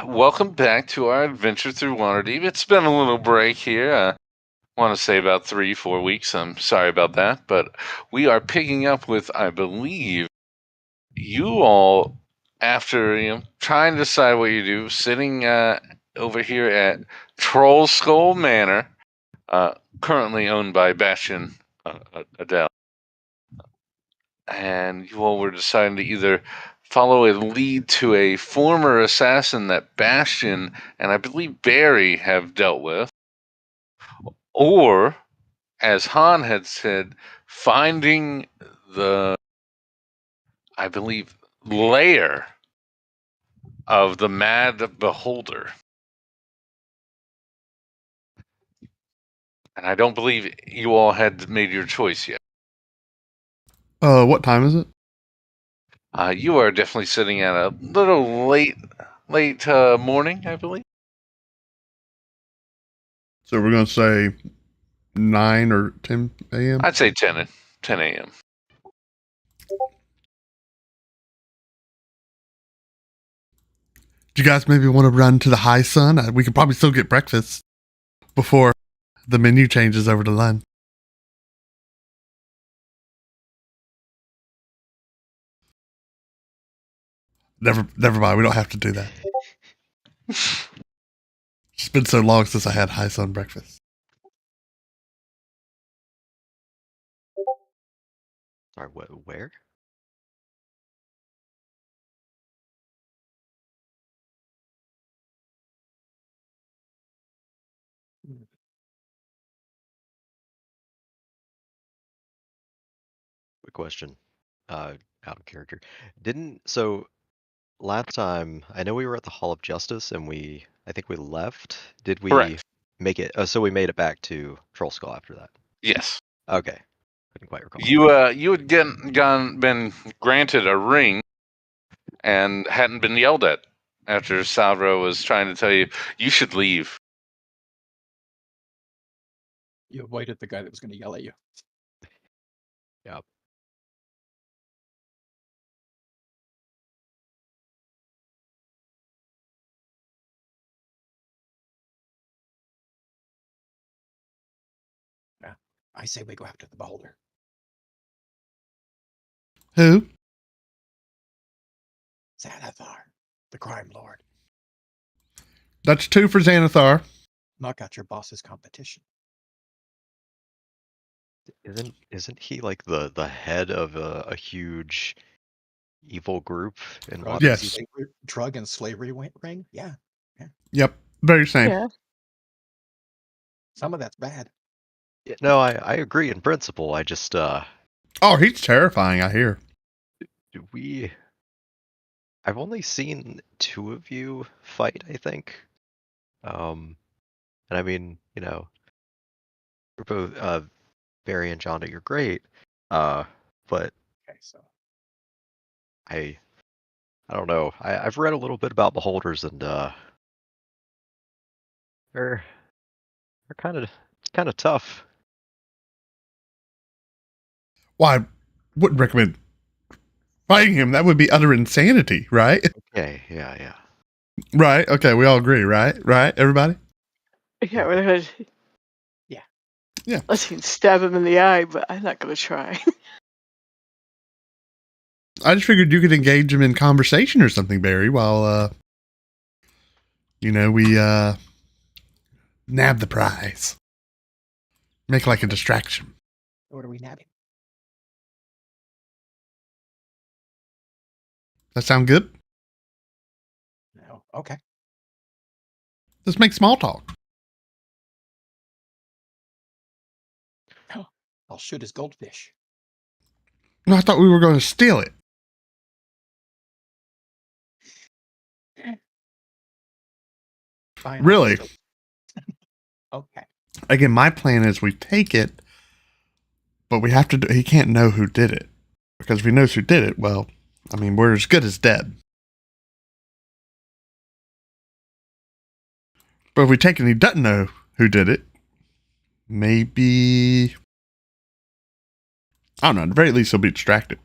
Welcome back to our adventure through Waterdeep. It's been a little break here. I want to say about 3-4 weeks. I'm sorry about that, but we are picking up with, I believe, you all after trying to decide what you do, sitting over here at Troll Skull Manor, currently owned by Bastion Adele, and you all were deciding to either follow a lead to a former assassin that Bastion and I believe Barry have dealt with, or, as Han had said, finding the, I believe, lair of the Mad Beholder. And I don't believe you all had made your choice yet. What time is it? You are definitely sitting at a little late morning, I believe. So we're going to say 9 or 10 a.m.? I'd say 10 a.m. Do you guys maybe want to run to the high sun? We could probably still get breakfast before the menu changes over to lunch. Never mind. We don't have to do that. It's been so long since I had high sun breakfast. Sorry, where? Quick question, out of character. So last time, I know we were at the Hall of Justice and I think we left. Did we Correct. make it? So we made it back to Troll Skull after that. Yes. Okay. Couldn't quite recall. You had been granted a ring and hadn't been yelled at after Salvro was trying to tell you should leave. You avoided the guy that was going to yell at you. Yeah. I say we go after the beholder. Who? Xanathar, the crime lord. That's 2 for Xanathar. Knock out your boss's competition. Isn't he like the head of a huge evil group in Drug, Waterdeep? Yes. Drug and slavery ring? Yeah. Yep. Very same. Yeah. Some of that's bad. Yeah, no, I agree in principle. I just Oh, he's terrifying, I hear. I've only seen 2 of you fight, I think. And I mean, group of Barry and Jonda, you're great. But Okay, so I don't know. I've read a little bit about beholders, and they're kind of tough. Well, I wouldn't recommend fighting him. That would be utter insanity, right? Okay, yeah. Right. Okay, we all agree, right? Right, everybody? Yeah, well, Yeah. Yeah. Unless you can stab him in the eye, but I'm not going to try. I just figured you could engage him in conversation or something, Barry, while, we nab the prize. Make like a distraction. what are we nabbing? That sound good? No. Okay. Let's make small talk. I'll shoot his goldfish. No, I thought we were going to steal it. Fine, Really? Okay. Again, my plan is we take it, but we have to he can't know who did it. Because if he knows who did it, well, I mean, we're as good as dead. But if we take it and he doesn't know who did it, maybe, I don't know, at the very least he'll be distracted.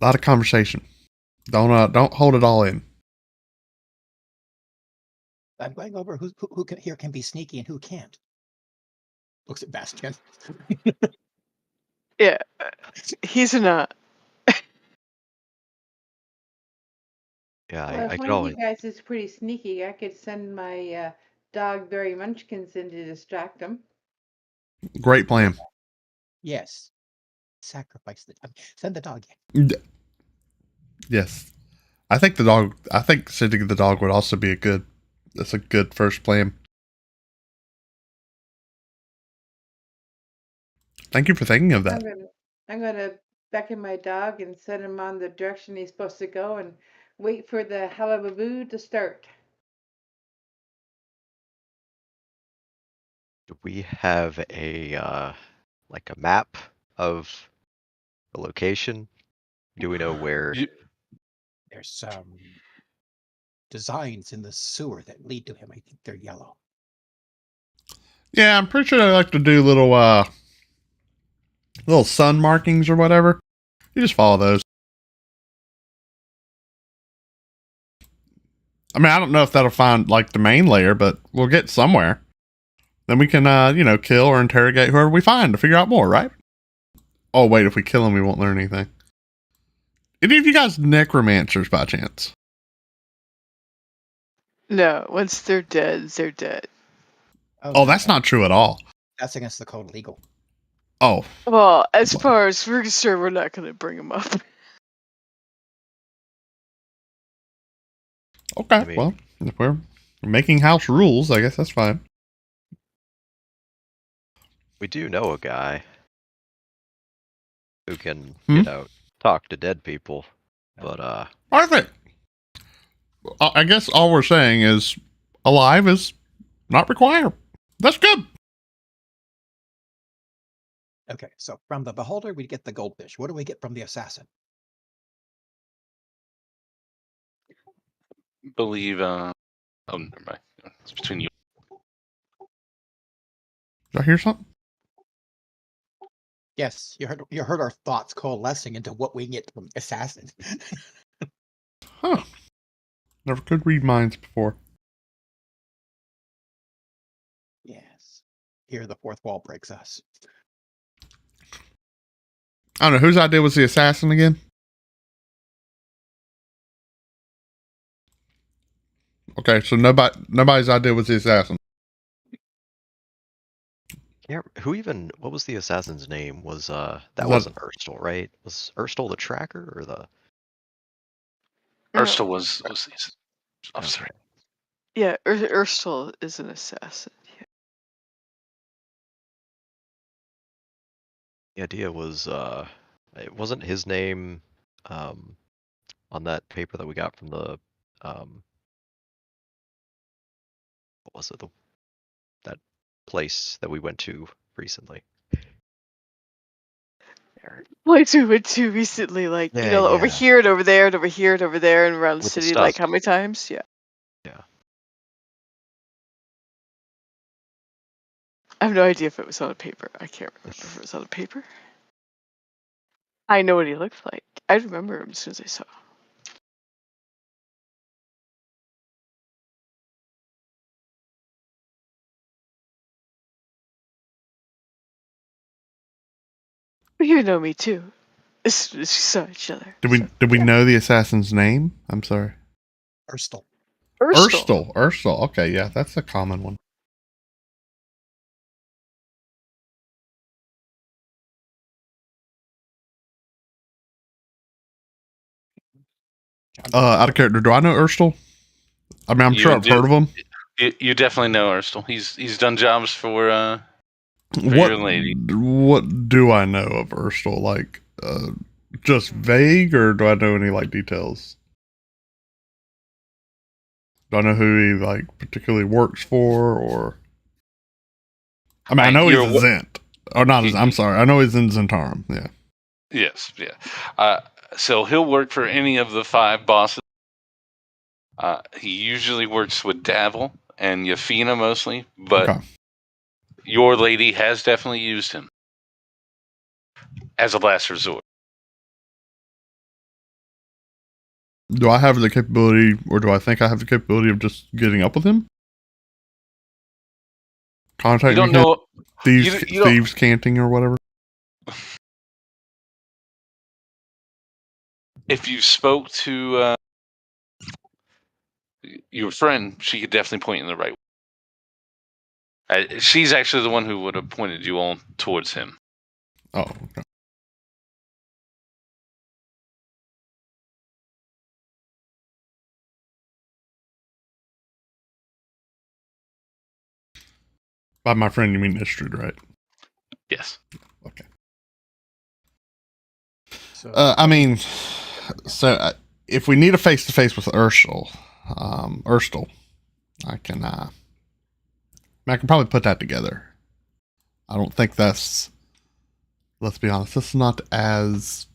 A lot of conversation. Don't hold it all in. I'm going over who can here can be sneaky and who can't. Looks at Bastion. Yeah, he's not. Yeah, Well, I if could one of always. you guys is pretty sneaky, I could send my dog Barry Munchkins in to distract him. Great plan. Yes. Sacrifice the send the dog in. Yes. I think sending the dog would also be that's a good first plan. Thank you for thinking of that. I'm gonna beckon my dog and send him on the direction he's supposed to go and wait for the hullabaloo to start. Do we have a like a map of the location? Do we know where? There's some designs in the sewer that lead to him. I think they're yellow. Yeah, I'm pretty sure they like to do little sun markings or whatever. You just follow those. I mean, I don't know if that'll find like the main layer, but we'll get somewhere. Then we can, kill or interrogate whoever we find to figure out more, right? Oh, wait, if we kill them, we won't learn anything. Any of you guys necromancers by chance? No, once they're dead, they're dead. Oh, that's not true at all. That's against the code legal. Oh, Well, as far as we're concerned, we're not going to bring them up. okay. I mean- Well, if we're making house rules, I guess that's fine. We do know a guy who can, Hmm? talk to dead people, but Perfect. I guess all we're saying is alive is not required. That's good. Okay, so from the beholder, we get the goldfish. What do we get from the assassin? Believe. Oh, never mind. It's between you. Did I hear something? Yes, you heard our thoughts coalescing into what we get from assassin. Huh. Never could read minds before. Yes. Here the fourth wall breaks us. I don't know. Whose idea was the assassin again? Okay, so nobody's idea was the assassin. what was the assassin's name? Was that that- wasn't Urstel, right? Was Urstel the tracker or the? Ursula was the officer. Okay. Yeah, Urstel is an assassin. Yeah. The idea was it wasn't his name on that paper that we got from the what was it, that place that we went to recently. Place we went to recently, like, Yeah, over yeah. here and over there and over here and over there and around the With the city, like, stuff. how many times? Yeah. Yeah. I have no idea if it was on a paper. I can't remember if it was on a paper. I know what he looked like. I remember him as soon as I saw him. But you know me too. As soon as we saw each other. Did we know the assassin's name? I'm sorry. Urstel. Urstel. Okay, yeah, that's a common one. Out of character, do I know Urstel? I mean, I'm sure I've heard of him. You definitely know Urstel. He's done jobs for your lady. What do I know of Urstel? Like, just vague, or do I know any like details? Do I know who he like particularly works for, or? I mean, I know he's a Zent, or not. I'm sorry, I know he's in Zentarum. Yeah. Yes, yeah. So he'll work for any of the 5 bosses. He usually works with Davil and Yafina mostly, but Okay. your lady has definitely used him as a last resort. Do I have the capability, or do I think I have the capability of just getting up with him? You Contacting don't him, know. thieves, you don't- thieves canting or whatever. If you spoke to your friend, she could definitely point you in the right way. She's actually the one who would have pointed you all towards him. Oh, okay. By my friend, you mean Istrid, right? Yes. Okay. So I mean, if we need a face-to-face with Urstel, I can probably put that together. I don't think that's, let's be honest, that's not as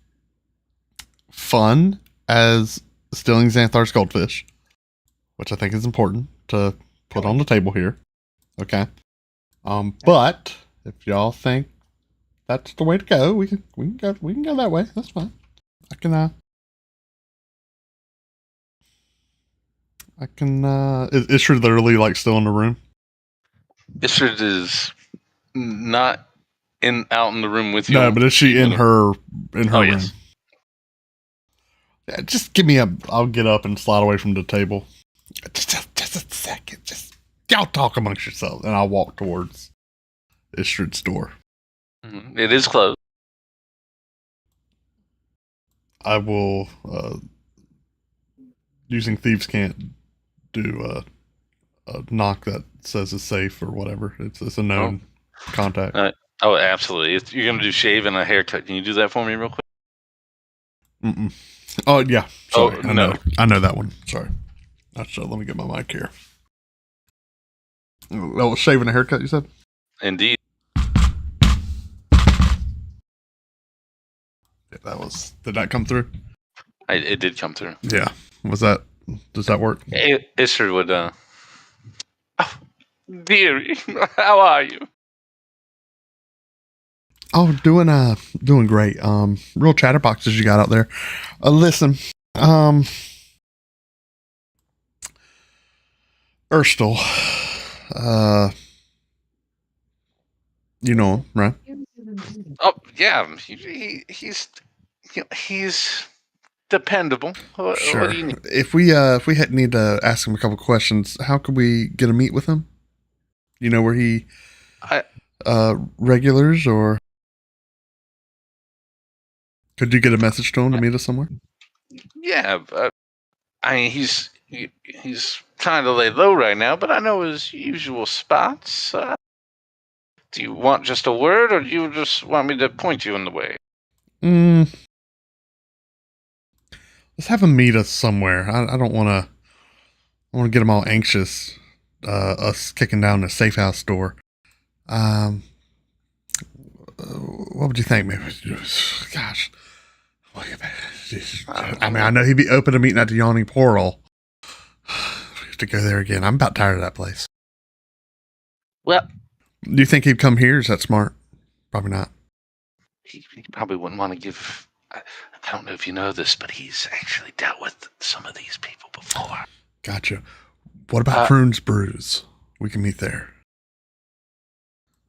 fun as stealing Xanthar's goldfish, which I think is important to put on the table here. Okay. But if y'all think that's the way to go, we can go that way. That's fine. I can is Ishrid literally like still in the room? Ishrid is not out in the room with you. No, but is she in her room? Yes. Yeah, just give me I'll get up and slide away from the table. Just a second. Just y'all talk amongst yourselves, and I'll walk towards Ishrid's door. It is closed. I will using thieves can't do a knock that says it's safe or whatever. It's a known contact. Oh, absolutely. You're going to do shave and a haircut. Can you do that for me real quick? Mm-mm. Oh, yeah. Sorry. Oh, I know that one. Sorry. So let me get my mic here. Oh, shaving a haircut, you said? Indeed. Yeah, did that come through? It did come through. Yeah. Does that work? Ishrid would, oh, dearie, how are you? Oh, doing great. Real chatterboxes you got out there. Listen, Urstel, you know him, right? Oh, yeah. He's dependable. What Sure. do you need? If we need to ask him a couple questions, how could we get a meet with him? You know where he regulars, or could you get a message to him to meet us somewhere? Yeah, I mean, he's trying to lay low right now, but I know his usual spots. Do you want just a word, or do you just want me to point you in the way? Let's have him meet us somewhere. I don't want to. I want to get him all anxious. Us kicking down the safe house door. What would you think, maybe? Gosh. I mean, I know he'd be open to meeting at the Yawning Portal. We have to go there again. I'm about tired of that place. Well, Do you think he'd come here? Is that smart? Probably not. he probably wouldn't want to give. I don't know if you know this, but he's actually dealt with some of these people before. Gotcha. What about Prune's Brews? We can meet there.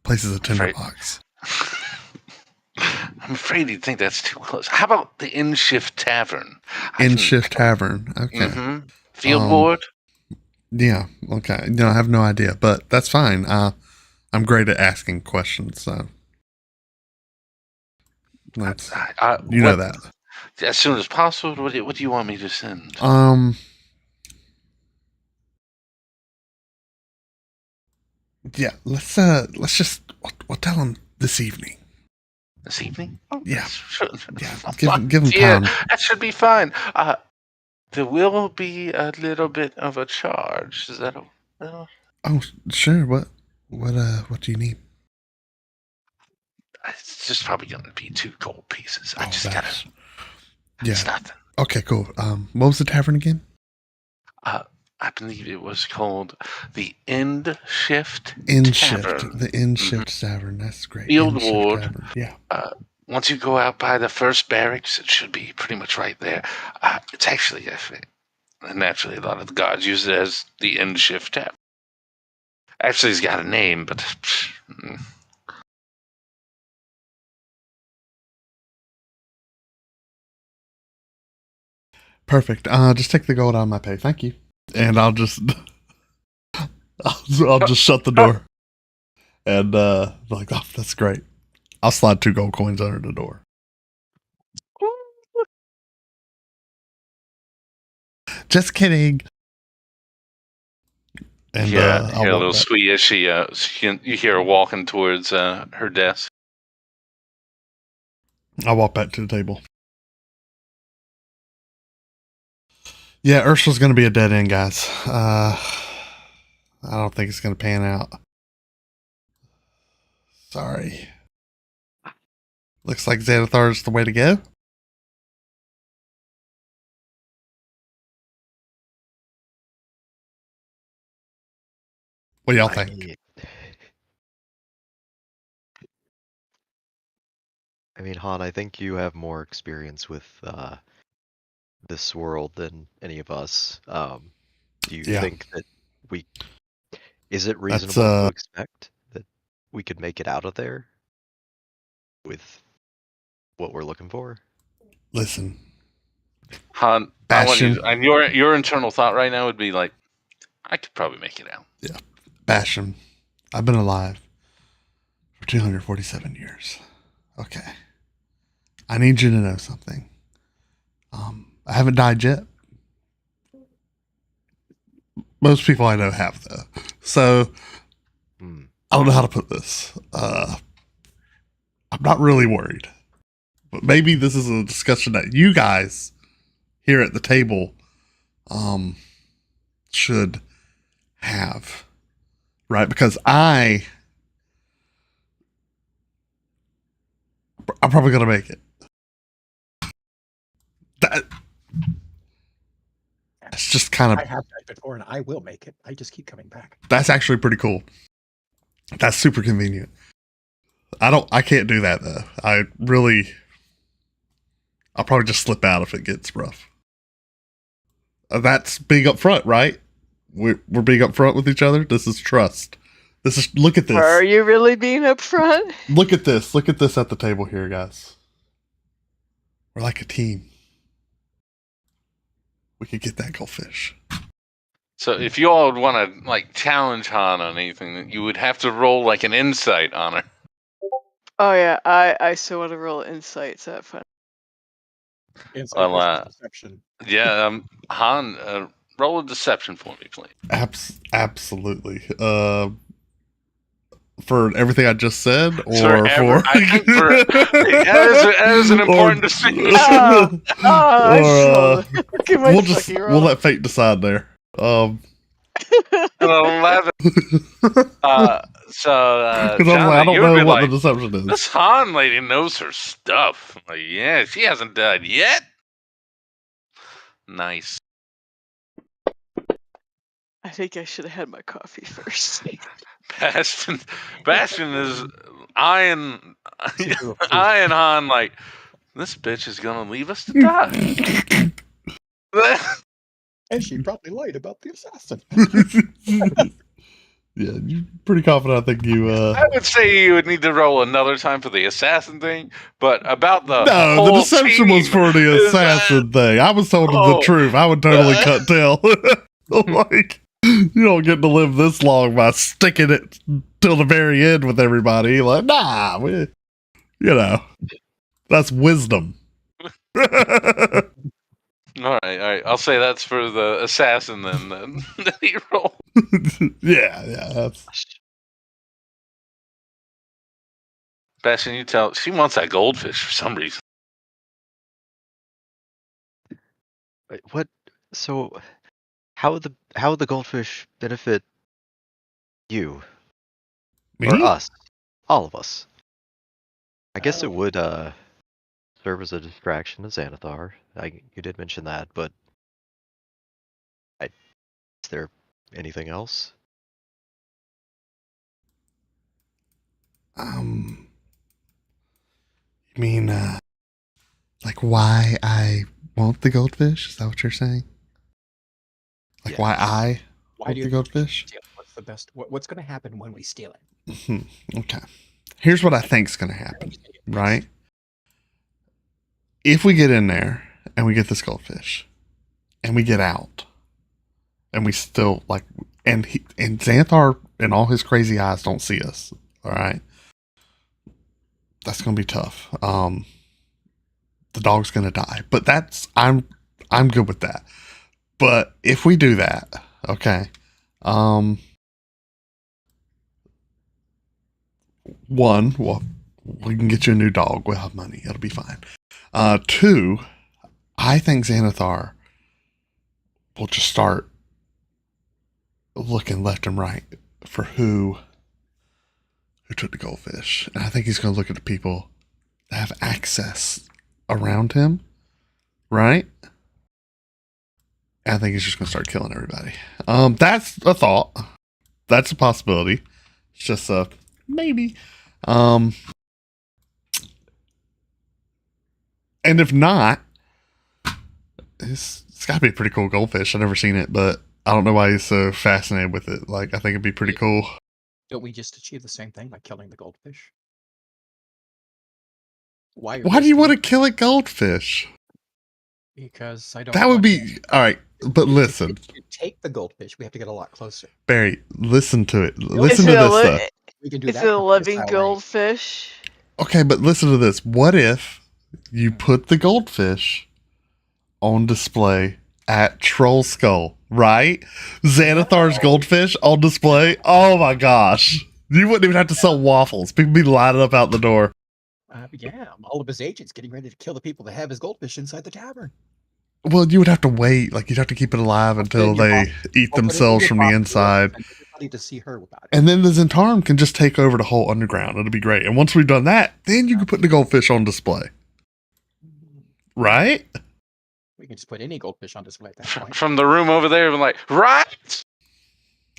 Place is a tinderbox. I'm afraid you'd think that's too close. How about the In-Shift Tavern? In-Shift Tavern. Okay. Mm-hmm. Field Ward? Yeah. Okay. No, I have no idea, but that's fine. I'm great at asking questions, so. You know that. As soon as possible. What do you want me to send? Yeah. Let's just. We'll tell him this evening. This evening? Oh, yeah. Sure. Yeah. Give him time. That should be fine. There will be a little bit of a charge. Is that? Oh, sure. What do you need? It's just probably going to be 2 gold pieces. I just gotta. Yeah. It's nothing. Okay, cool. What was the tavern again? I believe it was called the In-Shift In-Shift. Tavern. The In-Shift Tavern. That's great. Field Ward. Yeah. once you go out by the first barracks, it should be pretty much right there. It's actually, naturally, a lot of the guards use it as the end shift tap. Actually, it's got a name, but Perfect. Just take the gold out of my pay. Thank you. And I'll just I'll just shut the door. And like, oh, that's great. I'll slide 2 gold coins under the door. Just kidding. And yeah, I'll a walk little back. sweet as you hear her walking towards her desk. I'll walk back to the table. Yeah, Ursula's going to be a dead end, guys. I don't think it's going to pan out. Sorry. Looks like Xanathar is the way to go. What do y'all think? I mean, Han, I think you have more experience with this world than any of us. Do you Yeah. think that is it reasonable to expect that we could make it out of there with what we're looking for? Listen, Han, I want you. And your internal thought right now would be like, I could probably make it out. Yeah, Bastion. I've been alive for 247 years. Okay. I need you to know something. I haven't died yet. Most people I know have, though. So, I don't know how to put this. I'm not really worried. But maybe this is a discussion that you guys here at the table should have. Right? Because I'm probably going to make it. That's just kind of... I have died before and I will make it. I just keep coming back. That's actually pretty cool. That's super convenient. I can't do that though. I'll probably just slip out if it gets rough. That's being upfront, right? We're being upfront with each other. This is trust. Look at this. Are you really being upfront? Look at this. Look at this at the table here, guys. We're like a team. We could get that goldfish. So if you all would want to like challenge Han on anything, you would have to roll like an insight on her. Oh yeah, I still want to roll insights. That fun. Insight versus deception. Yeah, Han, roll a deception for me, please. Absolutely. For everything I just said, or for I think that is an important distinction. We'll let fate decide there. An 11. I don't know what the deception is. This Han lady knows her stuff. Like, yeah, she hasn't died yet. Nice. I think I should have had my coffee first. Bastion is eyeing Han like, this bitch is gonna leave us to die. And she probably lied about the assassin. Yeah, you're pretty confident. I think you. I would say you would need to roll another time for the assassin thing, but about the the deception was for the assassin thing. I was told the truth. I would totally cut tail. Like, you don't get to live this long by sticking it till the very end with everybody. Like, nah, that's wisdom. All right. I'll say that's for the assassin then. That he rolled. Yeah. That's... Bastion, you tell. She wants that goldfish for some reason. What? So, how would the goldfish benefit you? Me? Or us? All of us. I guess it would serve as a distraction to Xanathar. You did mention that, but is there anything else? You mean, like why I want the goldfish? Is that what you're saying? Like why I Why want do the you think we should goldfish? steal it? What's the best? What's going to happen when we steal it? Okay. Here's what I think's going to happen, right? If we get in there and we get this goldfish and we get out and we still like, and Xanthar and all his crazy eyes don't see us. All right. That's going to be tough. The dog's going to die, but I'm good with that. But if we do that, okay. One, well, we can get you a new dog. We'll have money. It'll be fine. Two, I think Xanathar will just start looking left and right for who took the goldfish. And I think he's going to look at the people that have access around him, right? And I think he's just going to start killing everybody. That's a thought. That's a possibility. It's just a maybe. And if not, it's got to be a pretty cool goldfish. I've never seen it, but I don't know why he's so fascinated with it. Like, I think it'd be pretty cool. Don't we just achieve the same thing by killing the goldfish? Why do you want to kill a goldfish? Because I don't. That would be all right. But listen, If you take the goldfish, we have to get a lot closer. Barry, listen to it. Is Listen to it this stuff. We can do Is that it a for living freestyle goldfish? Okay, but listen to this. What if you put the goldfish on display at Troll Skull, right? Xanathar's goldfish on display. Oh my gosh. You wouldn't even have to sell waffles. People be lining up out the door. Yeah, all of his agents getting ready to kill the people that have his goldfish inside the tavern. Well, you would have to wait. Like, you'd have to keep it alive until they eat themselves from the inside. And everybody to see her about it. And then the Zentarum can just take over the whole underground. It'll be great. And once we've done that, then you can put the goldfish on display. Right? We can just put any goldfish on display at that point. From the room over there, I'm like, right?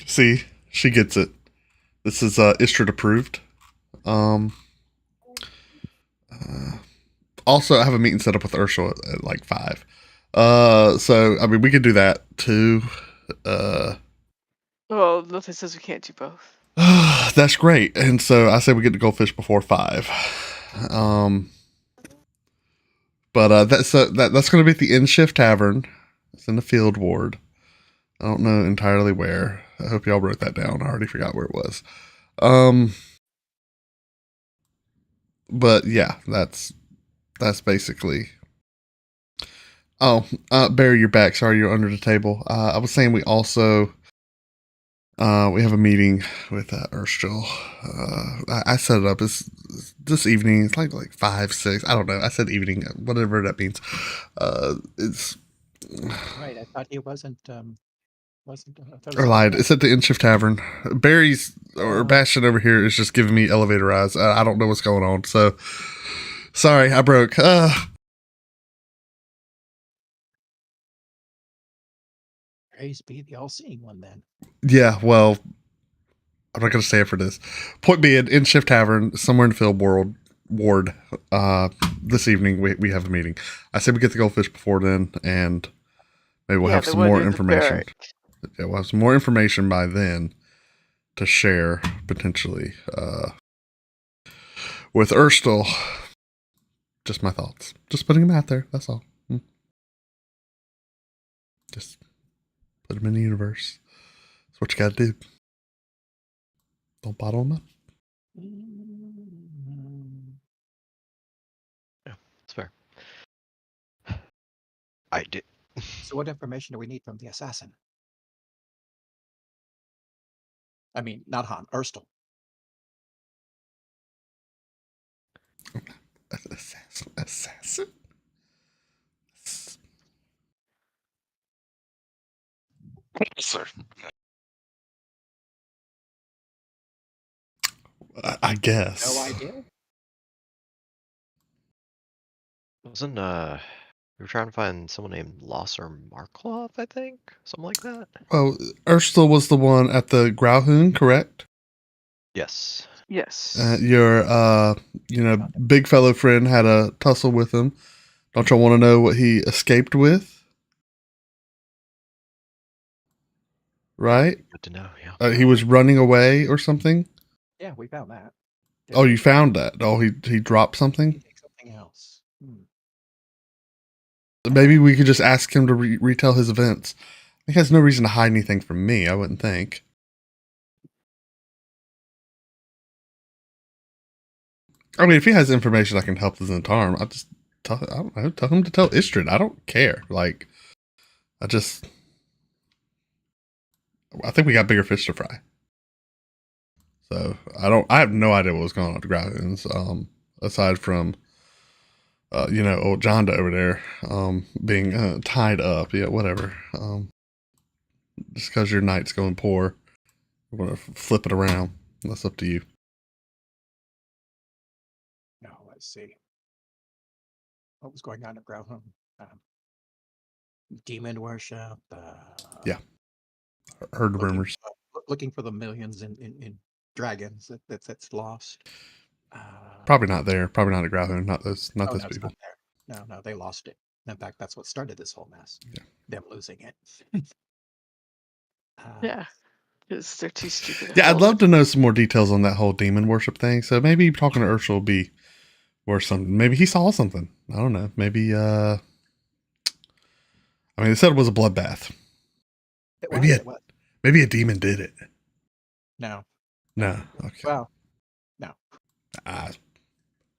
See, she gets it. This is Istrid approved. Also, I have a meeting set up with Ursula at like 5. So I mean, we could do that too. Well, nothing says we can't do both. That's great. And so I say we get the goldfish before 5. But that's going to be at the In Shift Tavern. It's in the Field Ward. I don't know entirely where. I hope y'all wrote that down. I already forgot where it was. But yeah, that's basically. Oh, Barry, you're back. Sorry, you're under the table. I was saying we also we have a meeting with Erstjul. I set it up. It's this evening. It's like 5, 6. I don't know. I said evening, whatever that means. It's right. I thought he wasn't. Or lied. It's at the In Shift Tavern. Barry's or Bastion over here is just giving me elevator eyes. I don't know what's going on. So sorry, I broke. Praise be the all-seeing one, then. Yeah, well, I'm not going to stay for this. Point being, In Shift Tavern, somewhere in the Field Ward, this evening, we have a meeting. I said we get the goldfish before then, and maybe we'll have some more information. Yeah, we'll have some more information by then to share, potentially, with Erstil. Just my thoughts. Just putting them out there, that's all. Just put them in the universe. That's what you gotta do. Don't bottle them up. Yeah, that's fair. I did. So what information do we need from the assassin? I mean, not Han, Erstil. Assassin? Sir. I guess. No idea. Wasn't we were trying to find someone named Losser Marklov, I think? Something like that? Well, Ursula was the one at the Grauhoon, correct? Yes. Yes. Your big fellow friend had a tussle with him. Don't y'all want to know what he escaped with? Right? Good to know. Yeah. He was running away or something. Yeah, we found that. Oh, you found that? Oh, he dropped He something. did something else. Maybe we could just ask him to retell his events. He has no reason to hide anything from me, I wouldn't think. I mean, if he has information that can help the Zentarum, I just tell him to tell Istrid. I don't care. Like, I think we got bigger fish to fry. So I have no idea what was going on at the Groundhounds, aside from old Jonda over there, being tied up. Yeah, whatever. Just because your night's going poor, you want to flip it around. That's up to you. Now, let's see. What was going on at Groundhog? Demon worship. Yeah. Heard rumors. Looking for the millions in dragons that's lost. Probably not there. Probably not at Groundhound. Not those No, people. it's not there. No, they lost it. In fact, that's what started this whole mess. Yeah. Them losing it. Yeah. Because they're too stupid. to Yeah, I'd hold love it. to know some more details on that whole demon worship thing. So maybe talking to Ursula will be worth something. Maybe he saw something. I don't know. Maybe I mean, they said it was a bloodbath. Maybe a demon did it. No. No. Okay. Well, no. I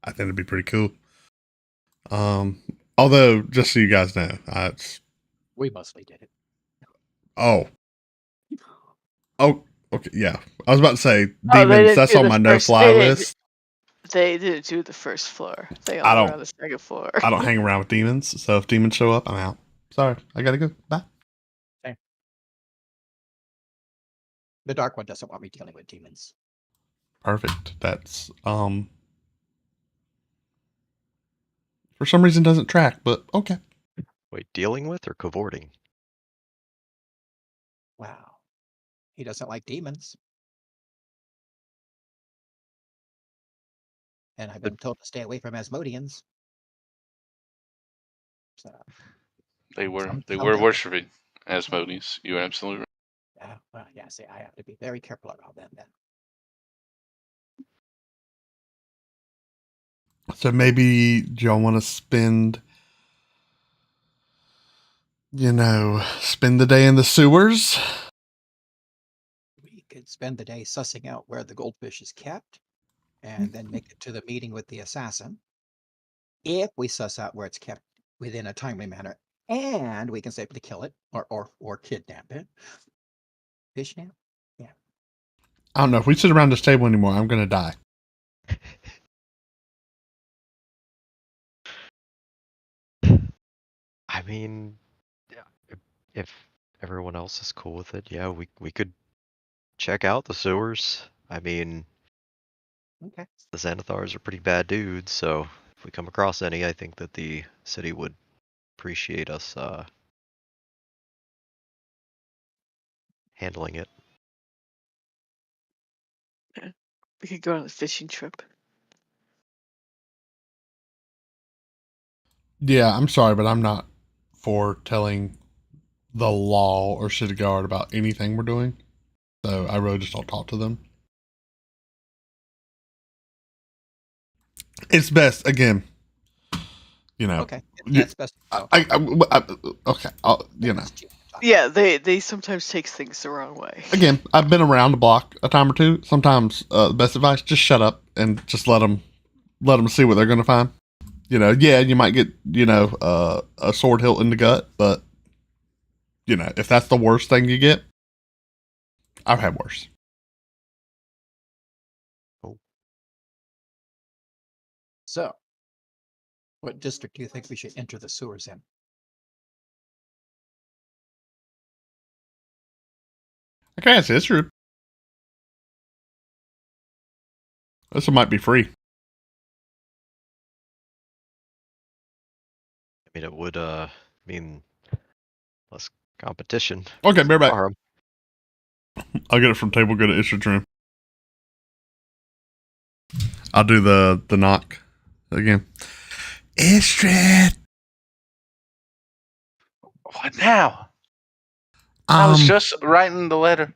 think it'd be pretty cool. Although, just so you guys know, We mostly did it. Oh, okay, yeah. I was about to say Oh, they demons. didn't That's do on the my first- no-fly they didn't- list. They didn't do the first floor. They I all don't- were on the second floor. I don't hang around with demons, so if demons show up, I'm out. Sorry, I gotta go. Bye. The Dark One doesn't want me dealing with demons. Perfect. That's for some reason doesn't track, but okay. Wait, dealing with or cavorting? Wow. He doesn't like demons. And I've been told to stay away from Asmodeans. So, They were Some- they some were guy- worshiping Asmodees. You are absolutely right. yeah, well, yeah, see, I have to be very careful about them then. So maybe do y'all want to spend the day in the sewers? We could spend the day sussing out where the goldfish is kept and then make it to the meeting with the assassin. If we suss out where it's kept within a timely manner, and we can safely kill it or kidnap it. Fish now? I don't know. If we sit around this table anymore, I'm gonna die. I mean, yeah, if everyone else is cool with it, yeah, we could check out the sewers. I mean, Okay. the Xanathars are pretty bad dudes, so if we come across any, I think that the city would appreciate us handling it. We could go on a fishing trip. Yeah, I'm sorry, but I'm not for telling the law or city guard about anything we're doing. So I really just don't talk to them. It's best again. Okay. That's best. Okay. Yeah, they sometimes take things the wrong way. Again, I've been around the block a time or two. Sometimes the best advice: just shut up and just let them see what they're going to find. Yeah, you might get a sword hilt in the gut, but if that's the worst thing you get, I've had worse. So, what district do you think we should enter the sewers in? Okay, it's true. This one might be free. I mean, it would mean less competition. Okay, bear back. Farm. I'll get it from table good at Ishid's room. I'll do the knock again. Istrid. What now? I was just writing the letter.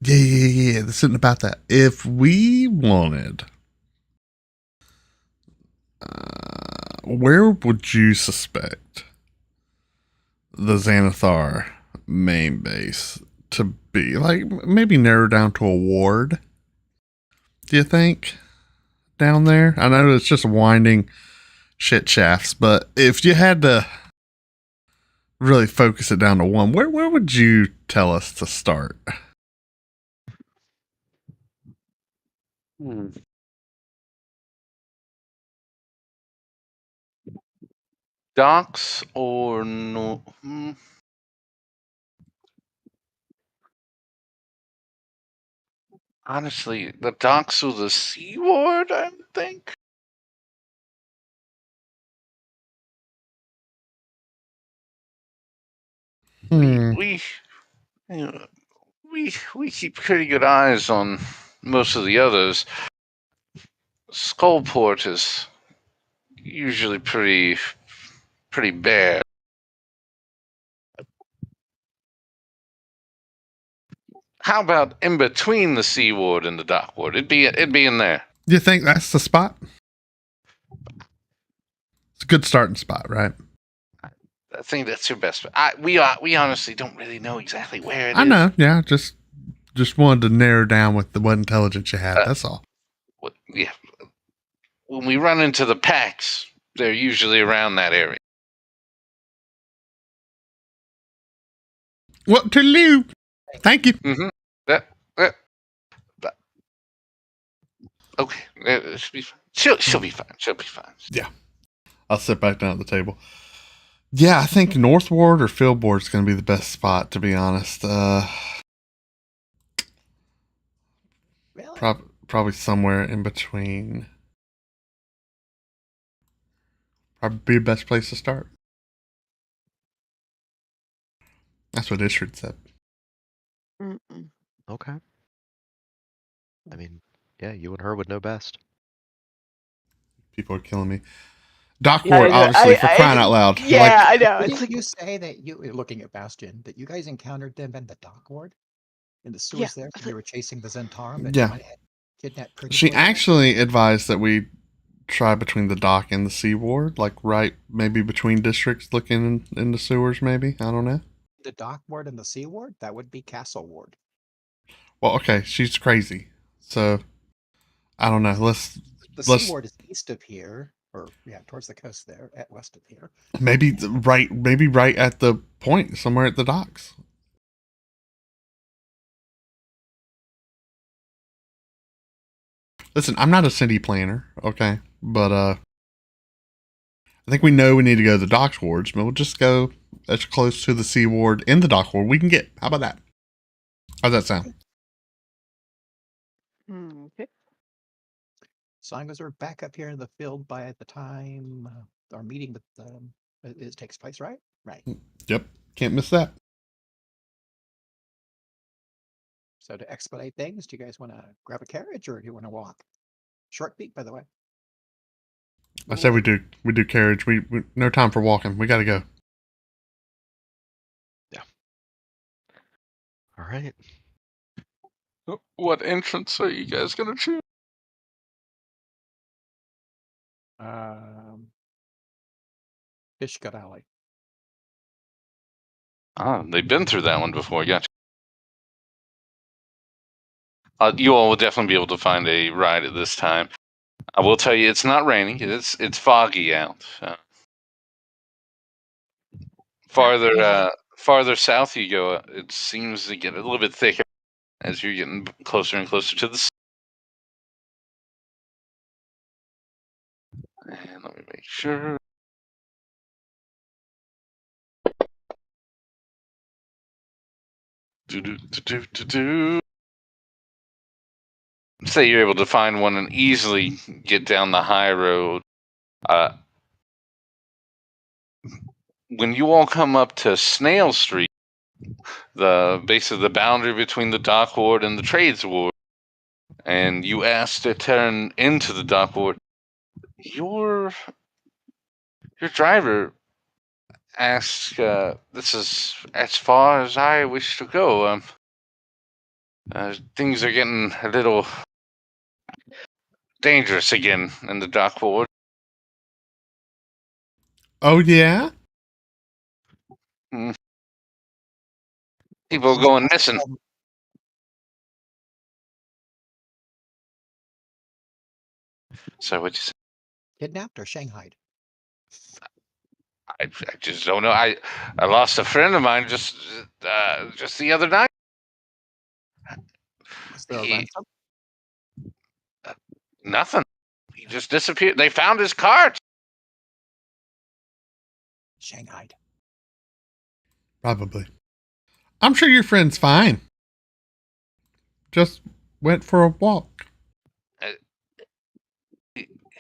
Yeah. There's something about that. If we wanted, where would you suspect the Xanathar main base to be? Like, maybe narrow down to a ward. Do you think? Down there? I know it's just winding shit shafts, but if you had to really focus it down to one, where would you tell us to start? Docks or no? Honestly, the docks or the seaward, I think. We you know, we keep pretty good eyes on most of the others. Skullport is usually pretty bare. How about in between the sea ward and the dock ward? It'd be in there. You think that's the spot? It's a good starting spot, right? I think that's your best. We honestly don't really know exactly where it is. I know. Yeah, just wanted to narrow down with what intelligence you had. That's all. Yeah. When we run into the packs, they're usually around that area. What to do? Thank you. Mm-hmm. Okay. She'll be fine. She'll be fine. She'll be fine. Yeah. I'll sit back down at the table. Yeah, I think North Ward or Field Ward is going to be the best spot, to be honest. Really? Probably somewhere in between. Probably be the best place to start. That's what Ishrid said. Okay. I mean, yeah, you and her would know best. People are killing me. Dock Ward, obviously, for crying out loud. Yeah, I know. Didn't It's like you say that you were looking at Bastion, that you guys encountered them in the dock ward? In the sewers there? it's They like- were chasing the Zentarum that Yeah. went ahead and kidnapped Pretty She Boy? actually advised that we try between the dock and the sea ward, like right maybe between districts, looking in the sewers. Maybe, I don't know. The dock ward and the sea ward? That would be Castle Ward. Well, okay, she's crazy, so I don't know. The sea ward is east of here, or yeah, towards the coast there, at west of here. maybe right at the point, somewhere at the docks. Listen, I'm not a city planner, okay, but I think we know we need to go to the docks wards, but we'll just go as close to the sea ward in the dock ward we can get. How about that? How's that sound? okay. As long as we're back up here in the field by the time our meeting with it takes place, right? Right. Yep, can't miss that. So to expedite things, do you guys want to grab a carriage or do you want to walk? Short beat, by the way. I said we do carriage. We no time for walking. We got to go. Yeah. All right. What entrance are you guys gonna choose? Fishgut Alley. They've been through that one before. Gotcha. You all will definitely be able to find a ride at this time. I will tell you, it's not raining. It's foggy out. Farther south you go, it seems to get a little bit thicker as you're getting closer and closer to the sea. And let me make sure. Say you're able to find one and easily get down the high road. When you all come up to Snail Street, the base of the boundary between the dock ward and the trades ward, and you ask to turn into the dock board. Your driver asks, this is as far as I wish to go. Things are getting a little dangerous again in the dock board. Oh, yeah? People going missing. So what you say? Kidnapped or shanghaied? I just don't know. I lost a friend of mine just the other night. Was there a He ransom? nothing. He just disappeared. They found his cart. Shanghaied. Probably. I'm sure your friend's fine. Just went for a walk.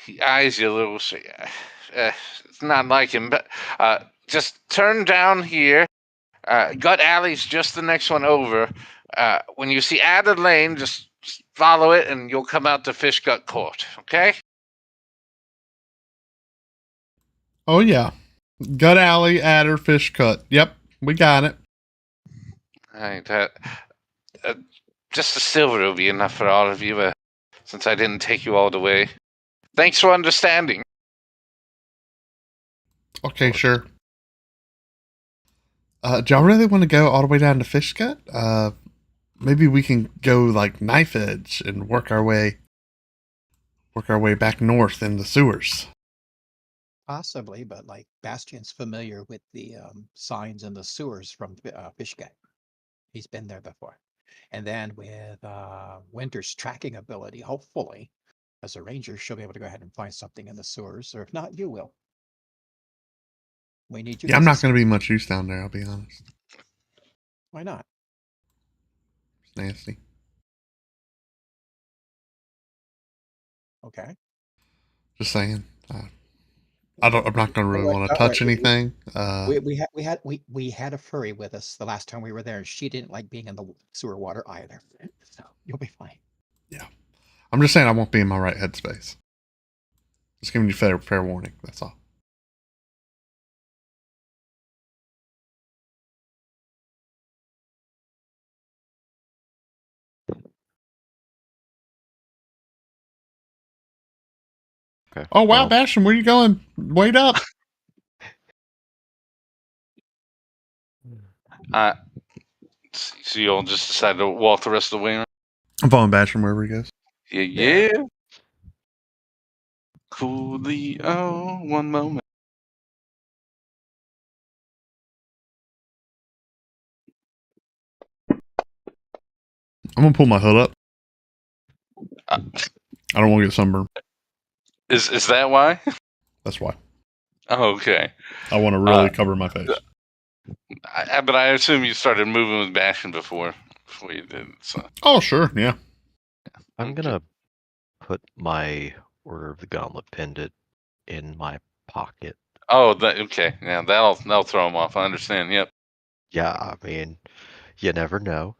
He eyes you a little. It's not like him, but just turn down here. Gut Alley's just the next one over. When you see Adder Lane, just follow it, and you'll come out to Fish Gut Court. Okay? Oh, yeah. Gut Alley, Adder, Fish Cut. Yep, we got it. All right. Just a silver will be enough for all of you, since I didn't take you all the way. Thanks for understanding. Okay, sure. Do y'all really want to go all the way down to Fish Cut? Maybe we can go like Knife Edge and work our way back north in the sewers. Possibly, but like Bastion's familiar with the signs in the sewers from Fishgate. He's been there before. And then with Winter's tracking ability, hopefully, as a ranger, she'll be able to go ahead and find something in the sewers, or if not, you will. We need you. Yeah, I'm not going to be much use down there, I'll be honest. Why not? It's nasty. Okay. Just saying. I'm not going to really want to touch anything. We had a furry with us the last time we were there, and she didn't like being in the sewer water either. So you'll be fine. Yeah. I'm just saying I won't be in my right headspace. Just giving you fair warning, that's all. Okay. Oh, wow, well, Bastion, where you going? Wait up. So you'll just decide to walk the rest of the way? I'm following Bastion wherever he goes. Yeah. Coolio, one moment. I'm going to pull my hood up. Uh, I don't want to get sunburned. Is that why? That's why. Oh, okay. I want to really cover my face. But I assume you started moving with Bastion before you did. So. Oh, sure, yeah. I'm gonna put my Order of the Gauntlet pendant in my pocket. Oh, okay. Yeah, that'll throw him off. I understand. Yep. Yeah, I mean, you never know.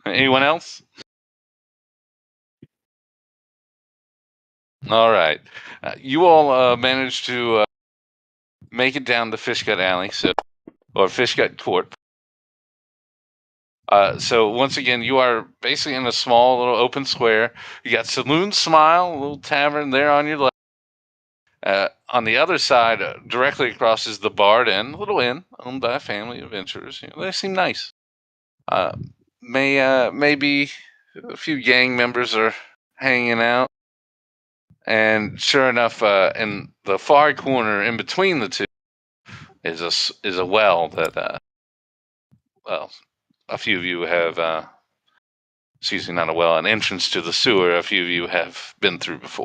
Anyone else? All right. You all managed to make it down the Fishgut Alley, or Fishgut Court. So once again, you are basically in a small little open square. You got Saloon Smile, a little tavern there on your left. On the other side, directly across, is the Bard Inn, a little inn owned by a family of adventurers. They seem nice. Maybe a few gang members are hanging out. And sure enough, in the far corner, in between the two, is a well that, well, a few of you have. Excuse me, not a well, an entrance to the sewer. A few of you have been through before.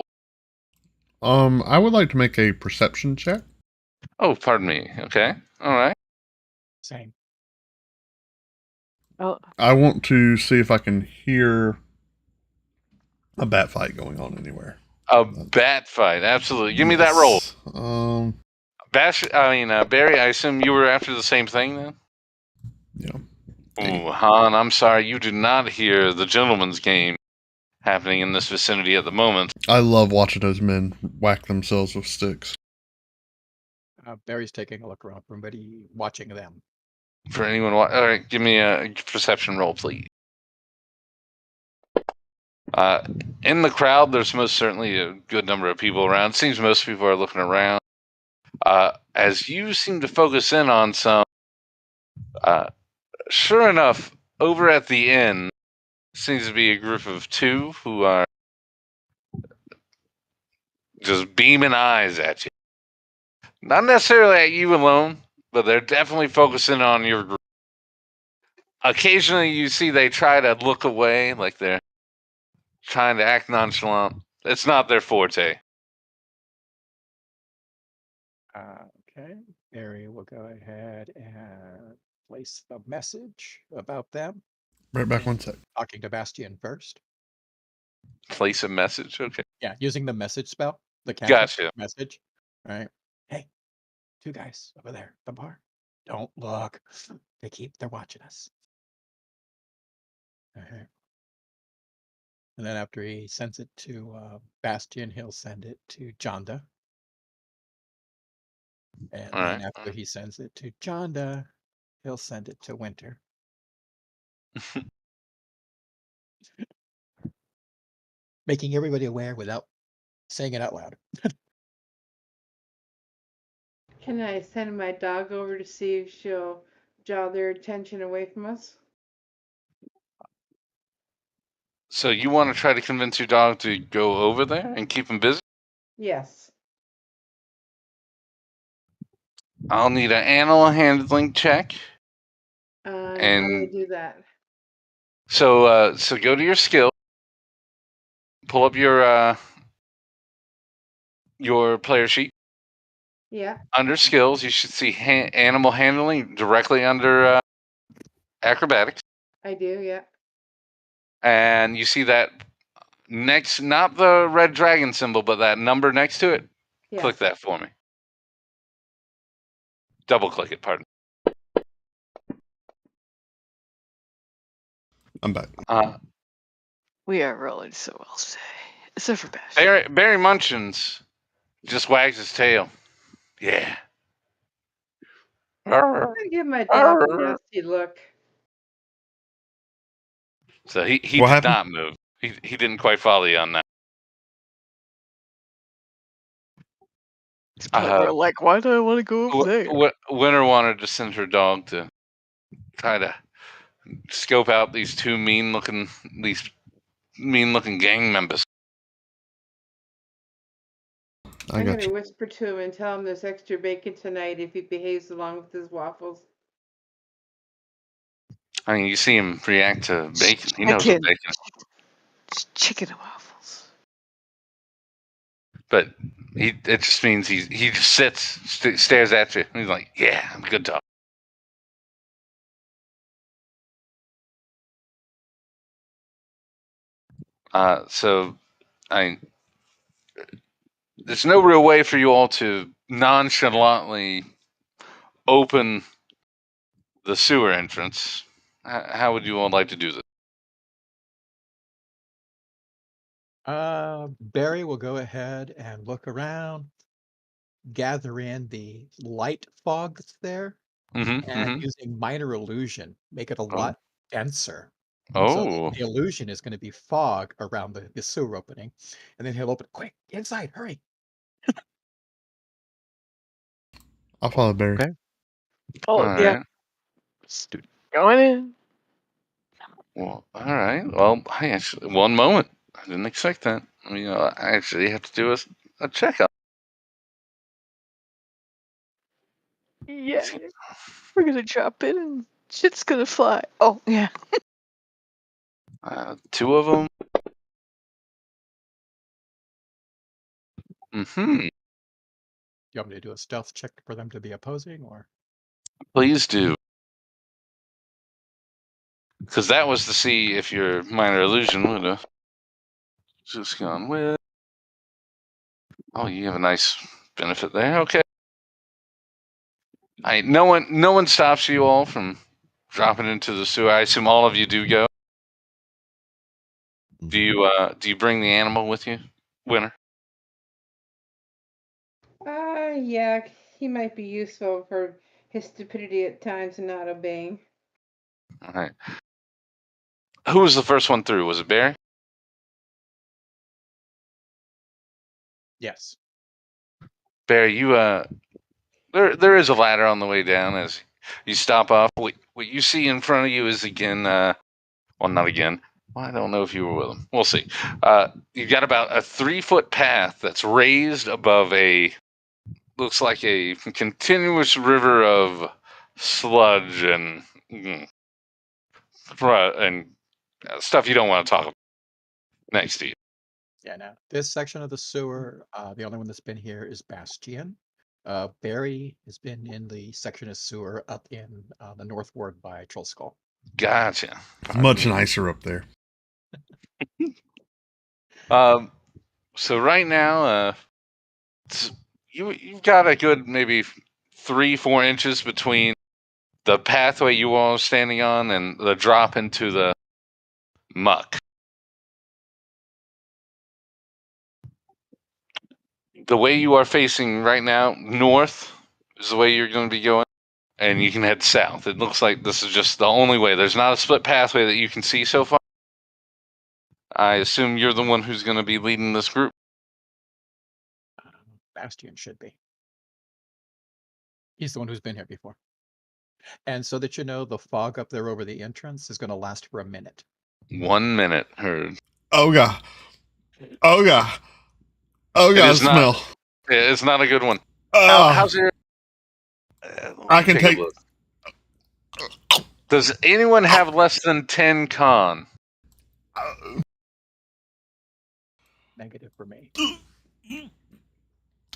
I would like to make a perception check. Oh, pardon me. Okay, all right. Same. Oh, I want to see if I can hear a bat fight going on anywhere. A bat fight, absolutely. Give me that roll. Barry, I assume you were after the same thing then? Yeah. Ooh, Han, I'm sorry, you do not hear the gentleman's game happening in this vicinity at the moment. I love watching those men whack themselves with sticks. Barry's taking a look around for everybody watching them. For anyone, all right, give me a perception roll, please. In the crowd, there's most certainly a good number of people around. It seems most people are looking around. As you seem to focus in on some, sure enough, over at the inn seems to be a group of two who are just beaming eyes at you. Not necessarily at you alone, but they're definitely focusing on your group. Occasionally, you see they try to look away, like they're trying to act nonchalant. It's not their forte. Okay. Barry will go ahead and place a message about them. Right back one And sec. talking to Bastion first. Place a message. Okay. Yeah, using the message spell, the cantrip Gotcha. message. All right. Hey, two guys over there at the bar. Don't look. They're watching us. All right. And then after he sends it to Bastion, he'll send it to Jonda. And All then right. after he sends it to Jonda, he'll send it to Winter. Making everybody aware without saying it out loud. Can I send my dog over to see if she'll draw their attention away from us? So you want to try to convince your dog to go over there and keep him busy? Yes. I'll need an animal handling check. How do I And do that? so go to your skill. Pull up your player sheet. Yeah, Under skills, you should see animal handling directly under acrobatics, I do. Yeah. and you see that next, not the red dragon symbol, but that number next to it. Yes. Click that for me. Double click it. Pardon. I'm back. We are rolling so well today. Except for Bash. Barry Munchins just wags his tail. Yeah. I give my dog a nasty look. So he What did happened? not move. He didn't quite follow you on that. It's probably more like, why do I want to go over there? Winter wanted to send her dog to try to scope out these mean looking gang members. I'm going to whisper to him and tell him there's extra bacon tonight if he behaves along with his waffles. I mean, you see him react to bacon. He knows what bacon. Chicken and waffles. But it just means he just sits, stares at you. And he's like, "Yeah, I'm a good dog." So there's no real way for you all to nonchalantly open the sewer entrance. How would you all like to do this? Barry will go ahead and look around, gather in the light fog that's there, and using minor illusion, make it a lot denser. So the illusion is going to be fog around the sewer opening, and then he'll open. Quick, inside, hurry! I'll follow Barry. Okay. Oh, All yeah. right. Going in. Well, all right. Well, I actually, one moment. I didn't expect that. I mean, I actually have to do a checkup. Yeah. We're going to drop in and shit's going to fly. Oh, yeah. Two of them. You want me to do a stealth check for them to be opposing, or? Please do. Because that was to see if your minor illusion would have just gone with. Oh, you have a nice benefit there. Okay. No one stops you all from dropping into the sewer. I assume all of you do go. Do you bring the animal with you, Winter? Yeah, he might be useful for his stupidity at times and not obeying. All right. Who was the first one through? Was it Barry? Yes. Barry, you there is a ladder on the way down as you stop off. What you see in front of you is again, well, not again. Well, I don't know if you were with them. We'll see. You've got about a 3-foot path that's raised above looks like a continuous river of sludge and stuff you don't want to talk about next to you. Yeah, no. This section of the sewer, the only one that's been here is Bastion. Barry has been in the section of sewer up in the North Ward by Troll Skull. Gotcha. It's much nicer up there. So right now, you've got a good maybe 3-4 inches between the pathway you all are standing on and the drop into the muck. The way you are facing right now, north, is the way you're going to be going, and you can head south. It looks like this is just the only way. There's not a split pathway that you can see so far. I assume you're the one who's going to be leading this group. Bastion should be. He's the one who's been here before. And so that you know, the fog up there over the entrance is going to last for a minute. 1 minute, heard. Oh god. Oh god. Oh god, smell. It's not a good one. Oh, How's your... I can take... Does anyone have less than 10 con? Negative for me.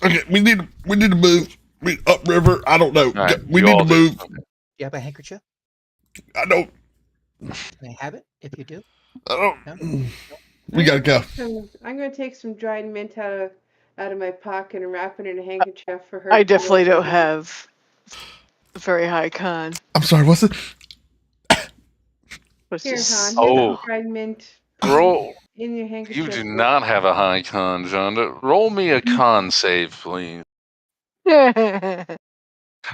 Okay, we need to move. Upriver, I don't know. Right, we need to move. Do you have a handkerchief? I don't. Can I have it if you do? I don't. No? We gotta go. I'm going to take some dried mint out of my pocket and wrap it in a handkerchief for her. I definitely don't have a very high con. I'm sorry, what's it? Here, Just... hon, here's dried mint. Roll. In your handkerchief. You do not have a high con, John. Roll me a con save, please.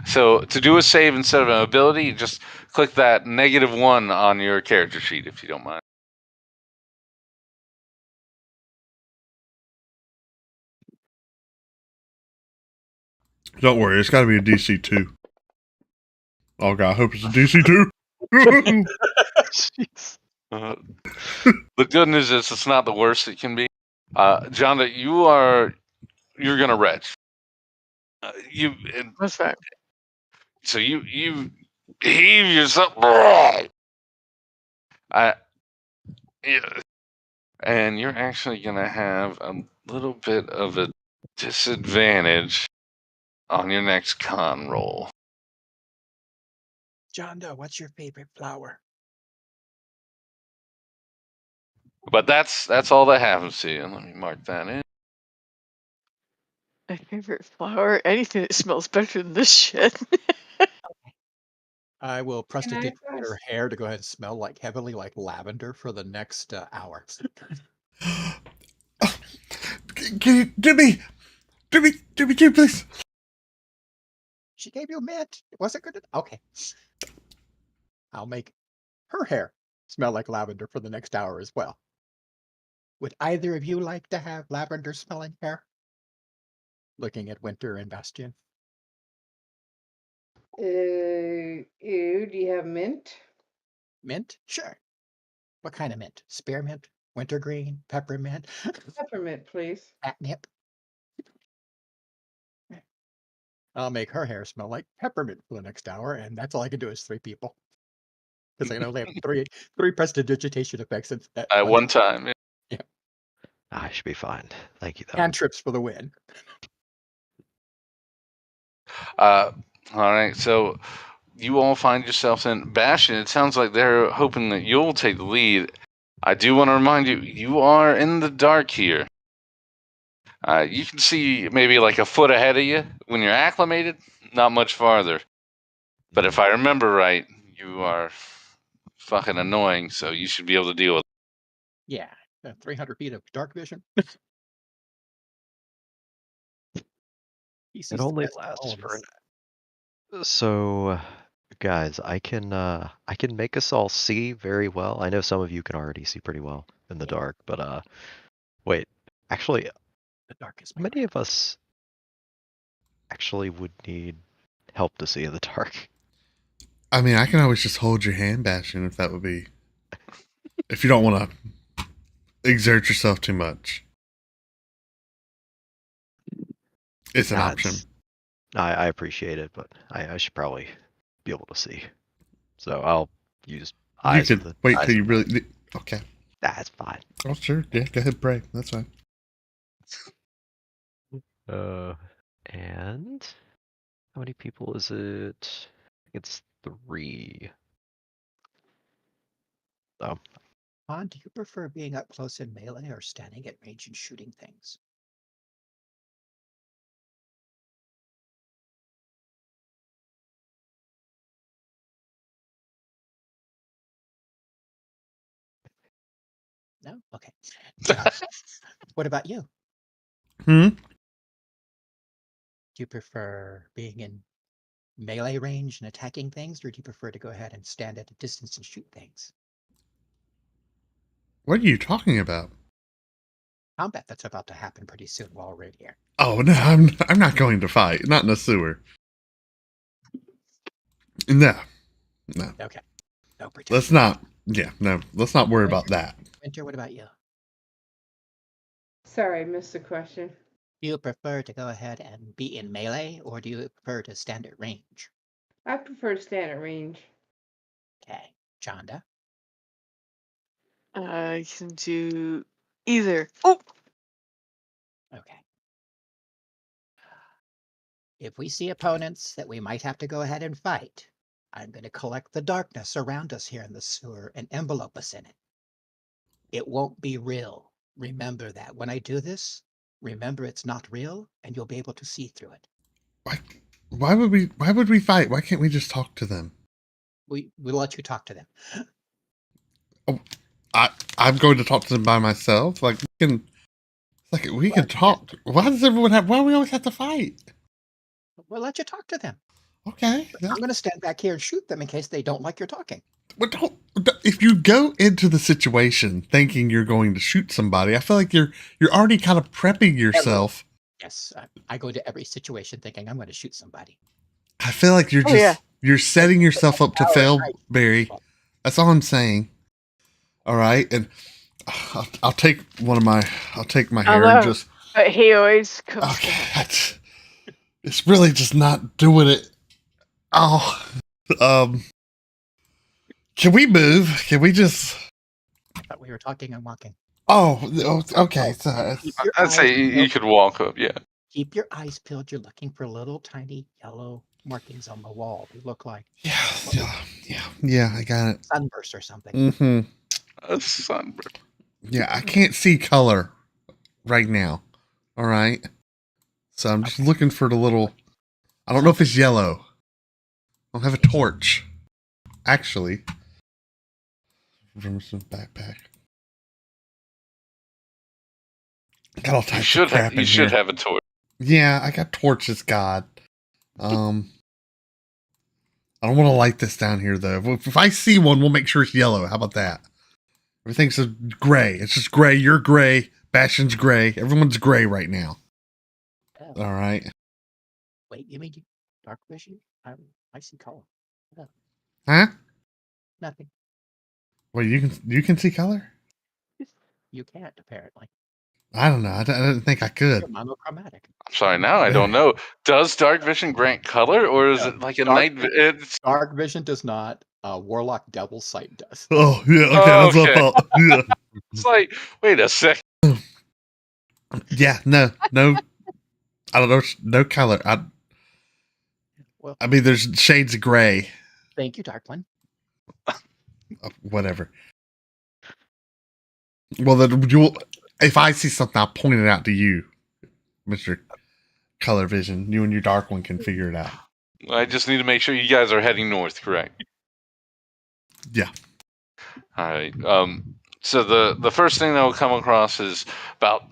So to do a save instead of an ability, you just click that -1 on your character sheet if you don't mind. Don't worry, it's gotta be a DC 2. Oh god, I hope it's a DC 2. Jeez. The good news is it's not the worst it can be. John, you're gonna retch. That's right. So you heave yourself. Yeah, and you're actually gonna have a little bit of a disadvantage on your next con roll. John Doe, what's your favorite flower? But that's all that happens to you. Let me mark that in. My favorite flower? Anything that smells better than this shit. I will prestidigitate press? her hair to go ahead and smell like heavily like lavender for the next hour. Can you do me, please? She gave you mint. It wasn't good. Okay. I'll make her hair smell like lavender for the next hour as well. Would either of you like to have lavender smelling hair? Looking at Winter and Bastion. Do you have mint? Mint? Sure. What kind of mint? Spearmint? Wintergreen? Peppermint? Peppermint, please. Catnip? I'll make her hair smell like peppermint for the next hour, and that's all I can do is 3 people. Because I can only have three prestidigitation effects At one time. Yeah. I should be fine. Thank you, though. Cantrips for the win. All right, so you all find yourselves in Bastion. It sounds like they're hoping that you'll take the lead. I do want to remind you, you are in the dark here. You can see maybe like a foot ahead of you when you're acclimated, not much farther. But if I remember right, You are fucking annoying, so you should be able to deal with it. Yeah, 300 feet of dark vision. He sees It the only best of all lasts of for us. So, guys, I can make us all see very well. I know some of you can already see pretty well in the Yeah. dark, but wait, actually, The dark is how my many friend. of us actually would need help to see in the dark? I mean, I can always just hold your hand, Bastion, if that would be. If you don't want to exert yourself too much, it's an Nah, option. I appreciate it, but I should probably be able to see. So I'll use You eyes of could the wait eyes till you of really. Okay. That's fine. Oh, sure. Yeah, go ahead, pray. That's fine. And how many people is it? I think it's 3. Oh, Han, do you prefer being up close in melee or standing at range and shooting things? No? Okay. What about you? Hmm. Do you prefer being in melee range and attacking things, or do you prefer to go ahead and stand at a distance and shoot things? What are you talking about? Combat that's about to happen pretty soon while we're here. Oh no, I'm not going to fight. Not in a sewer. No, no. Okay. No protection. Let's not. Yeah, no. Let's not worry about that. Winter, what about you? Sorry, I missed the question. Do you prefer to go ahead and be in melee, or do you prefer to stand at range? I prefer to stand at range. Okay. Chanda? I can do either. Oh, Okay. If we see opponents that we might have to go ahead and fight, I'm going to collect the darkness around us here in the sewer and envelope us in it. It won't be real. Remember that. When I do this, remember it's not real, and you'll be able to see through it. Why? Why would we? Why would we fight? Why can't we just talk to them? We'll let you talk to them. I'm going to talk to them by myself. Like we can talk. Why does everyone have? Why do we always have to fight? We'll let you talk to them. Okay. I'm going to stand back here and shoot them in case they don't like your talking. But if you go into the situation thinking you're going to shoot somebody, I feel like you're already kind of prepping yourself. Yes, I go to every situation thinking I'm going to shoot somebody. I feel like you're Oh, just yeah. you're setting yourself up to Power fail, right. Barry. That's all I'm saying. All right, and I'll take I'll take my hair and Although, just but he always comes okay. back. It's really just not doing it. Oh, can we move? Can we just? I thought we were talking and walking. Oh, okay. So, Keep your I'd say eyes you peeled. could walk up, yeah. Keep your eyes peeled. You're looking for little tiny yellow markings on the wall. They look like yeah. I got it. sunburst or something. Mm-hmm. A sunburn. Yeah, I can't see color right now. All right. So I'm just looking for the little. I don't know if it's yellow. I don't have a torch. Actually, from some backpack. Got all types of crap in You should here. have a torch. Yeah, I got torches, God. I don't want to light this down here though. If I see one, we'll make sure it's yellow. How about that? Everything's gray. It's just gray. You're gray. Bastion's gray. Everyone's gray right now. Oh, All right. wait, you mean dark vision? I see color. Oh, Huh? nothing. Wait, you can see color? You can't apparently. I don't know. I didn't think I could. You're monochromatic. I'm sorry, now I don't know. Does dark vision grant color, or is it like a Dark- night? It's Dark vision does not. Warlock devil sight does. Oh yeah. Okay, that's what I thought. Yeah. it's like, wait a second. Yeah. No. I don't know. No color. Well, I mean, there's shades of gray. thank you, Darkland. Whatever. Well, then if I see something, I'll point it out to you, Mister Color Vision. You and your dark one can figure it out. I just need to make sure you guys are heading north, correct? Yeah. All right. So the first thing that will come across is about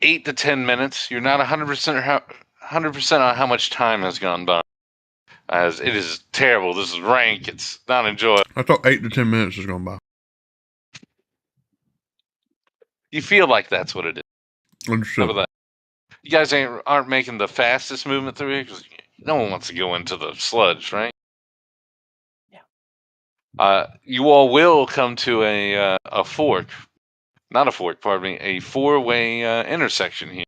8 to 10 minutes. You're not 100% on how much time has gone by, as it is terrible. This is rank. It's not enjoyable. I thought 8 to 10 minutes was going by. You feel like that's what it is. How Understood. about that? You guys aren't making the fastest movement through here because no one wants to go into the sludge, right? Yeah. You all will come to a fork. Not a fork, pardon me. A four-way intersection here.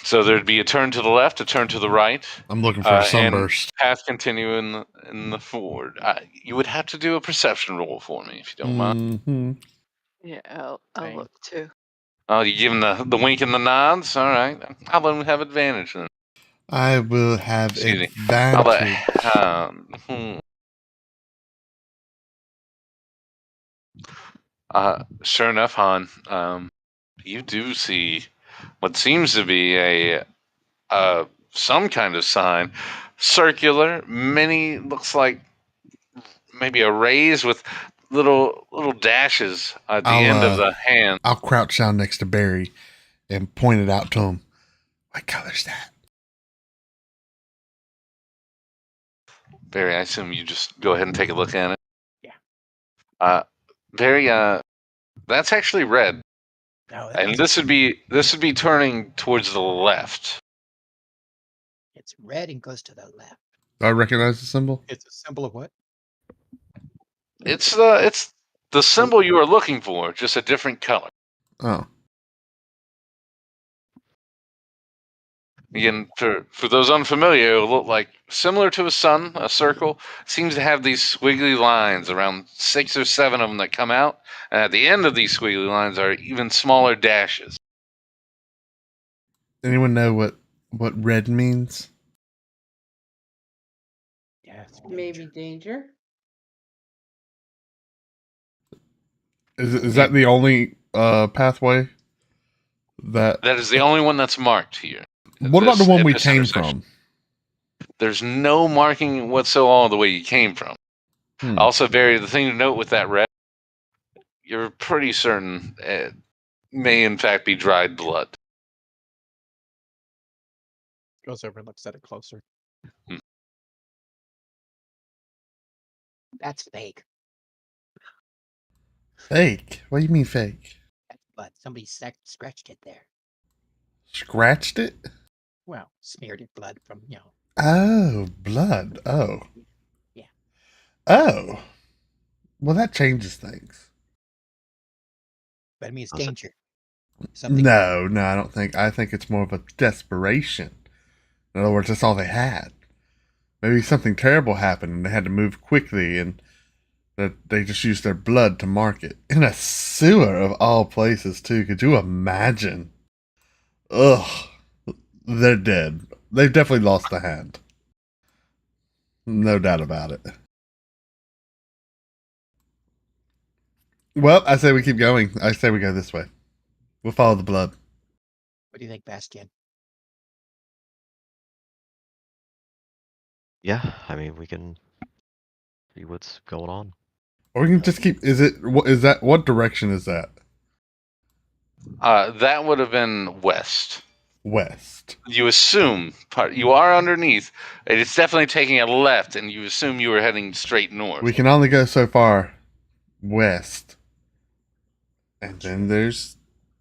So there'd be a turn to the left, a turn to the right. I'm looking for a and sunburst. path continue in the forward. You would have to do a perception roll for me if you don't mind. Mm-hmm. Yeah, I'll Same. look too. Oh, you give him the wink and the nods. All right, I'll let him have advantage then. I will have Excuse me. advantage. Sure enough, Han, you do see what seems to be a some kind of sign, circular, many looks like maybe a raise with little dashes at the end of the hand. I'll crouch down next to Barry and point it out to him. What color's that? Barry, I assume you just go ahead and take a look at it. Yeah. Barry, that's actually red, No, and this would be turning towards the left. it's red and goes to the left. Do I recognize the symbol? It's a symbol of what? It's the symbol you are looking for, just a different color. Oh. Again, for those unfamiliar, it will look like similar to a sun, a circle. Seems to have these squiggly lines, around 6 or 7 of them that come out, and at the end of these squiggly lines are even smaller dashes. Anyone know what red means? Yeah, it's Maybe danger. Is that the only pathway that? That is the only one that's marked here. What about the one at we this came intersection. from? There's no marking whatsoever the way you came from. Also, Barry, the thing to note with that red, you're pretty certain it may in fact be dried blood. goes over and looks at it closer. Hmm. That's fake. Fake? What do you mean fake? That's blood. Somebody scratched it there. Scratched it? Well, smeared it blood from, Oh, blood. Oh. Yeah. Oh. Well, that changes things. But I mean, it's Also- danger. Something. No, I don't think. I think it's more of a desperation. In other words, that's all they had. Maybe something terrible happened and they had to move quickly and that they just used their blood to mark it. In a sewer of all places, too. Could you imagine? Ugh. They're dead. They've definitely lost a hand. No doubt about it. Well, I say we keep going. I say we go this way. We'll follow the blood. What do you think, Bastian? Yeah, I mean, we can see what's going on. Or we can just keep. What direction is that? That would have been west. West. You assume you are underneath. It's definitely taking a left, and you assume you were heading straight north. We can only go so far west. And then there's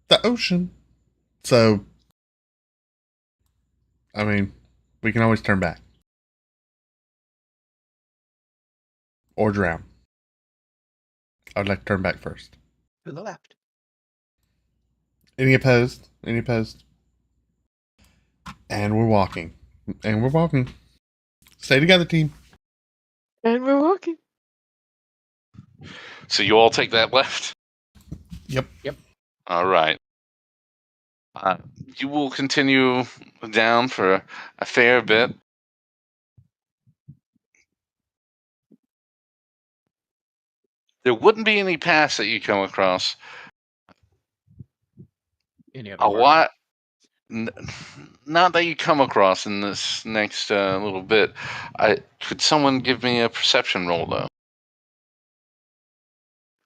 the ocean. So, I mean, we can always turn back. Or drown. I would like to turn back first. To the left. Any opposed? Any opposed? And we're walking. And we're walking. Stay together, team. And we're walking. So you all take that left? Yep. All right. You will continue down for a fair bit. There wouldn't be any paths that you come across. Any other A marker? lot. Not that you come across in this next little bit. Could someone give me a perception roll, though?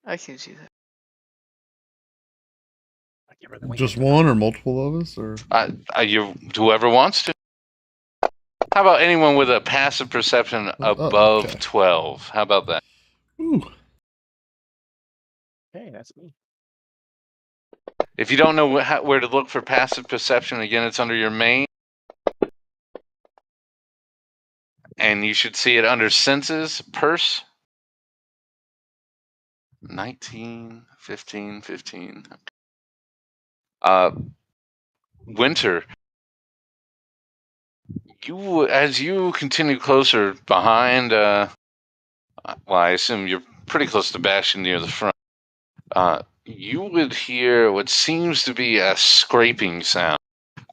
I can do that. Just one or multiple of us, or Whoever wants to. How about anyone with a passive perception above okay. 12? How about that? Ooh. Hey, that's me. If you don't know where to look for passive perception, again, it's under your main. And you should see it under senses, purse. 19, 15, 15. Winter. As you continue closer behind, well, I assume you're pretty close to Bastion near the front. You would hear what seems to be a scraping sound.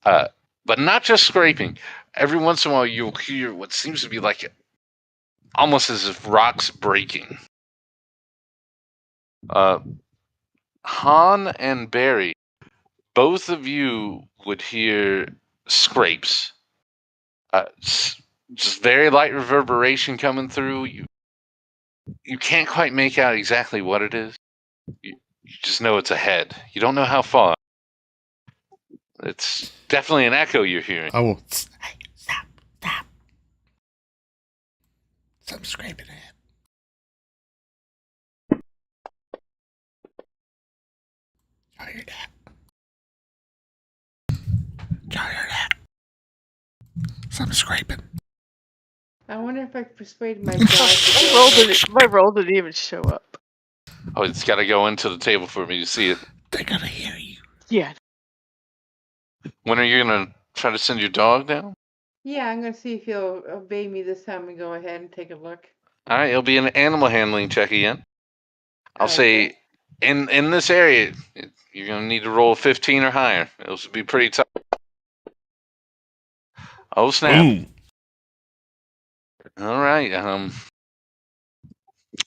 But not just scraping. Every once in a while, you'll hear what seems to be like almost as if rocks breaking. Han and Barry, both of you would hear scrapes. Just very light reverberation coming through. You can't quite make out exactly what it is. You just know it's ahead. You don't know how far. It's definitely an echo you're hearing. I will. Hey, stop. Something scraping it. Y'all hear that? Something scraping. I wonder if I could persuade my dog. My roll didn't even show up. Oh, it's got to go into the table for me to see it. They're gonna hear you. Yeah. When are you going to try to send your dog down? Yeah, I'm gonna see if he'll obey me this time and go ahead and take a look. All right, it'll be an animal handling check again. I'll Okay. say in this area, you're going to need to roll 15 or higher. It'll be pretty tough. Oh, snap. Boom. All right.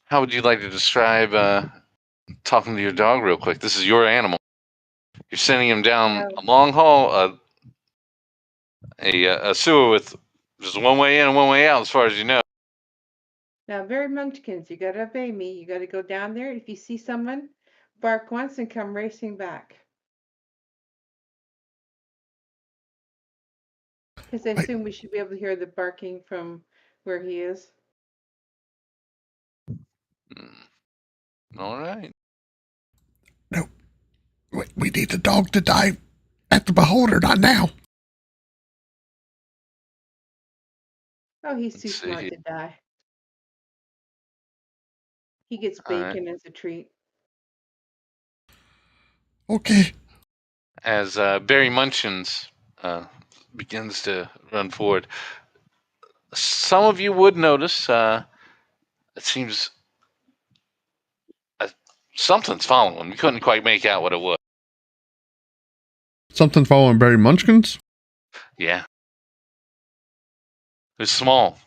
How would you like to describe talking to your dog real quick? This is your animal. You're sending him down a long haul, a sewer with just one way in and one way out, as far as you know. Now, very munchkins, you gotta obey me. You gotta go down there. If you see someone, bark once and come racing back. Because I Wait. assume we should be able to hear the barking from where he is. All right. No. We need the dog to die at the beholder, not now. Oh, he's too Let's see smart here. to die. He gets All right. bacon as a treat. Okay. As Barry Munchins begins to run forward, some of you would notice it seems something's following him. You couldn't quite make out what it was. Something following Barry Munchkins? Yeah. It's small.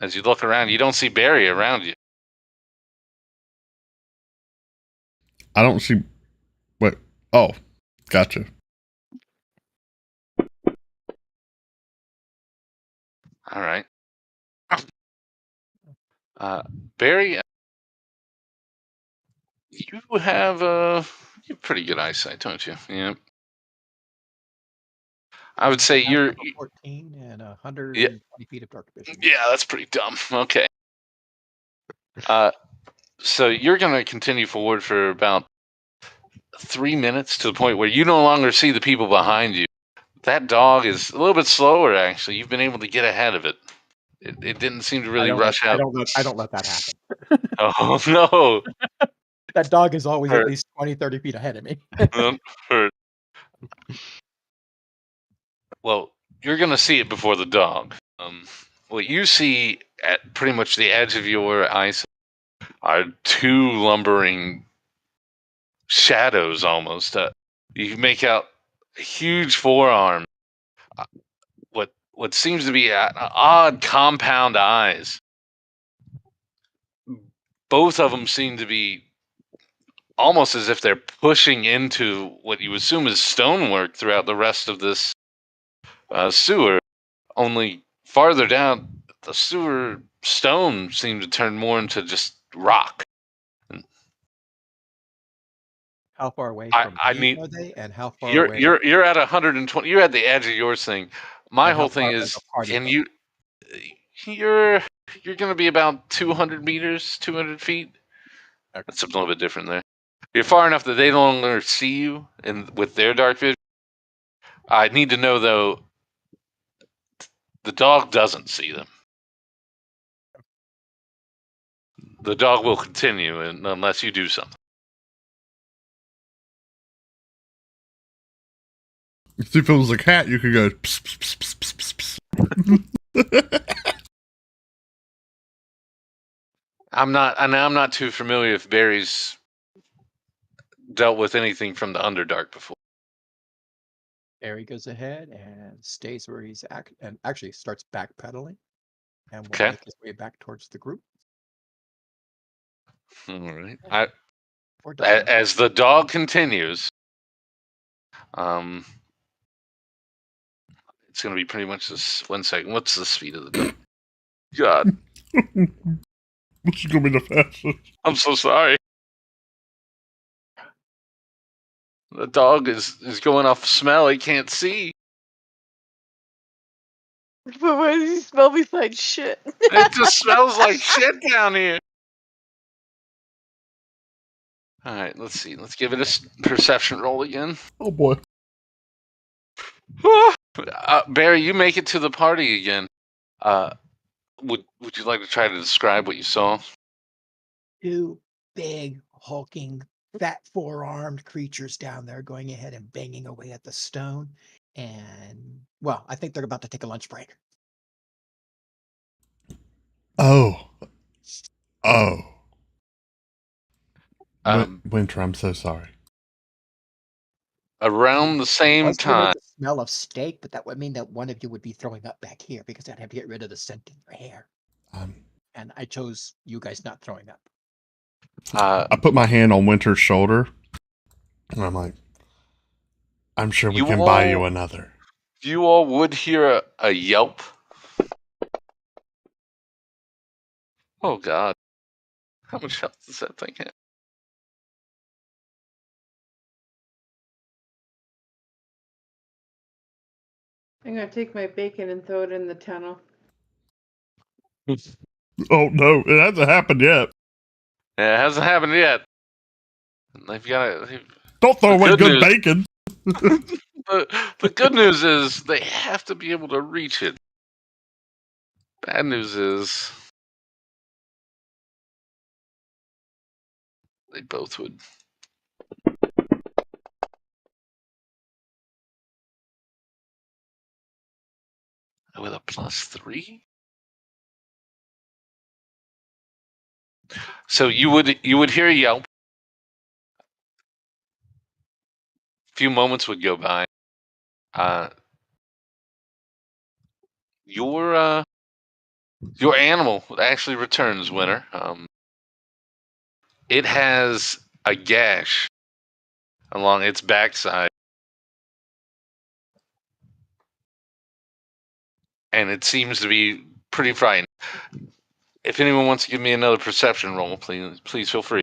As you look around, you don't see Barry around you. I don't see. Wait. Oh, gotcha. All right. Barry, you have pretty good eyesight, don't you? Yeah. I would say you're 14 and 120 feet of dark vision. Yeah, that's pretty dumb. Okay. So you're going to continue forward for about 3 minutes to the point where you no longer see the people behind you. That dog is a little bit slower, actually. You've been able to get ahead of it. It didn't seem to really rush out. I don't let that happen. Oh, no. That dog is always Hurt. at least 20, 30 feet ahead of me. Hurt. Well, you're going to see it before the dog. What you see at pretty much the edge of your eyes are two lumbering shadows almost. You can make out a huge forearm. What seems to be odd compound eyes. Both of them seem to be almost as if they're pushing into what you assume is stonework throughout the rest of this sewer. Only farther down, the sewer stone seemed to turn more into just rock. How far away I, from I me need are they, and how far you're away? you're you're at 120. You're at the edge of yours thing. My And how whole thing far away is, the party can from? you? You're going to be about 200 meters, 200 feet. Okay. That's a little bit different there. You're far enough that they no longer see you, and with their dark vision. I need to know though. The dog doesn't see them. The dog will continue, unless you do something. See, if it was a cat, you could go. Pss, pss, pss, pss, pss, pss. I'm not too familiar if Barry's dealt with anything from the Underdark before. Barry goes ahead and stays where he's at, and actually starts backpedaling, and will Okay. make his way back towards the group. All right. Or doesn't. As the dog continues, it's going to be pretty much this. 1 second. What's the speed of the dog? God, Which is gonna be the fastest? I'm so sorry. The dog is going off smell. He can't see. But why does he smell besides shit? It just smells like shit down here. All right, let's see. Let's give it a perception roll again. Oh boy. Barry, you make it to the party again. Would you like to try to describe what you saw? Two big, hulking, fat, four-armed creatures down there going ahead and banging away at the stone. And, well, I think they're about to take a lunch break. Oh. Um, Winter, I'm so sorry. Around the same Plus, we know time, the smell of steak, but that would mean that one of you would be throwing up back here because I'd have to get rid of the scent in your hair. And I chose you guys not throwing up. I put my hand on Winter's shoulder, and I'm like, I'm sure we can buy you another. You all would hear a yelp. Oh God, how much health does that thing have? I'm gonna take my bacon and throw it in the tunnel. Oh no, it hasn't happened yet. Yeah, it hasn't happened yet. They've got to. Don't throw away good news- bacon. The good news is they have to be able to reach it. Bad news is they both would. With a +3. So you would hear a yelp. A few moments would go by. Your animal actually returns, Winter. It has a gash along its backside, and it seems to be pretty frightened. If anyone wants to give me another perception roll, please feel free.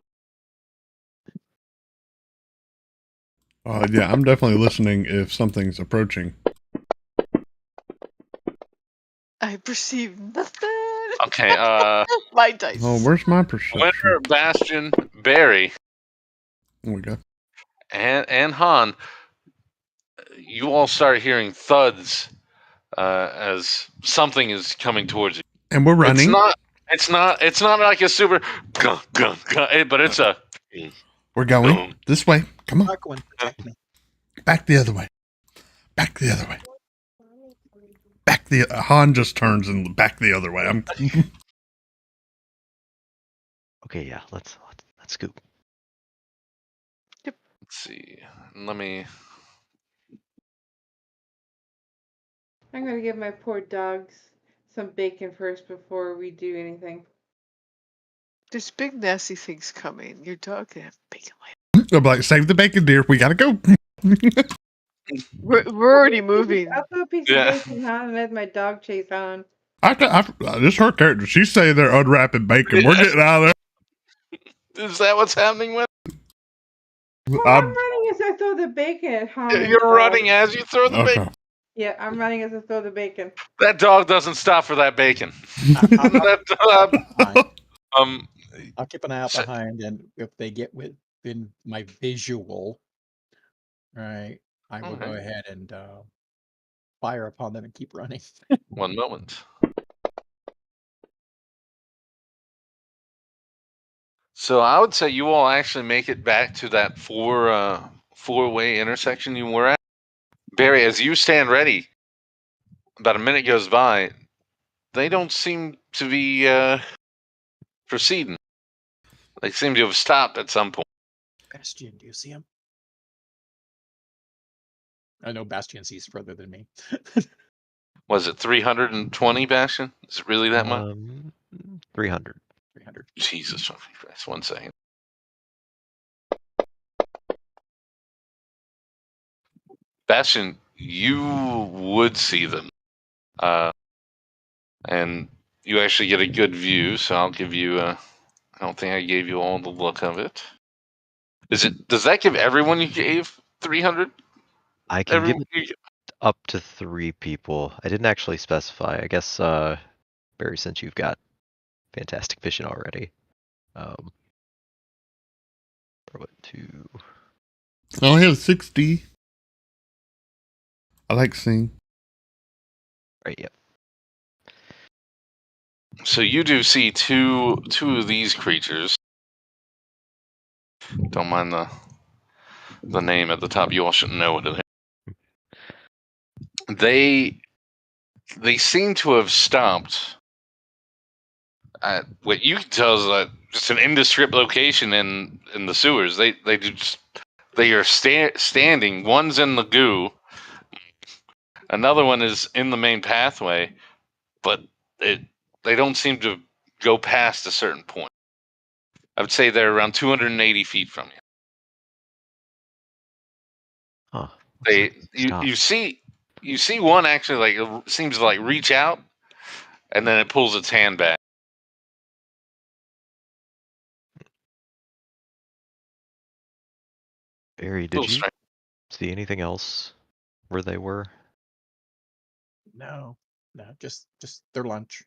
Yeah, I'm definitely listening if something's approaching. I perceive nothing. Okay, My dice. Oh, where's my perception? Winter, Bastion, Barry, There we go. and Han, you all start hearing thuds as something is coming towards you. And we're running. It's not like a super gun, but it's a. We're going this way. Come on. Dark one, protect me. Back the other way. Back the other way. Han just turns and back the other way. Okay, yeah, let's scoop. Let's see. Let me. I'm gonna give my poor dogs some bacon first before we do anything. There's big nasty things coming. Your dog can have bacon later. I'm like, save the bacon, dear. We gotta go. We're already moving. I'll throw a piece Yeah. of bacon on and let my dog chase on. This her character. She's saying they're unwrapping bacon. We're getting out of Is that what's happening with? there. Well, I'm running as I throw the bacon at Han and his You're dog. running as you throw the bacon. Okay. Yeah, I'm running as I throw the bacon. That dog doesn't stop for that bacon. That dog, um, I'll keep an eye out So- behind, and if they get within my visual, right, I will go Okay. ahead and fire upon them and keep running. one moment. So I would say you all actually make it back to that four-way intersection you were at. Barry, as you stand ready, about a minute goes by. They don't seem to be proceeding. They seem to have stopped at some point. Bastion, do you see him? I know Bastion sees further than me. Was it 320, Bastion? Is it really that much? 300. 300. Jesus fucking Christ! 1 second. Bastion, you would see them, and you actually get a good view. So I'll give you. I don't think I gave you all the look of it. Does that give everyone you gave 300? I can give it up to 3 people. I didn't actually specify. I guess, Barry, since you've got fantastic vision already, throw it to. I only have 60. I like seeing. Right, yep. So you do see two of these creatures. Don't mind the name at the top. You all shouldn't know what it is. They seem to have stopped at what you can tell is just an indescript location in the sewers. They are standing. One's in the goo. Another one is in the main pathway, but they don't seem to go past a certain point. I would say they're around 280 feet from you. Huh. You see one actually seems to reach out, and then it pulls its hand back. Barry, did you see anything else where they were? No, just their lunch.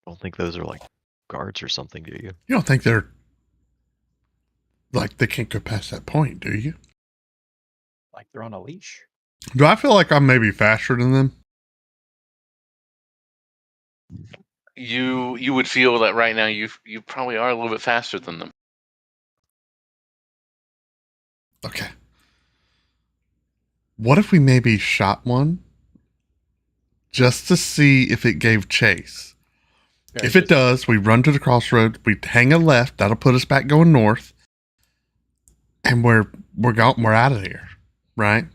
I don't think those are like guards or something, do you? You don't think they're like they can't go past that point, do you? Like they're on a leash. Do I feel like I'm maybe faster than them? You would feel that right now you probably are a little bit faster than them. Okay. What if we maybe shot one just to see if it gave chase? If it does, we run to the crossroad, we hang a left, that'll put us back going north, and we're out of here, right?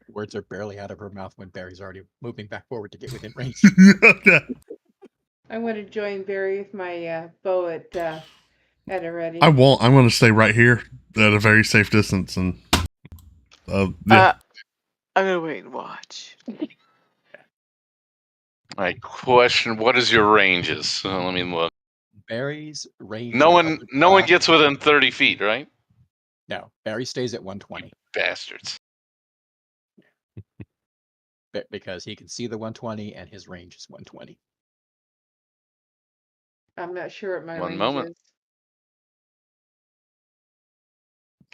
Words are barely out of her mouth when Barry's already moving back forward to get within range. Okay. I'm going to join Barry with my bow at a ready. I won't. I'm going to stay right here at a very safe distance, and yeah. I'm gonna wait and watch. All right, question: what is your ranges? Let me look. Barry's range. No one gets within 30 feet, right? No, Barry stays at 120. Bastards. Because he can see the 120 and his range is 120. I'm not sure what my One range moment. is.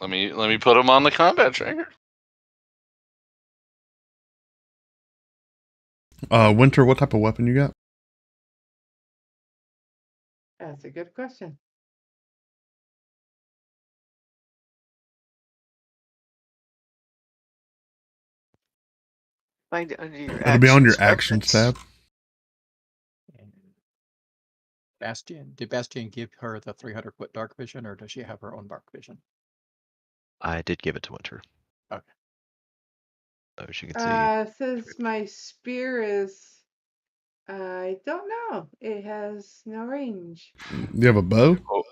Let me put them on the combat tracker. Winter, what type of weapon you got? That's a good question. Find it under your It'll be on your actions actions tab. And Bastion, did Bastion give her the 300-foot dark vision, or does she have her own dark vision? I did give it to Winter. Okay. As you can see. Says my spear is. I don't know. It has no range. You have a bow? Oh,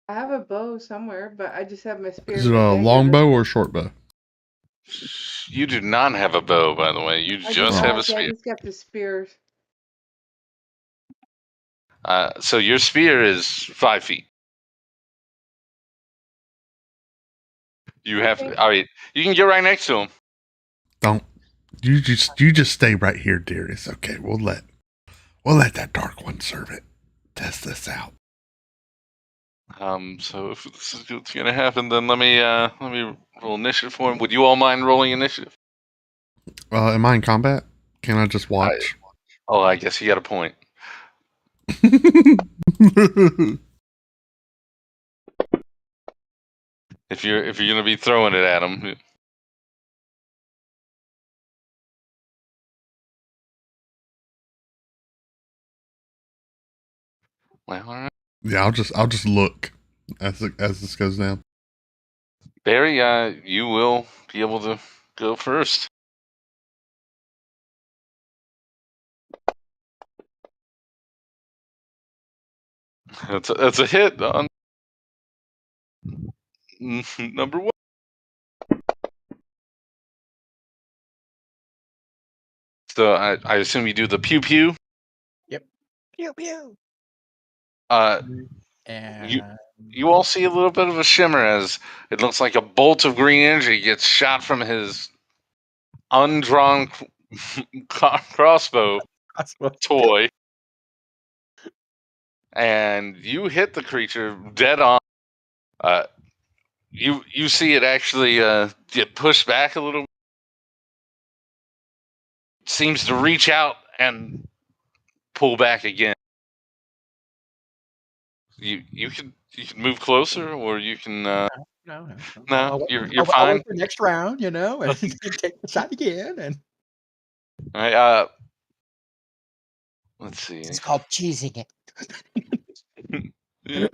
I have a bow somewhere, but I just have my spear Is and it my a dagger. long bow or a short bow? you do not have a bow, by the way. You just have a I spear. just got the spear. So your spear is 5 feet. You have. Okay. I mean, you can get right next to him. Don't you just stay right here, Darius. Okay, we'll let that dark one serve it. Test this out. So if this is what's gonna happen, then let me roll initiative for him. Would you all mind rolling initiative? Am I in combat? Can I just watch? I guess you got a point. If you're gonna be throwing it at him. Well, all right. Yeah, I'll just look as this goes down. Barry, you will be able to go first. That's a hit on number one. So I assume you do the pew pew. Yep. Pew pew. And You all see a little bit of a shimmer as it looks like a bolt of green energy gets shot from his undrawn crossbow toy, and you hit the creature dead on. You see it actually get pushed back a little. Seems to reach out and pull back again. You can move closer, or you can. No. No, you're I'll fine. wait for next round, and take the shot again. And All right, let's see. it's called cheesing it. Let's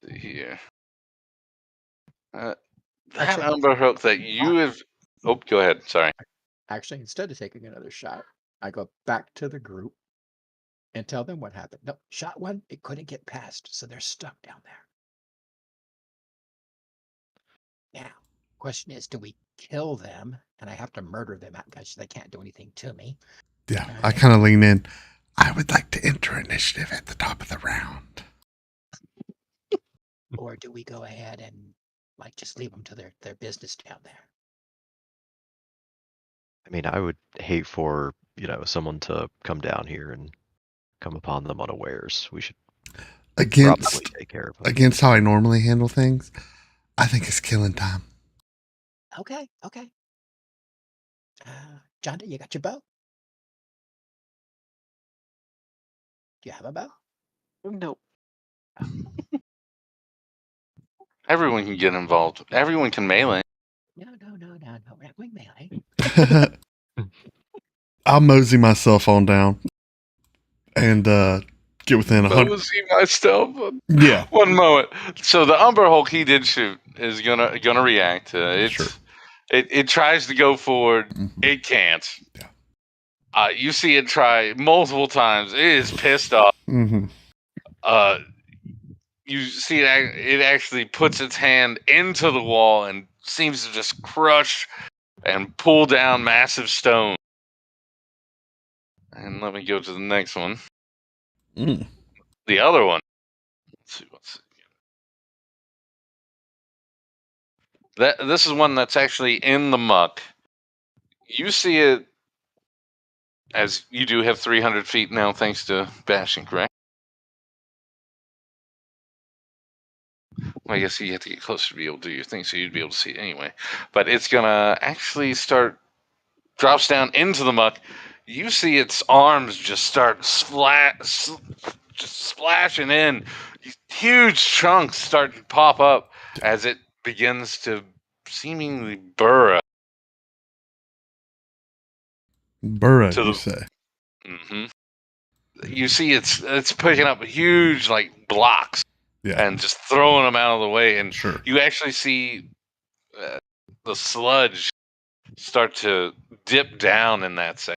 see here. That Actually, umber hook that you have. Oh, go ahead. Sorry. Actually, instead of taking another shot, I go back to the group and tell them what happened. No, shot one, it couldn't get past, so they're stuck down there. Now, question is, do we kill them and I have to murder them because they can't do anything to me? Yeah, I kind of lean in. I would like to enter initiative at the top of the round. Or do we go ahead and just leave them to their business down there? I mean, I would hate for, someone to come down here and come upon them unawares. We should probably take care of them. Against how I normally handle things, I think it's killing time. Okay. John, you got your bow? Do you have a bow? Nope. Everyone can get involved. Everyone can melee. No. We're not going melee. I'll mosey myself on down and get within 100. Mosey myself. Yeah. One moment. So the Umber Hulk he did shoot is gonna react. Sure. It tries to go forward. Mm-hmm. It can't. Yeah. You see it try multiple times. It is pissed off. Mm-hmm. You see it actually puts its hand into the wall and seems to just crush and pull down massive stone. And let me go to the next one. The other one. Let's see what's this is one that's actually in the muck. You see it as you do have 300 feet now, thanks to bashing, correct? Well, I guess you have to get closer to be able to do your thing, so you'd be able to see it anyway. But it's gonna actually drops down into the muck. You see its arms just start splashing in. Huge chunks start to pop up as it begins to seemingly burrow. Burrow, you say? Mm-hmm. You see it's picking up huge blocks, yeah, and just throwing them out of the way. And sure, you actually see the sludge start to dip down in that section.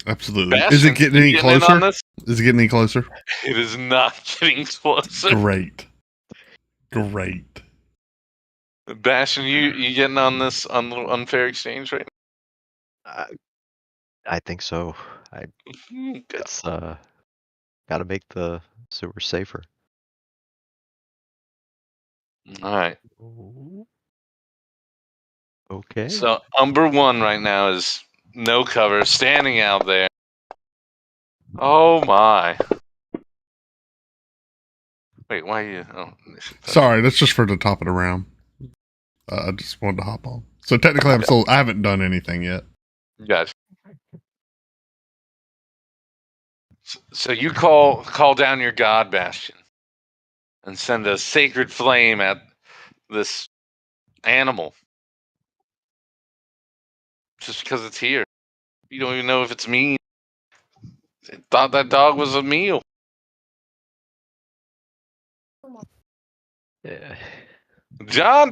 Absolutely. Is Bastion, it getting you any getting in on closer? this? Is it getting any closer? It is not getting closer. Great. Great. Bastion, you getting on this unfair exchange right I think so. now? It's gotta make the sewer safer. All right. Okay. So Umber 1 right now is no cover, standing out there. Oh my. Wait, why are you? Oh, Sorry, that's just for the top of the round. I just wanted to hop on. So technically, I haven't done anything yet. Gotcha. So you call down your god, Bastion, and send a sacred flame at this animal. Just because it's here. You don't even know if it's mean. It thought that dog was a meal. Yeah. John,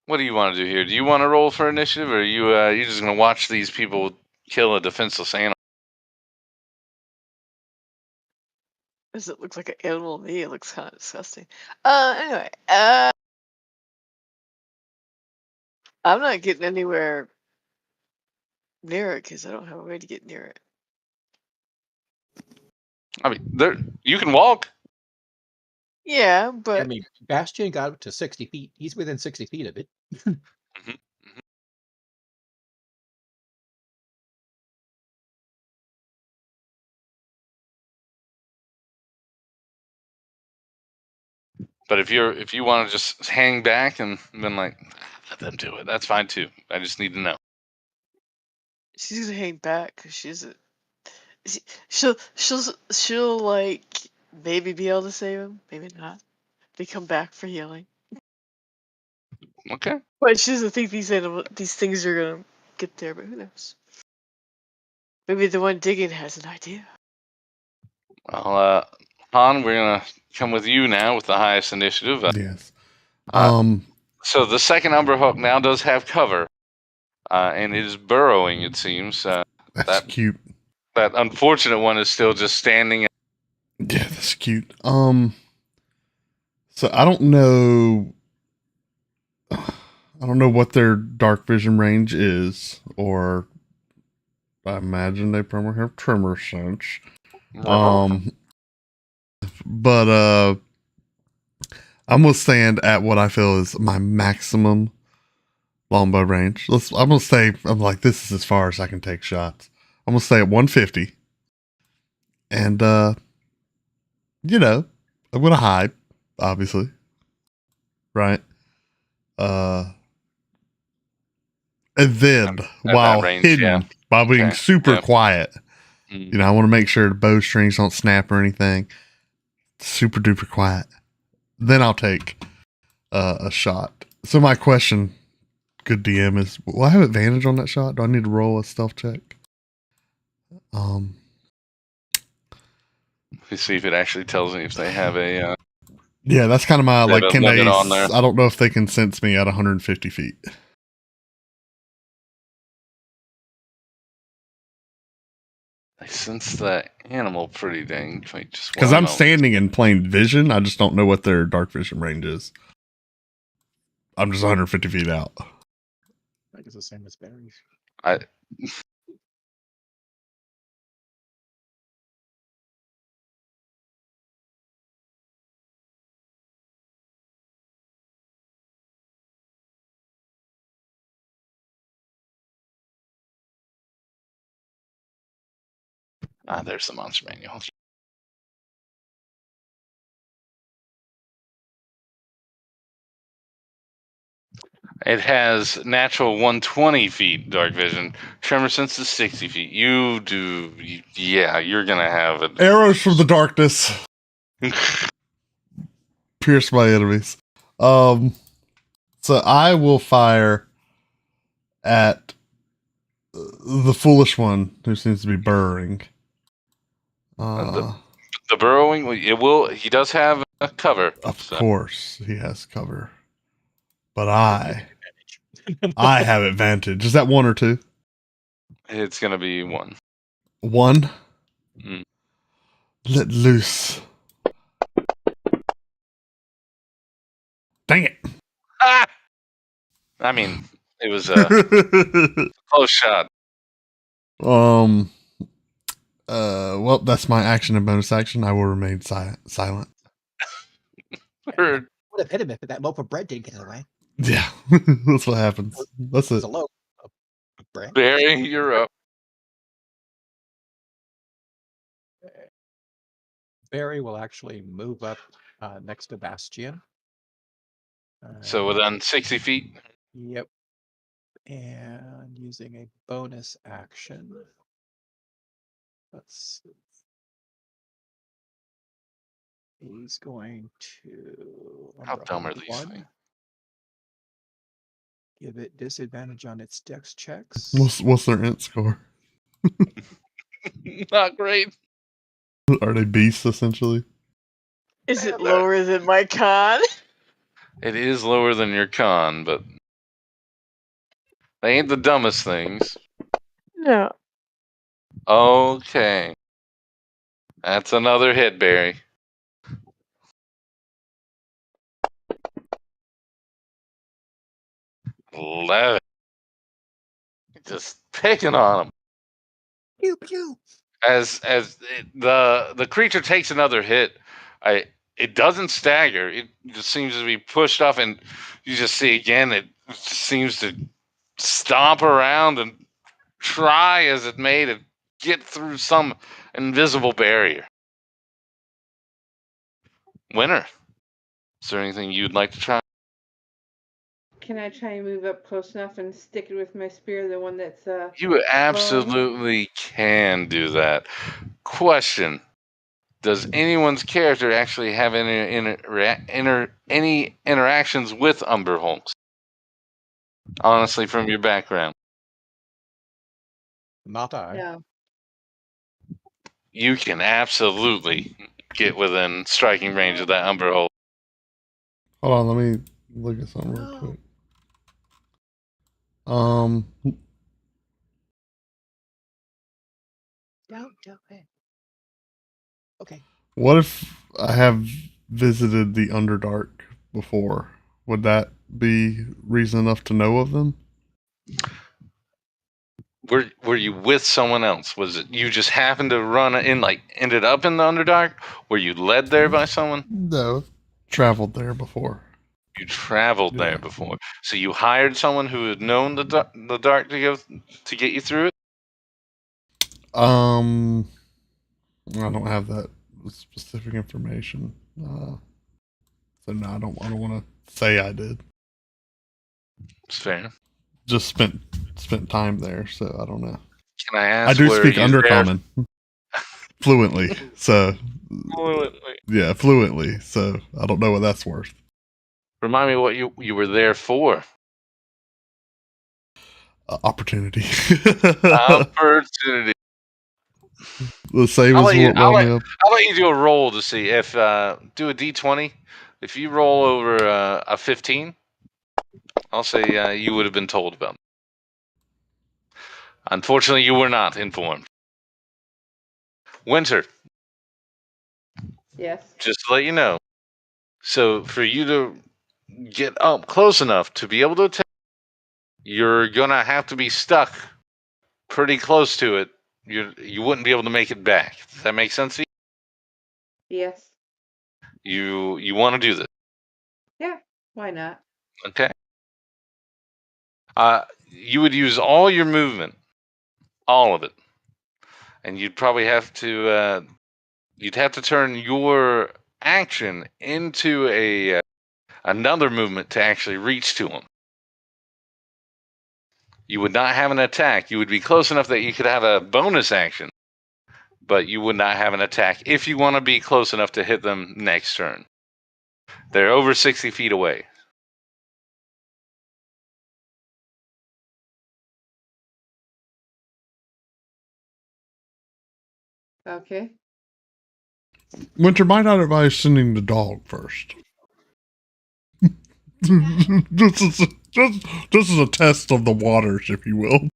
what do you want to do here? Do you want to roll for initiative, or are you just gonna watch these people kill a defenseless animal? Does it look like an animal to me? It looks kind of disgusting. Anyway, I'm not getting anywhere near it because I don't have a way to get near it. I mean, you can walk. Yeah, I but mean, Bastion got up to 60 feet. He's within 60 feet of it. But if you want to just hang back and then like let them do it, that's fine too. I just need to know. she's gonna hang back because she'll like maybe be able to save him, maybe not. They come back for healing, Okay. but she doesn't think these things are gonna get there. But who knows? Maybe the one digging has an idea. Well, Han, we're gonna come with you now with the highest initiative. Yes. So the second Umber Hook now does have cover, and it is burrowing. It seems That's cute. that unfortunate one is still just standing. Yeah, that's cute. So I don't know. I don't know what their dark vision range is, or I imagine they probably have tremor sense. But I'm gonna stand at what I feel is my maximum longbow range. I'm gonna say I'm like this is as far as I can take shots. I'm gonna stay at 150, and you know, I'm gonna hide, obviously, right? And then while that range, hidden, by being Okay, super yep. quiet, you know, I want to make sure the bowstrings don't snap or anything. Super duper quiet. Then I'll take a shot. So my question, good DM, is: will I have advantage on that shot? Do I need to roll a stealth check? Let's see if it actually tells me if they have a. Yeah, that's kind of my They like. have a Can they? limit on there. I don't know if they can sense me at 150 feet. They sense the animal pretty dang. Because I'm standing in plain vision. I just don't know what their dark vision range is. I'm just 150 feet out. I think it's the same as Barry's. There's the monster manual. It has natural 120 feet dark vision. Tremor sense is 60 feet. You're gonna have it. Arrows from the darkness pierce my enemies. So I will fire at the foolish one who seems to be burrowing. The burrowing. It will. He does have A cover. Of So course, he has cover. But You have advantage. I have advantage. Is that 1 or 2? it's gonna be 1. 1. Mm. Let loose. Dang it. Ah! I mean, it was a close shot. um. Well, that's my action and bonus action. I will remain silent. Heard. Would have hit him if that loaf of bread didn't get away. Yeah, that's what happens. That's It was it. a loaf of bread. Barry, you're up. Barry will actually move up next to Bastion. So within 60 feet. Yep. And using a bonus action. Let's see. He's going to How dumb are Umberhold these 1. things? Give it disadvantage on its dex checks. What's their int score? Not great. Are they beasts essentially? Is it lower than my con? It is lower than your con, but they ain't the dumbest things. No. Okay. That's another hit, Barry. $11. Just picking on him. Pew pew. As the creature takes another hit, it doesn't stagger. It just seems to be pushed off, and you just see again it just seems to stomp around and try as it may to get through some invisible barrier. Winner. Is there anything you'd like to try? Can I try and move up close enough and stick it with my spear, the one that's You absolutely can do that. Question: does anyone's character actually have any interactions with Umberholms? Honestly, from your background, Not I. no. you can absolutely get within striking range of that Umberhold. Hold on, let me look at something real quick. Don't do it. Okay. What if I have visited the Underdark before? Would that be reason enough to know of them? Were you with someone else? Was it you just happened to run in, like ended up in the Underdark? Were you led there by someone? No, traveled there before. You traveled there Yeah. before, so you hired someone who had known the dark to get you through it. I don't have that specific information. So no, I don't want to say I did. It's fair. Just spent time there, so I don't know. Can I I ask? do were speak you there Undercommon fluently, so fluently? yeah, fluently. So I don't know what that's worth. Remind me what you were there for. Opportunity. Opportunity. The same I'll as let you. what wound me up. I'll let you do a roll to see if do a d20. If you roll over a 15, I'll say you would have been told about it. Unfortunately, you were not informed. Winter, Yes. just to let you know. So for you to get up close enough to be able to attack, you're gonna have to be stuck pretty close to it. You wouldn't be able to make it back. Does that make sense to Yes. you? You want to do this, Yeah. Why not? okay? You would use all your movement, all of it, and you'd probably have to. You'd have to turn your action into a another movement to actually reach to him. You would not have an attack. You would be close enough that you could have a bonus action, but you would not have an attack if you want to be close enough to hit them next turn. They're over 60 feet away. Okay. Winter, might I advise sending the dog first? this is a test of the waters, if you will.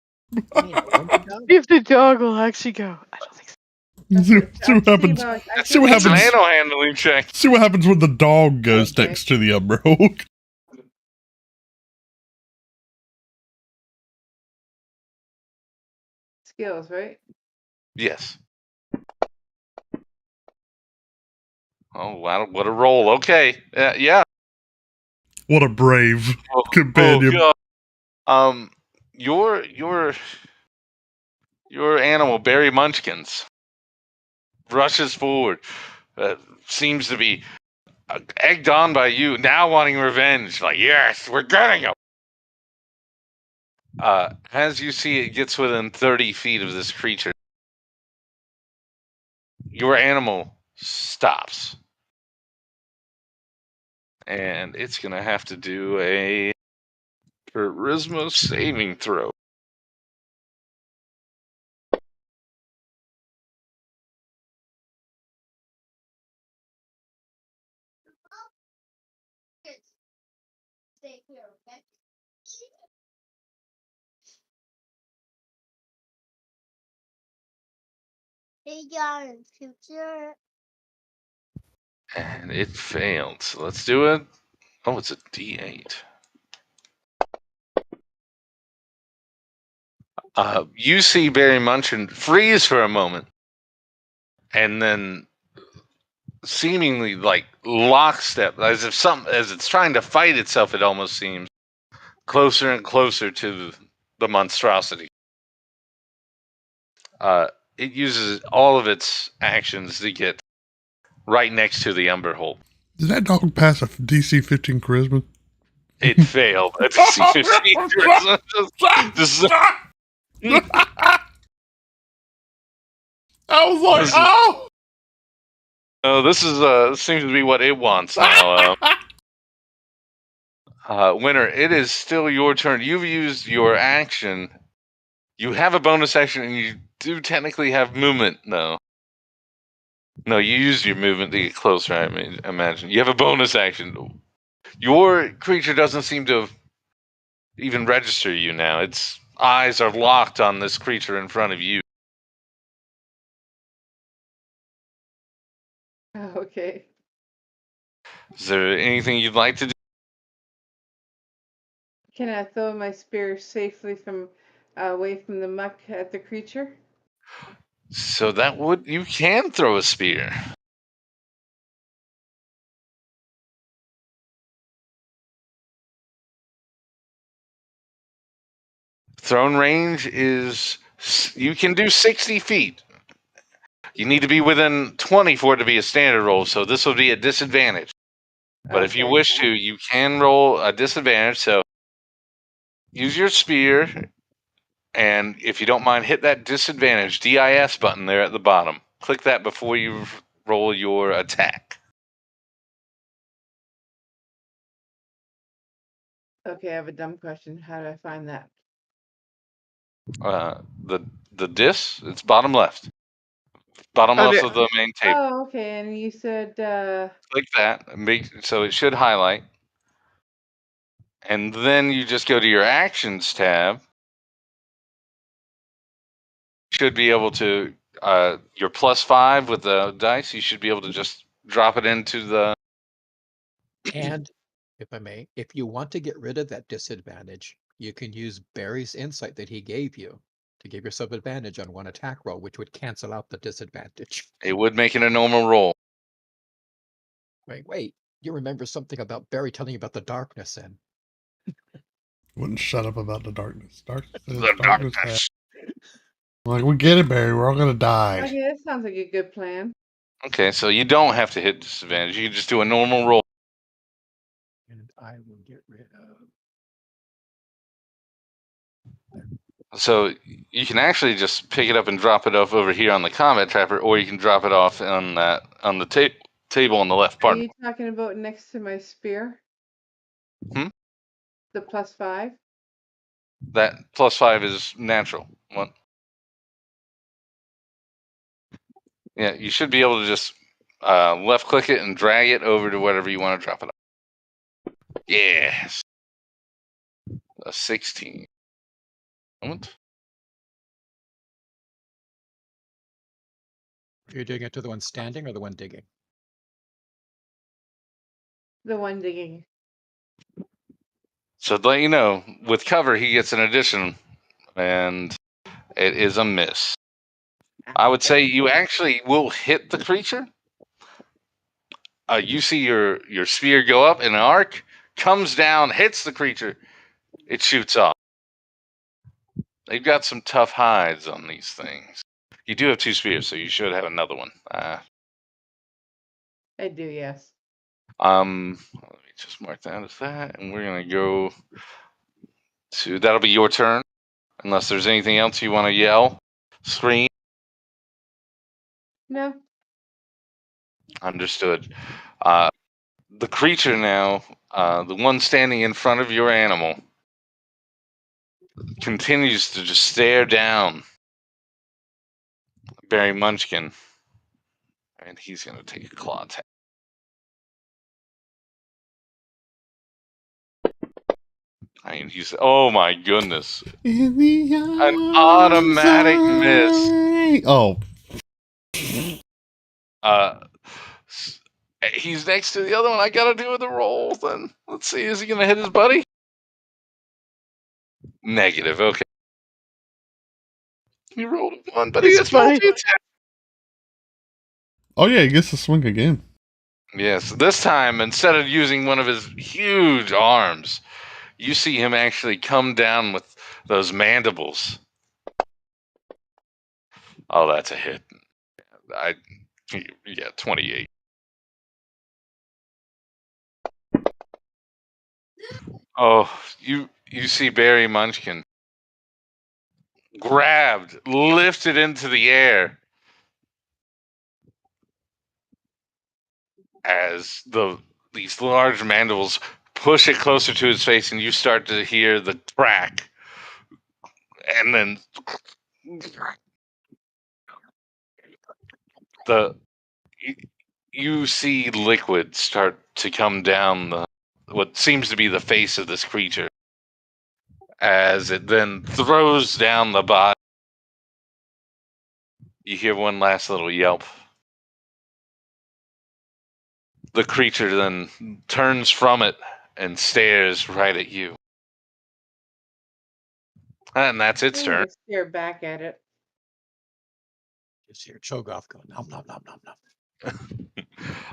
If the dog will actually go. I don't think so. See what happens. See what It's an happens. animal handling check. See what happens when the dog goes Okay. next to the Umbrogue. Skills, right? Yes. Oh wow! What a roll. Okay. Yeah. What a brave Oh, companion. God. Your animal, Barry Munchkins, rushes forward. Seems to be egged on by you, now wanting revenge. Like, yes, we're getting him. As you see, it gets within 30 feet of this creature. Your animal stops. And it's going to have to do a charisma saving throw. And it failed. So let's do it. Oh, it's a D8. You see Barry Munchin freeze for a moment, and then seemingly like lockstep, as it's trying to fight itself. It almost seems closer and closer to the monstrosity. It uses all of its actions to get right next to the Umber Hole. Did that dog pass a DC 15 charisma? It failed a DC 15 charisma. I was like, oh! Oh, this seems to be what it wants now. Winter, it is still your turn. You've used your action. You have a bonus action, and you do technically have movement, though. No, you used your movement to get closer, I imagine. You have a bonus action. Your creature doesn't seem to even register you now. Its eyes are locked on this creature in front of you. Oh, okay. Is there anything you'd like to do? Can I throw my spear safely from away from the muck at the creature? So you can throw a spear. Thrown range is, you can do 60 feet. You need to be within 20 for it to be a standard roll, so this will be a disadvantage. But if you Okay. wish to, you can roll a disadvantage. So use your spear, and if you don't mind, hit that disadvantage DIS button there at the bottom. Click that before you roll your attack. Okay, I have a dumb question. How do I find that? The DIS, it's bottom left. Bottom left of the main table. Oh, okay. And you said Click that, so it should highlight. And then you just go to your actions tab. You should be able to, your +5 with the dice, you should be able to just drop it into the. And if I may, if you want to get rid of that disadvantage, you can use Barry's insight that he gave you to give yourself advantage on one attack roll, which would cancel out the disadvantage. It would make it a normal roll. Wait, you remember something about Barry telling you about the darkness and Wouldn't shut up about the darkness. The darkness. Like, we get it, Barry. We're all gonna die. okay, that sounds like a good plan. Okay, so you don't have to hit disadvantage. You can just do a normal roll. and I will get rid of. So you can actually just pick it up and drop it off over here on the combat trapper, or you can drop it off on the table on the left Are part. you talking about next to my spear? Hmm? The +5? That +5 is natural. What? Yeah, you should be able to just left click it and drag it over to whatever you want to drop it on. Yes. A 16. Moment. Are you doing it to the one standing or the one digging? The one digging. So to let you know, with cover he gets an addition, and it is a miss. I would say you actually will hit the creature. You see your spear go up in an arc, comes down, hits the creature, it shoots off. They've got some tough hides on these things. You do have 2 spears, so you should have another one. I do, yes. Let me just mark that as that, and we're gonna go to. That'll be your turn, unless there's anything else you want to yell, scream. No. Understood. The creature now, the one standing in front of your animal, continues to just stare down Barry Munchkin, and he's gonna take a claw attack. I mean, oh my goodness. An automatic miss. Oh. He's next to the other one. I gotta do the roll then. Let's see, is he gonna hit his buddy? Negative, okay. He rolled a 1, but he It's gets funny. multi-attack. Oh yeah, he gets to swing again. Yes, this time, instead of using one of his huge arms, you see him actually come down with those mandibles. Oh, that's a hit. Yeah, 28. Oh, you see Barry Munchkin grabbed, lifted into the air as these large mandibles push it closer to his face, and you start to hear the crack, and then you see liquid start to come down what seems to be the face of this creature, as it then throws down the body. You hear one last little yelp. The creature then turns from it and stares right at you. And that's its I'm turn. gonna stare back at it. Just hear Cho'Gath go nom nom nom nom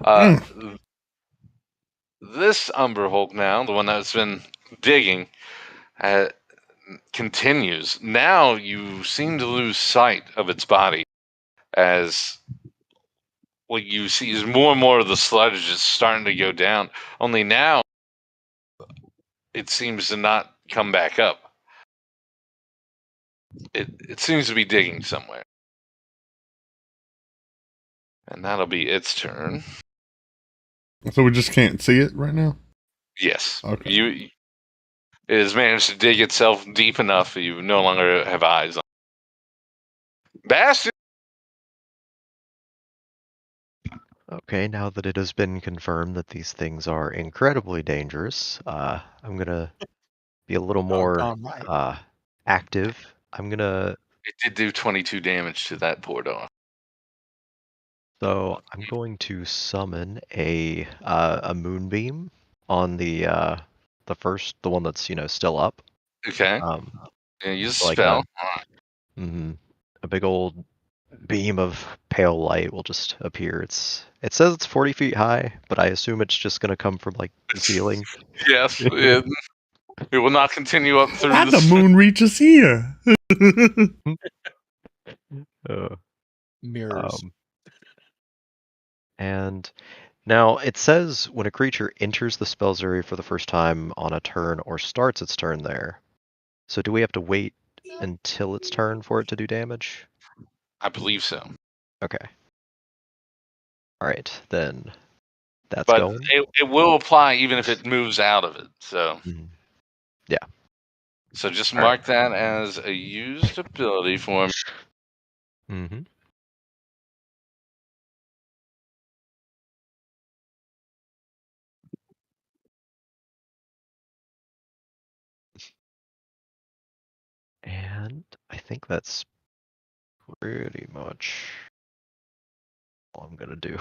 nom. This Umber Hulk now, the one that's been digging, continues. Now you seem to lose sight of its body, as what you see is more and more of the sludge is starting to go down. Only now it seems to not come back up. It seems to be digging somewhere. And that'll be its turn. So we just can't see it right now? Yes. Okay. It has managed to dig itself deep enough that you no longer have eyes on it. Bastard! Okay, now that it has been confirmed that these things are incredibly dangerous, I'm gonna be a little more Right. active. I'm gonna. It did do 22 damage to that poor dog. So I'm going to summon a moonbeam on the one that's still up. Okay. Yeah, use a spell. A big old beam of pale light will just appear. It says it's 40 feet high, but I assume it's just gonna come from like the ceiling. Yes. It will not continue up through And the moon reaches here. Mirrors. And now it says when a creature enters the spell's area for the first time on a turn or starts its turn there. So do we have to wait until its turn for it to do damage? I believe so. Okay. All right, then that's But going. it will apply even if it moves out of it. So Yeah. So just All mark that as a used ability for me. Mm-hmm. And I think that's pretty much all I'm gonna do.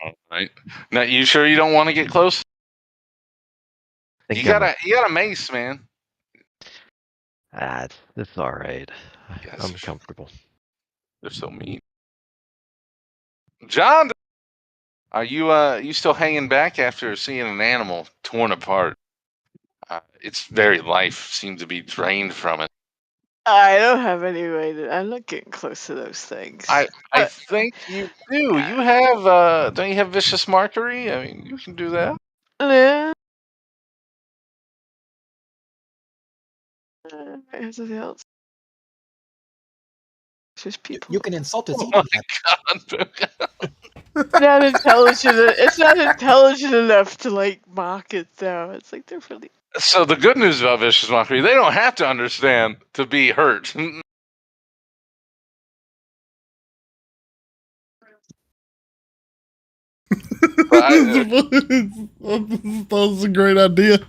All right. Now, you sure you don't want to get close? I think You got a mace, man. it's all right. Yes. I'm comfortable. They're so mean. John, are you still hanging back after seeing an animal torn apart? Its very life seemed to be drained from it. I don't have any way to. I'm not getting close to those things. I But think you do. You have don't you have vicious markery? I mean, you can do that. I have something else. There's people. You can insult his Oh eating my habits. god. Not intelligent. It's not intelligent enough to like mock it though. It's like they're really. So the good news about vicious mockery, they don't have to understand to be hurt. That was a great idea.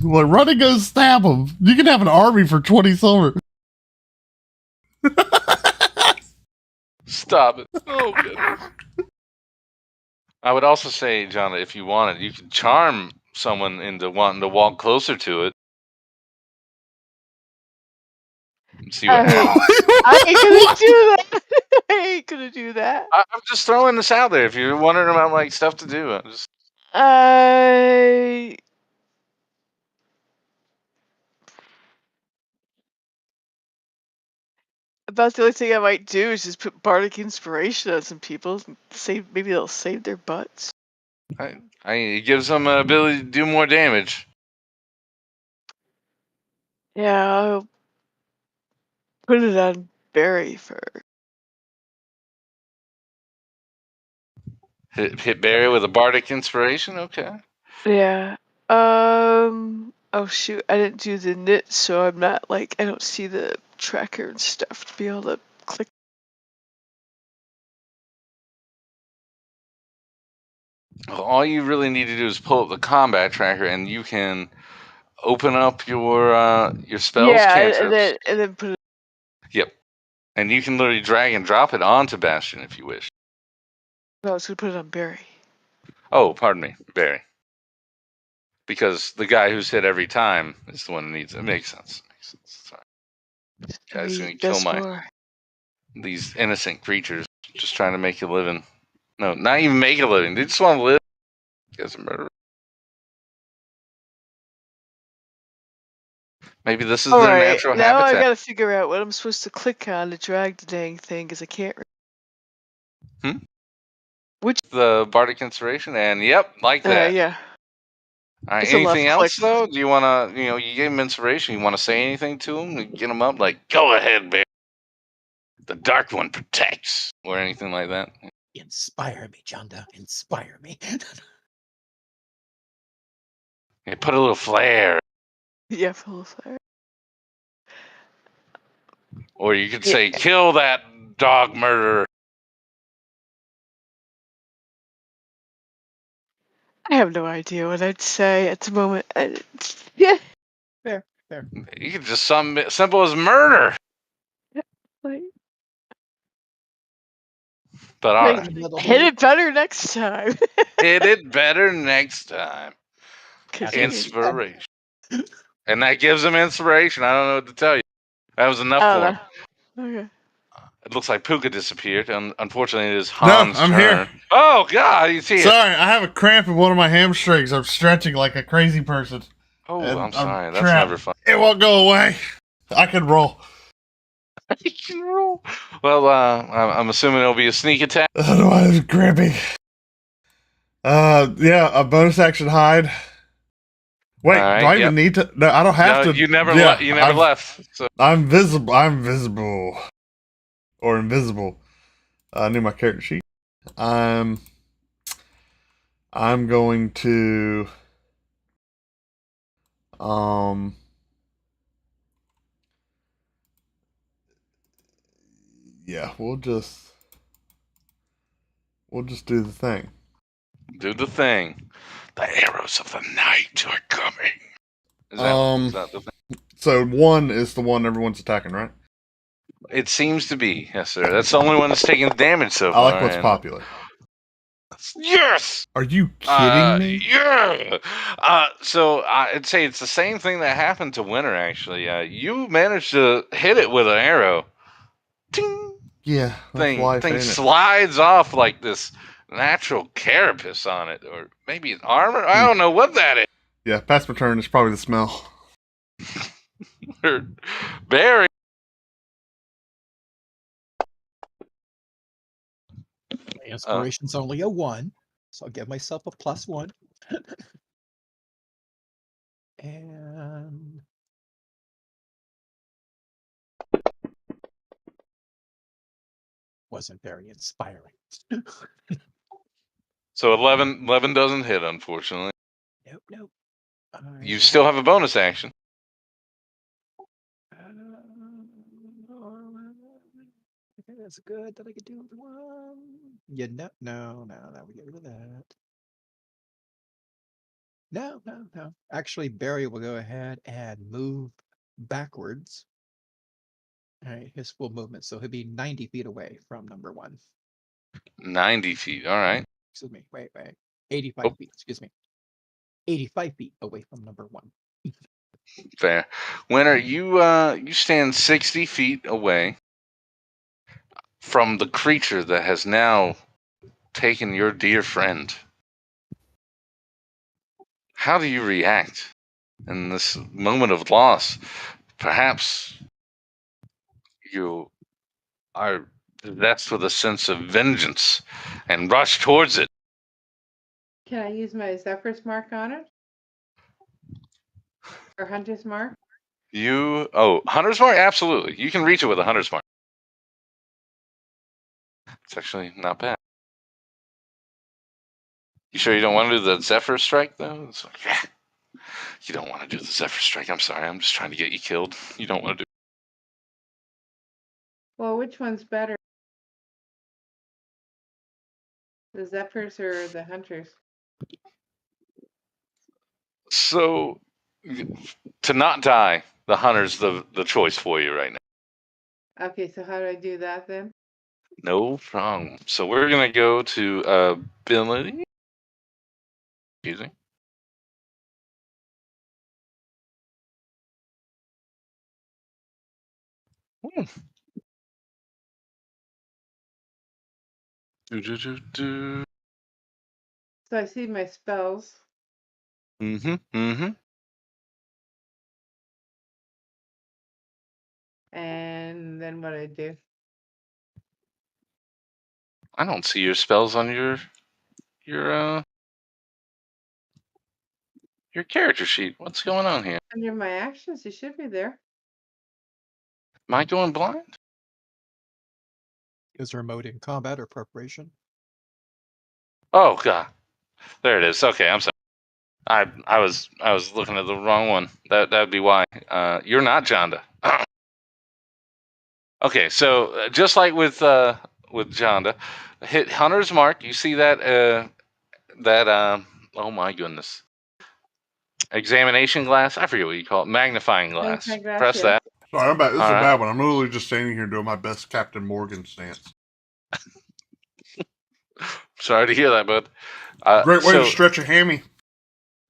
Like, run and go stab him. You can have an army for 20 silver. Stop it. Oh goodness. I would also say, John, if you wanted, you could charm someone into wanting to walk closer to it. And see what happens. I ain't gonna do that. I ain't gonna do that. I'm just throwing this out there. If you're wondering about like stuff to do, I'm just About the only thing I might do is just put bardic inspiration on some people and maybe they'll save their butts. it gives them an ability to do more damage. Yeah, I'll put it on Barry first. Hit Barry with a bardic inspiration. Okay. Yeah. Oh shoot, I didn't do the knit, so I'm not like I don't see the tracker and stuff to be able to click. All you really need to do is pull up the combat tracker, and you can open up your spells, Yeah, cantrips. and then put it. Yep. And you can literally drag and drop it onto Bastion if you wish. No, I was gonna put it on Barry. Oh, pardon me, Barry. Because the guy who's hit every time is the one who needs it. Makes sense. Makes sense. Sorry. Guy's gonna kill these innocent creatures just trying to make a living. No, not even make a living. They just want to live. You guys are murderers. Maybe this is All their right, natural now I habitat. gotta figure out what I'm supposed to click on to drag the dang thing because I can't. Which? The bardic inspiration, and yep, like that. Yeah. All right. It's a left Anything else click. though? Do you want to? You gave him inspiration. You want to say anything to him? Get him up. Like, go ahead, Barry. The Dark One protects, or anything like that. Inspire me, Chanda. Inspire me. Yeah, put a little flair. Yeah, full of fire. Or you could say, kill that dog murderer. I have no idea what I'd say at the moment. Yeah. Fair. You could just something simple as murder. Like, But all right. hit it better next time. Hit it better next time. That's Inspiration. And that gives him inspiration. I don't know what to tell you. That was enough for him. Okay. It looks like Pookha disappeared. And unfortunately, it is Han's I'm turn. here. Oh, God. You see it. Sorry, I have a cramp in one of my hamstrings. I'm stretching like a crazy person. Oh, And I'm sorry. That's trapped. never fun. It won't go away. I can roll. You can roll. Well, I'm assuming it'll be a sneak attack. Otherwise, gripping. Yeah, a bonus action hide. Wait, Right, do I even need to? No, I don't have to. You never, you never left. So. I'm visible. I'm visible. Or invisible. I knew my character sheet. I'm going to yeah, we'll just do the thing. Do the thing. The arrows of the night are coming. Is that the thing? So 1 is the one everyone's attacking, right? It seems to be, yes, sir. That's the only one that's taking damage so I far. like what's popular. Yes. Are you kidding me? Yeah. So I'd say it's the same thing that happened to Winter. Actually, you managed to hit it with an arrow. Ting. Yeah, that's life, Thing ain't it? slides off like this natural carapace on it, or maybe an armor. I don't know what that is. Yeah, pass my turn. It's probably the smell. Barry. My inspiration's only a 1, so I'll give myself a +1. And wasn't very inspiring. So 11 doesn't hit, unfortunately. Nope. You still have a bonus action. Okay, that's good that I could do with 1. Yeah, no, we get rid of that. No. Actually, Barry will go ahead and move backwards. All right, his full movement, so he'll be 90 feet away from number 1. 90 feet. All right. Excuse me, wait. 85 Oh. feet, excuse me. 85 feet away from number 1. Fair. Winter, you stand 60 feet away from the creature that has now taken your dear friend. How do you react in this moment of loss? Perhaps you are possessed with a sense of vengeance and rush towards it. Can I use my Zephyr's mark on it? Or Hunter's mark? Hunter's mark? Absolutely. You can reach it with a hunter's mark. It's actually not bad. You sure you don't want to do the Zephyr strike, though? It's like, yeah. You don't want to do the Zephyr strike. I'm sorry. I'm just trying to get you killed. You don't want to do. Well, which one's better? The Zephyrs or the Hunters? So, to not die, the hunter's the choice for you right now. Okay, so how do I do that then? No problem. So we're gonna go to ability. Excuse me. Hmm. Do. So I see my spells. Mm-hmm. And then what I do? I don't see your spells on your character sheet. What's going on here? Under my actions, you should be there. Am I going blind? Is remote in combat or preparation? Oh god, there it is. Okay, I'm sorry. I was looking at the wrong one. That'd be why. You're not Jonda. Okay, so just like with Jonda, hit Hunter's mark. You see that oh my goodness, examination glass. I forget what you call it. Magnifying glass. Magnifying glass, Press yes. that. Sorry, I'm bad. This is All a right. bad one. I'm literally just standing here doing my best Captain Morgan stance. Sorry to hear that, bud. Great way to stretch a hammy.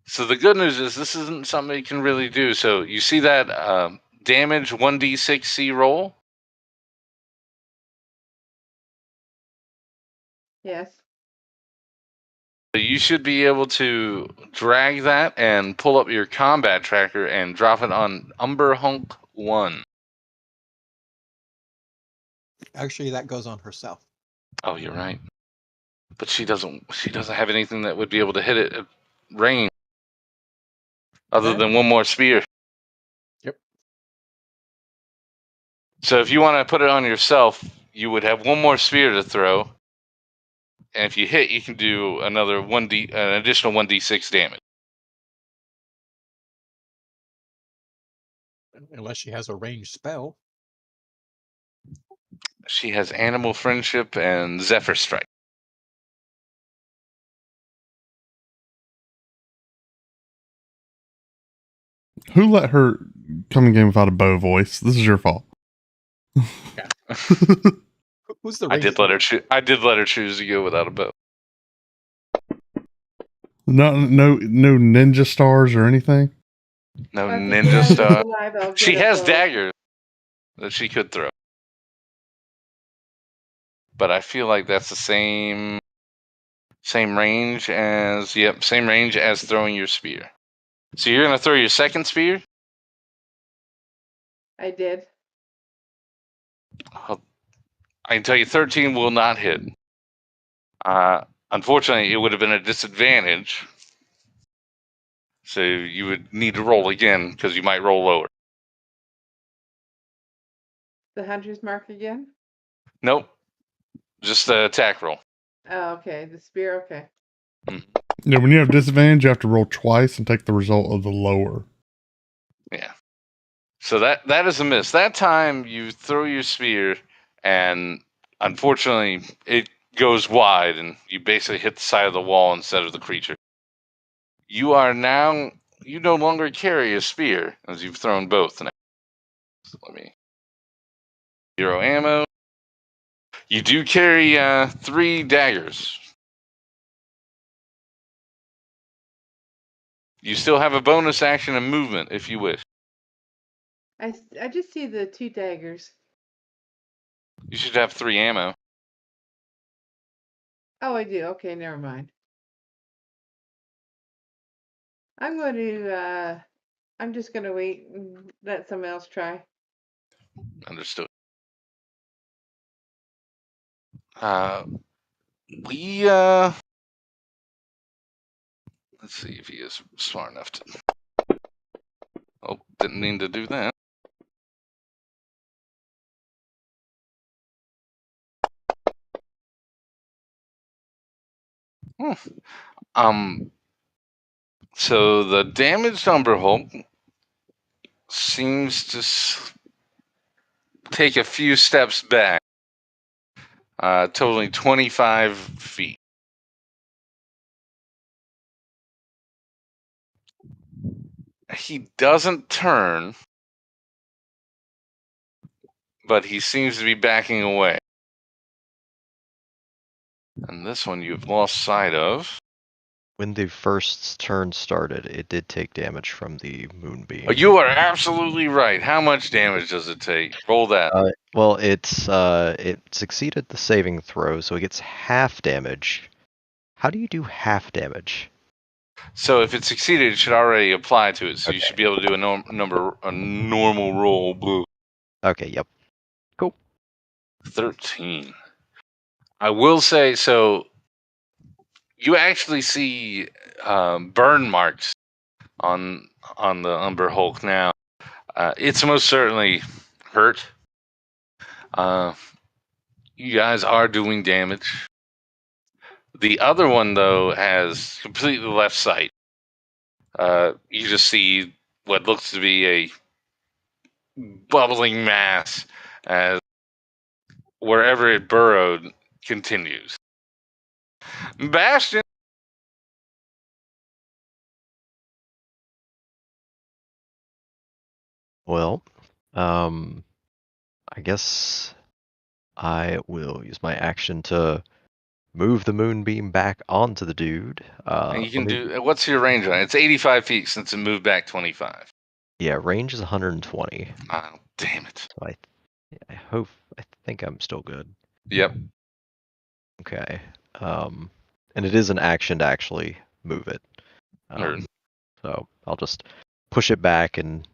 So the good news is this isn't something you can really do. So you see that damage 1d6c roll? Yes. So you should be able to drag that and pull up your combat tracker and drop it on Umber Hunk 1. Actually, that goes on herself. Oh, you're right. But she doesn't have anything that would be able to hit it at range other than one more spear. Yep. So if you want to put it on yourself, you would have one more spear to throw. And if you hit, you can do an additional 1d6 damage. Unless she has a ranged spell. She has Animal Friendship and Zephyr Strike. Who let her come in game without a bow voice? This is your fault. Who's the I did ranger? let her choose. I did let her choose to go without a bow. No ninja stars or anything. No If ninja Daddy's star. alive, I'll get She a has bow. daggers that she could throw, but I feel like that's the same range as same range as throwing your spear. So you're gonna throw your second spear. I did. I can tell you 13 will not hit. Unfortunately, it would have been a disadvantage. So you would need to roll again because you might roll lower. The hunter's mark again? Nope. Just the attack roll. Oh, okay. The spear, okay. Yeah, when you have disadvantage, you have to roll twice and take the result of the lower. Yeah. So that is a miss. That time you throw your spear, and unfortunately it goes wide, and you basically hit the side of the wall instead of the creature. You no longer carry a spear as you've thrown both now. So let me 0 ammo. You do carry 3 daggers. You still have a bonus action and movement if you wish. I just see the 2 daggers. You should have 3 ammo. Oh, I do. Okay, never mind. I'm going to, I'm just going to wait and let someone else try. Understood. Let's see if he is smart enough to. Oh, didn't mean to do that. So the damaged Umber Hulk seems to take a few steps back, totaling 25 feet. He doesn't turn, but he seems to be backing away. And this one you've lost sight of. When the first turn started, it did take damage from the moonbeam. Oh, you are absolutely right. How much damage does it take? Roll that. Well, it succeeded the saving throw, so it gets half damage. How do you do half damage? So if it succeeded, it should already apply to it. So you Okay. should be able to do a normal roll. Blue. Okay, yep. Cool. 13. I will say, so you actually see burn marks on the Umber Hulk now. It's most certainly hurt. You guys are doing damage. The other one, though, has completely left sight. You just see what looks to be a bubbling mass as wherever it burrowed continues. Bastion. Well, I guess I will use my action to move the moonbeam back onto the dude. And you can do. What's your range on it? It's 85 feet since it moved back 25. Yeah, range is 120. Oh, damn it. So I think I'm still good. Yep. Okay. And it is an action to actually move it. So I'll just push it back and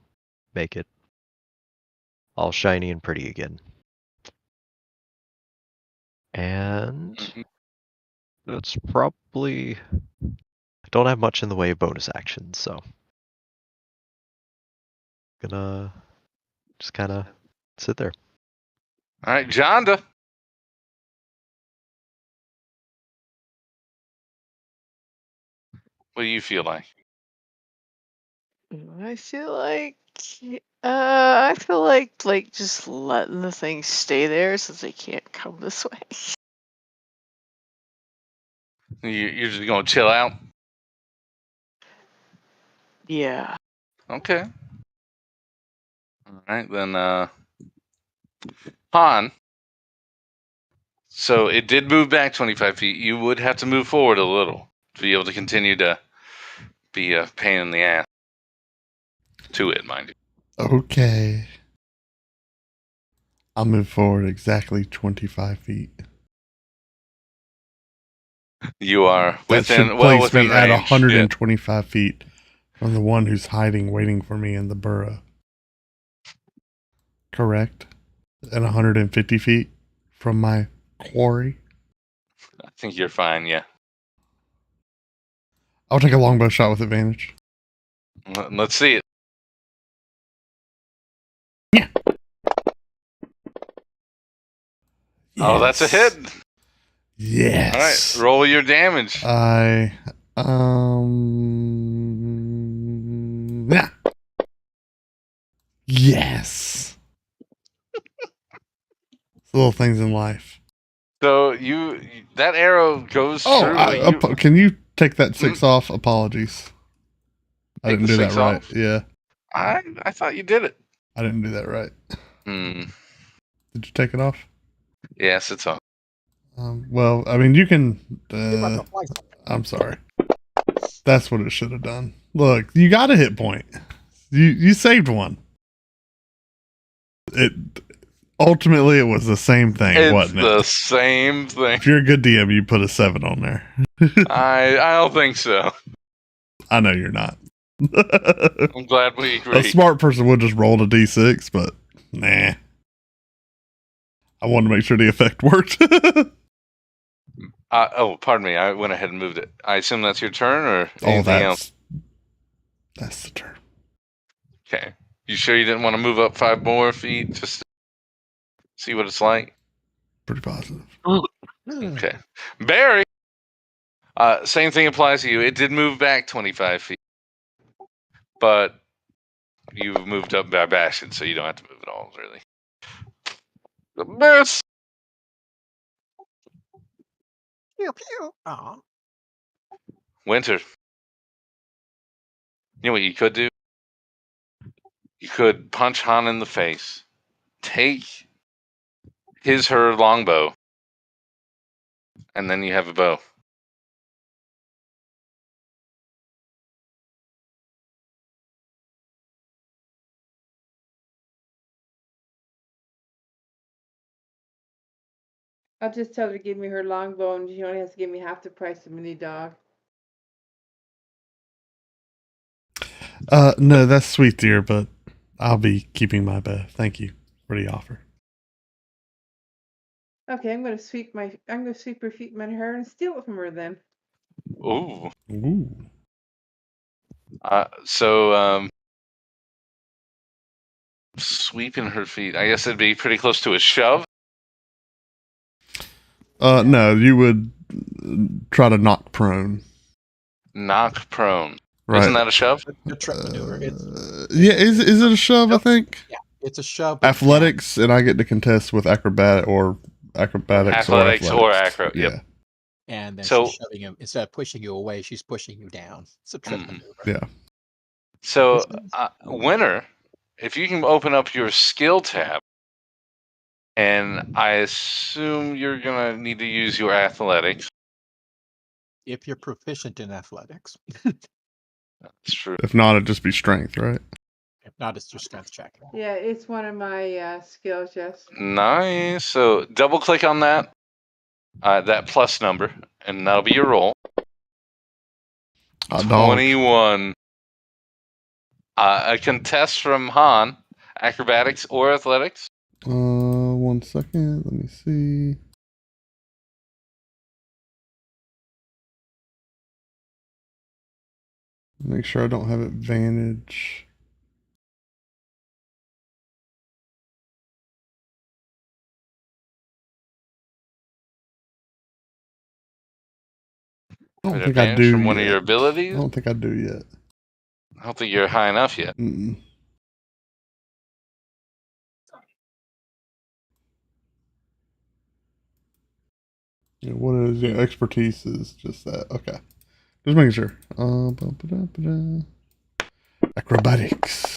make it all shiny and pretty again. And that's probably... I don't have much in the way of bonus actions, so gonna just kind of sit there. All right, Jonda. What do you feel like? I feel like I feel like just letting the thing stay there since they can't come this way. You're just gonna chill out? Yeah. Okay. All right, then, Han. So it did move back 25 feet. You would have to move forward a little to be able to continue to be a pain in the ass to it, mind you. Okay. I'll move forward exactly 25 feet. You are That should within place me at range. 125 feet from the one who's hiding, waiting for me in the burrow. Correct? And 150 feet from my quarry. I think you're fine. Yeah. I'll take a longbow shot with advantage. Let's see it. Yeah. Oh, that's a hit. Yes. All right, roll your damage. Yeah. Yes. It's little things in life. So that arrow goes through. Can you take that 6 off? Apologies. I Take didn't the do that 6 right. off? Yeah. I thought you did it. I didn't do that right. Hmm. Did you take it off? Yes, it's off. Well, I mean, you can. What the fuck? I'm sorry. That's what it should have done. Look, you got a hit point. You saved one. It ultimately it was the same thing, wasn't it? It's the same thing. If you're a good DM, you put a 7 on there. I don't think so. I know you're not. I'm glad we A agreed. smart person would just roll a d6, but nah. I wanted to make sure the effect worked. Oh, pardon me. I went ahead and moved it. I assume that's your turn or anything else? That's the turn. Okay. You sure you didn't want to move up 5 more feet just to see what it's like? Pretty positive. Okay. Barry, same thing applies to you. It did move back 25 feet, but you moved up by bashing, so you don't have to move at all, really. The miss. Pew pew. Aw. Winter. You know what you could do? You could punch Han in the face, take her longbow, and then you have a bow. I'll just tell her to give me her longbow, and she only has to give me half the price of mini dog. No, that's sweet, dear, but I'll be keeping my bow. Thank you for the offer. Okay, I'm gonna sweep her feet in my hair and steal it from her then. Ooh. Ooh. Sweeping her feet. I guess it'd be pretty close to a shove. No, you would try to knock prone. Knock prone. Right. Isn't that a shove? The trip maneuver. Yeah, is it a shove? I think. Yeah, it's a shove. with Athletics, and I get to contest with acrobatics or acro. Yep. Yeah. And then So- she's shoving him instead of pushing you away. She's pushing you down. It's a trip maneuver. Yeah. So, Winter, if you can open up your skill tab, and I assume you're gonna need to use your athletics. If you're proficient in athletics. That's true. If not, it'd just be strength, right? If not, it's your strength check. Yeah, it's one of my skills, yes. Nice. So double click on that plus number, and that'll be your roll. Hot dog. 21. A contest from Han, acrobatics or athletics. 1 second. Let me see. Make sure I don't have advantage. I don't think I Advantage do from one of yet. your I abilities. don't think I do yet. I don't think you're high enough yet. Mm-mm. Yeah, what is your expertise? Is just that. Okay. Just making sure. Acrobatics.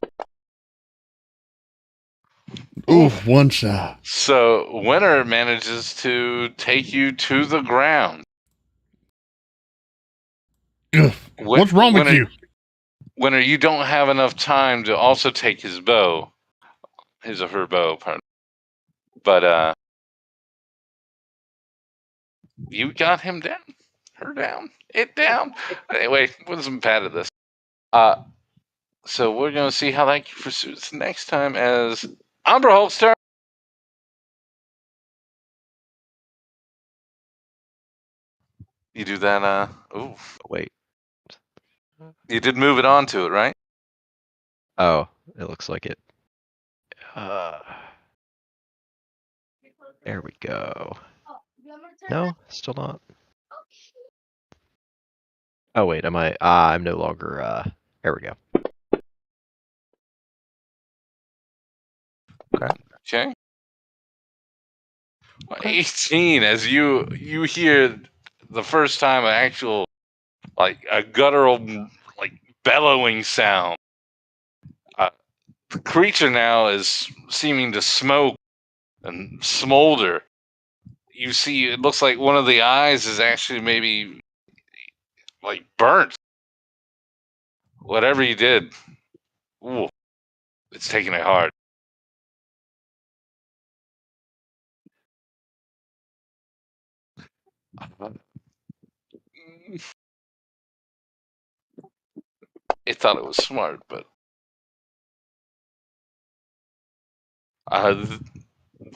Oof, one shot. So Winter manages to take you to the ground. Ugh, what's wrong with you? Winter, you don't have enough time to also take his bow. His or her bow, pardon. But you got him down. Her down. It down. Anyway, wasn't bad at this. So we're gonna see how that pursues next time as Umber Holster. You do that, ooh. Wait. You did move it onto it, right? Oh, it looks like it. There we go. No, still not. Oh wait, am I? I'm no longer. There we go. Okay. 18 as you hear the first time an actual like a guttural like bellowing sound. The creature now is seeming to smoke and smolder. You see, it looks like one of the eyes is actually maybe like burnt. Whatever you did, ooh, it's taking it hard. It thought it was smart, but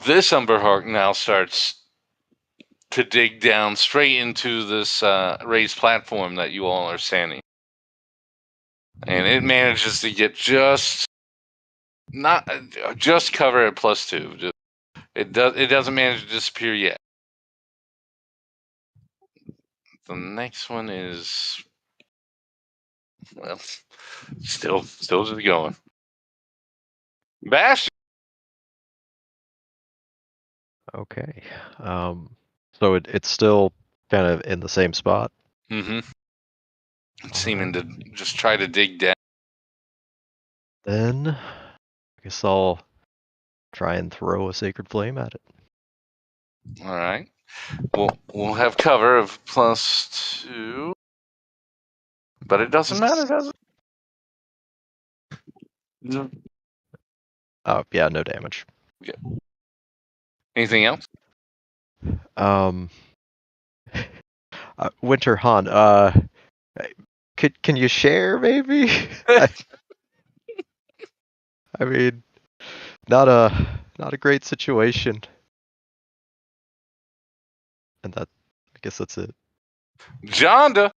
this Umberhawk now starts to dig down straight into this raised platform that you all are standing, and it manages to get just cover at +2. It doesn't manage to disappear yet. The next one is, well, still just going. Bash. Okay. So it's still kind of in the same spot. Mm-hmm. It's seeming to just try to dig down. Then I guess I'll try and throw a sacred flame at it. All right. We'll have cover of +2, but it doesn't matter, does it? Oh yeah, no damage. Okay. Anything else? Winter Han, can you share maybe? I mean, not a great situation. And I guess that's it. Jonda.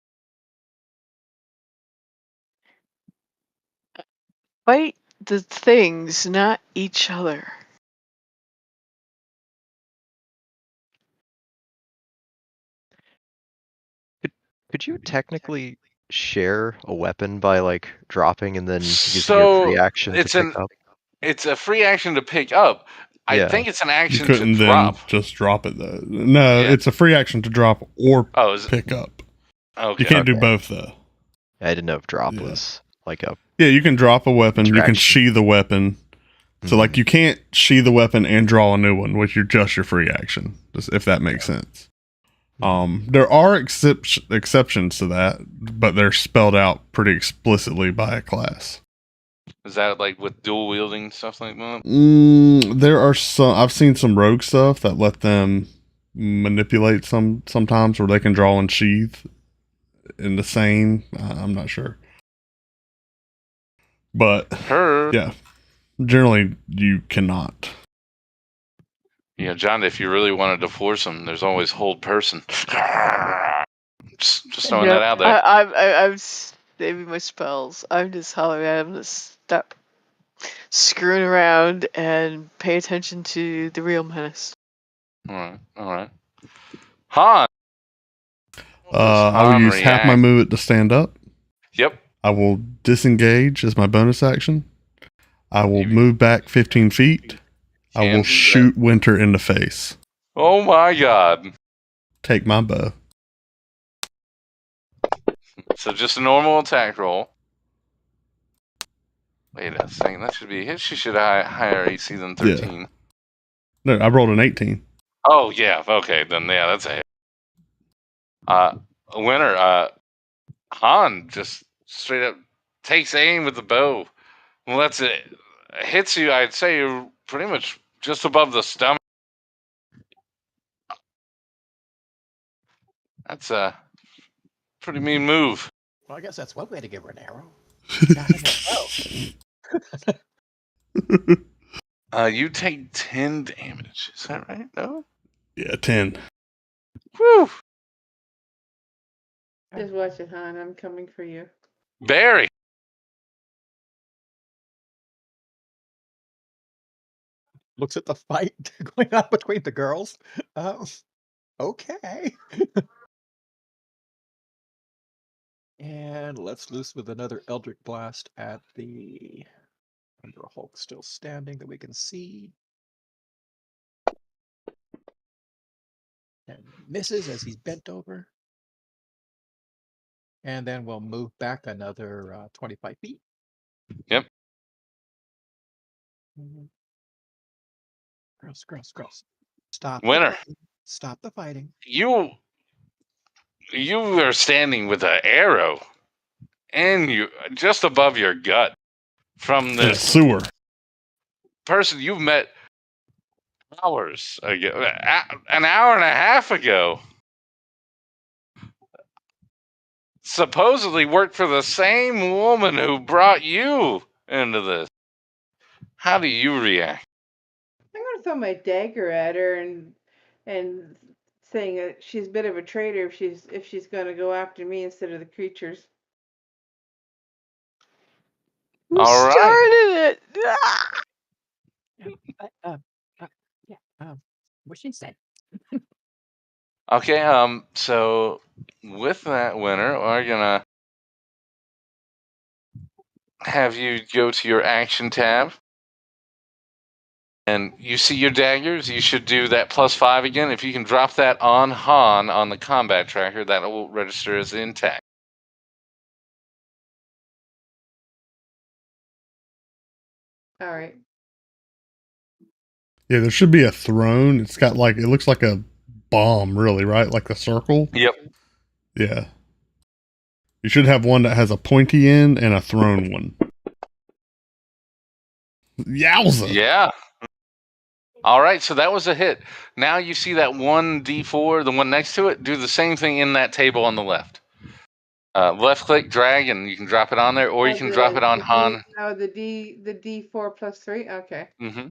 Fight the things, not each other. Could you technically share a weapon by like dropping and then using your free action to pick up? It's a free action to pick up. I Yeah. think it's an You action couldn't to then drop. just drop it though. No, Yeah. it's a free action to drop or Oh, is it? pick up. Okay. You can't do Okay. both though. I didn't know if drop Yeah. was like a Yeah, you can drop a weapon. You can Interaction. sheath the weapon. So like you can't sheath the weapon and draw a new one, which you're just your free action, if that makes sense. There are exceptions to that, but they're spelled out pretty explicitly by a class. Is that like with dual wielding stuff like that? There are some. I've seen some rogue stuff that let them manipulate sometimes, where they can draw and sheath in the same. I'm not sure, but yeah, generally you cannot. Yeah, John, if you really wanted to force them, there's always hold person. Just throwing that out there. I'm saving my spells. I'm just hollering at him to stop screwing around and pay attention to the real menace. All right. Han. I will use half my movement to stand up. Yep. I will disengage as my bonus action. I will move back 15 feet. I will shoot Winter in the face. Oh my god. Take my bow. So just a normal attack roll. Wait a second. That should be a hit. She should have higher AC than 13. No, I rolled an 18. Oh, yeah. Okay, then, yeah, that's a hit. Winner, Han just straight up takes aim with the bow. Lets it hits you. I'd say you're pretty much just above the stomach. That's a pretty mean move. Well, I guess that's one way to give her an arrow. Not an arrow. You take 10 damage. Is that right? No? Yeah, 10. Whew. Just watch it, hon. I'm coming for you. Barry. Looks at the fight going on between the girls. Okay. And let's loose with another Eldritch Blast at the Under Hulk still standing that we can see. And misses as he's bent over. And then we'll move back another 25 feet. Yep. Girls. Stop. Winner. Stop the fighting. You are standing with an arrow and you just above your gut from In a this sewer. person you've met hours ago, an hour and a half ago. Supposedly worked for the same woman who brought you into this. How do you react? I'm gonna throw my dagger at her and saying that she's a bit of a traitor if she's gonna go after me instead of the creatures. Who All right. started it? Ah! What she said. Okay, so with that, Winner, we're gonna have you go to your action tab. And you see your daggers, you should do that +5 again. If you can drop that on Han on the combat tracker, that will register as intact. All right. Yeah, there should be a throne. It's got like, it looks like a bomb, really, right? Like a circle. Yep. Yeah. You should have one that has a pointy end and a thrown one. Yowza! Yeah. All right, so that was a hit. Now you see that 1d4, the one next to it, do the same thing in that table on the left. Left click, drag, and you can drop it on there, or you can drop it on Han. The D4 plus 3. Okay. Mm-hmm.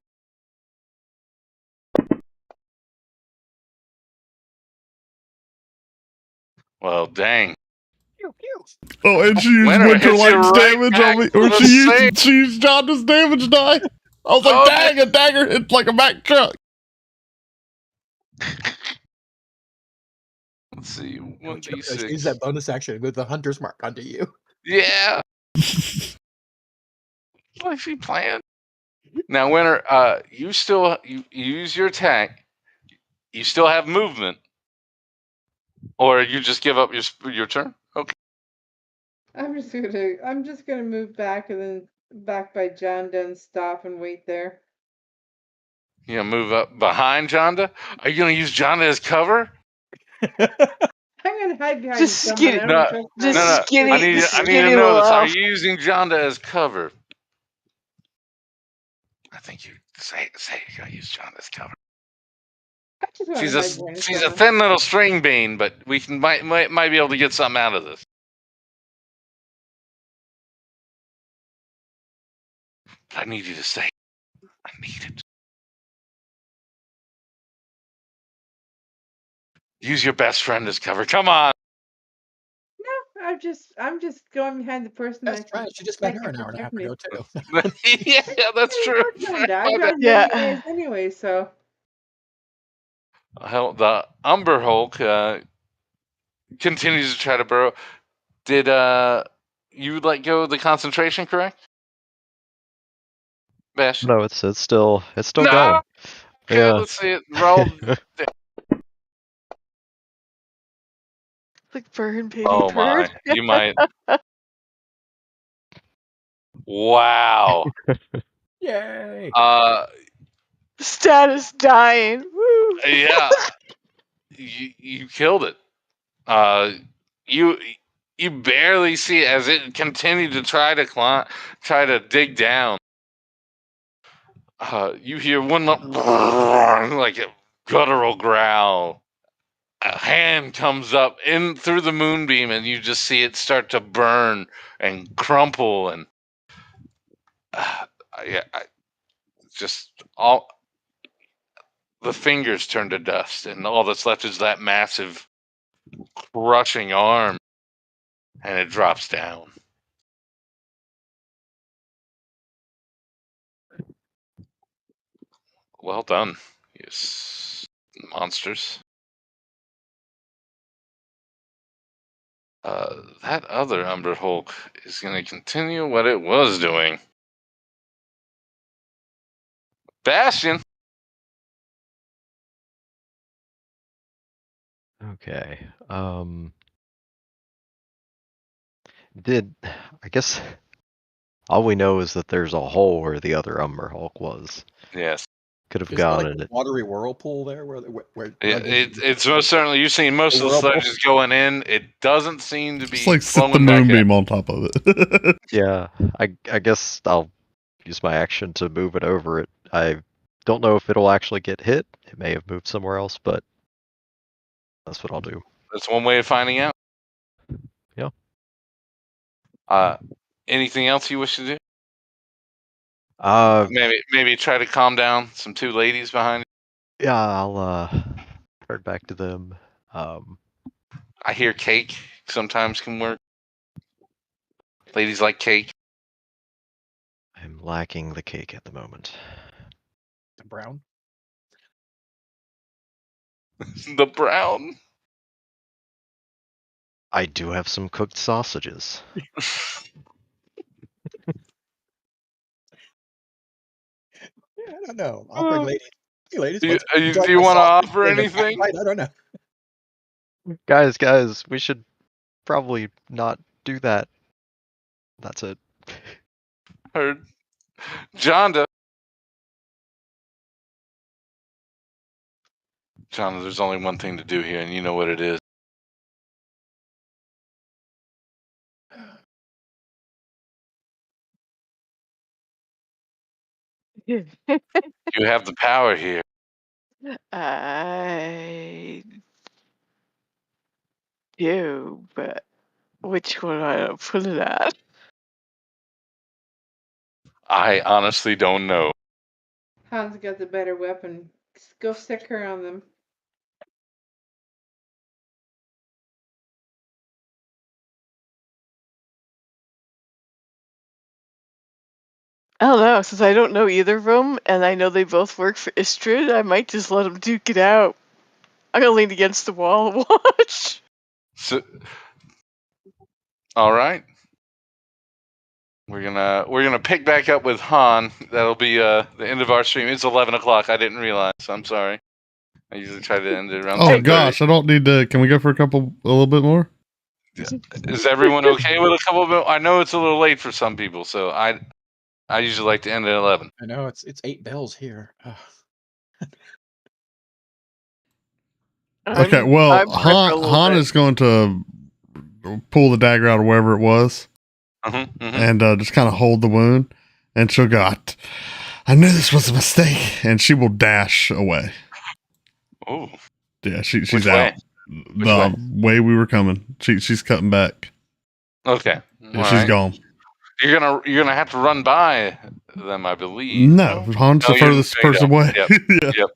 Well, dang. Pew, pew. Oh, and she used Winner Winter hits you Light's right damage back on me. to Or the she used Jonda's damage die. I was like, Oh, dang, a dagger hit like a Mack truck. Let's see, Use 1d6. that bonus action with the hunter's mark onto you. Yeah. What's he playing? Now, Winner, you still you use your attack. You still have movement, or you just give up your turn. Okay. I'm just gonna move back and then back by John Dunn, stop and wait there. You gonna move up behind Jonda? Are you gonna use Jonda as cover? I'm gonna hide behind Just someone. skinny- I No, don't trust just them. no. skinny- I need to skinny know this. Are love. you using Jonda as cover? I think you say you're gonna use Jonda as cover. I just wanna She's hide behind a someone. thin little string bean, but we might be able to get something out of this. I need you to say. I need it. Use your best friend as cover. Come on. No, I'm just going behind the person That's that right. She just met that her can an hour and a half protect me. ago, too. Yeah, that's true. I've My bad. done Yeah. many ways anyway, so Hell, the Umber Hulk continues to try to burrow. Did you let go of the concentration, correct? Bash. No, it's still No! going. Okay, Yeah. let's see it. Roll. Like burn, baby, Oh burn. my! You might. Wow. Yay! Status dying. Woo. Yeah. You killed it. You you barely see it as it continued to try to dig down. You hear one like a guttural growl. A hand comes up in through the moonbeam, and you just see it start to burn and crumple, and yeah, just all the fingers turn to dust, and all that's left is that massive, crushing arm, and it drops down. Well done, yes, monsters. That other Umber Hulk is going to continue what it was doing. Bastion. Okay. I guess all we know is that there's a hole where the other Umber Hulk was. Yes. Could have Is there gone like in a it. watery whirlpool there where It's most certainly, you've seen most of the whirlpool? sledges going in. It doesn't seem to be Just like sit the flowing back out. moonbeam on top of it. Yeah, I guess I'll use my action to move it over it. I don't know if it'll actually get hit. It may have moved somewhere else, but that's what I'll do. That's one way of finding out. Yeah. Anything else you wish to do? Uh, Maybe try to calm down some two ladies behind you. yeah, I'll turn back to them. I hear cake sometimes can work. Ladies like cake. I'm lacking the cake at the moment. The brown? The brown. I do have some cooked sausages. Yeah, I don't know. Offering ladies. Hey, ladies, Do you, what's do you want to offer anything? I don't know. Guys, we should probably not do that. That's it. Heard. Jonda. Jonda, there's only one thing to do here, and you know what it is. You have the power here. I do, but which one I don't put it at? I honestly don't know. Hans got the better weapon. Go sick her on them. I don't know, since I don't know either of them, and I know they both work for Istrid, I might just let them duke it out. I'm gonna lean against the wall and watch. So, all right. We're gonna pick back up with Han. That'll be the end of our stream. It's 11 o'clock. I didn't realize. I'm sorry. I usually try to end it around. Oh 10:30. gosh, I don't need to. Can we go for a little bit more? Is everyone okay with a couple of? I know it's a little late for some people, so I usually like to end at 11. I know it's 8 bells here. Okay, well, I'm for a little Han bit. is going to pull the dagger out of wherever it was and just kind of hold the wound, and she'll go, I knew this was a mistake, and she will dash away. Oh, Yeah, she's Which out. way? The way we were coming. She's cutting back. Okay, Yeah, she's gone. You're gonna have to run by them, I believe. No, Han's the furthest person away. Yep. Yeah. Yep.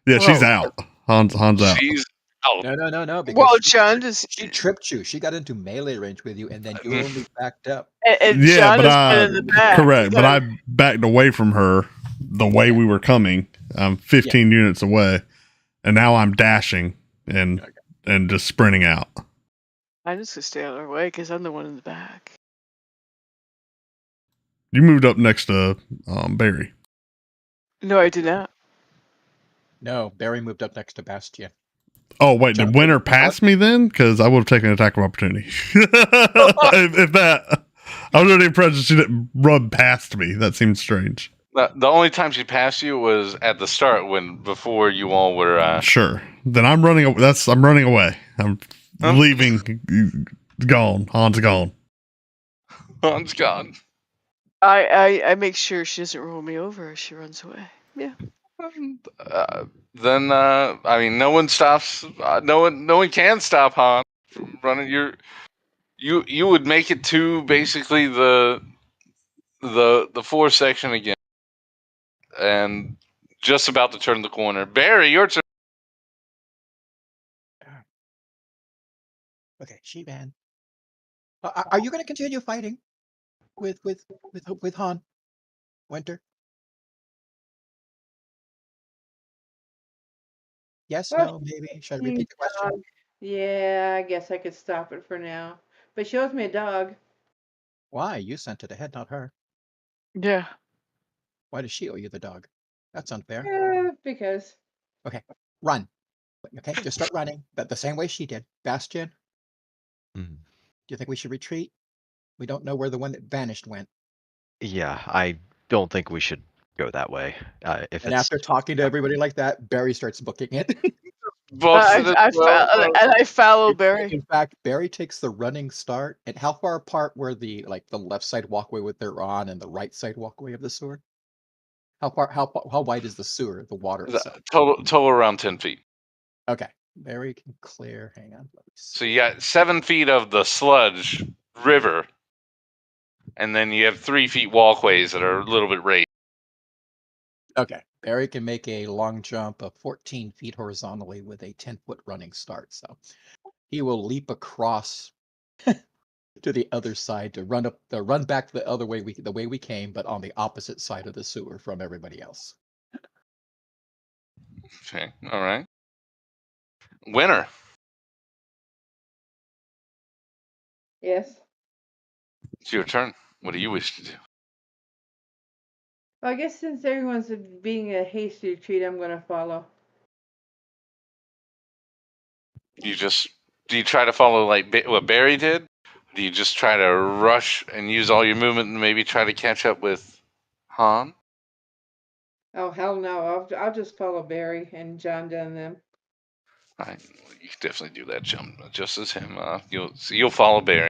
Yeah, she's Whoa. out. Han's out. She's out. No. Because Well, John just she tripped you. She got into melee range with you, and then you only backed up. and Yeah, John but has been in the back. correct. But I backed away from her the way we were coming. I'm 15 units away, and now I'm dashing and just sprinting out. I'm just gonna stay out of her way because I'm the one in the back. You moved up next to Barry. No, I did not. No, Barry moved up next to Bastion. Oh wait, did Winter pass me then? Because I would have taken an attack of opportunity. if that. I was under the impression she didn't run past me. That seems strange. The only time she passed you was at the start before you all were. Sure. Then I'm running. I'm running away. I'm leaving. Gone. Han's gone. Han's gone. I make sure she doesn't roll me over as she runs away. Yeah. Then I mean, no one stops. No one can stop Han from running. You would make it to basically the fourth section again, and just about to turn the corner. Barry, your turn. Okay, she ran. Are you going to continue fighting with Han Winter? Yes, Well, no, maybe. Should I repeat the question? dog. Yeah, I guess I could stop it for now. But she owes me a dog. Why? You sent it ahead, not her. Yeah. Why does she owe you the dog? That's unfair. Because. Okay, run. Okay, just start running, but the same way she did. Bastion, do you think we should retreat? We don't know where the one that vanished went. Yeah, I don't think we should go that way. If And it's after talking to everybody like that, Barry starts booking it. I follow Barry. In fact, Barry takes the running start. And how far apart were the left side walkway with their on and the right side walkway of the sewer? How wide is the sewer, the water itself? Total around 10 feet. Okay, Barry can clear. Hang on. Let me see. So you got 7 feet of the sludge river, and then you have 3 feet walkways that are a little bit raised. Okay, Barry can make a long jump of 14 feet horizontally with a 10-foot running start. So he will leap across to the other side to run back the other way the way we came, but on the opposite side of the sewer from everybody else. Okay, all right. Winner. Yes. It's your turn. What do you wish to do? Well, I guess since everyone's being a hasty retreat, I'm gonna follow. Do you try to follow like what Barry did? Do you just try to rush and use all your movement and maybe try to catch up with Han? Oh hell no! I'll just follow Barry and John and them. You can definitely do that jump just as him. You'll follow Barry.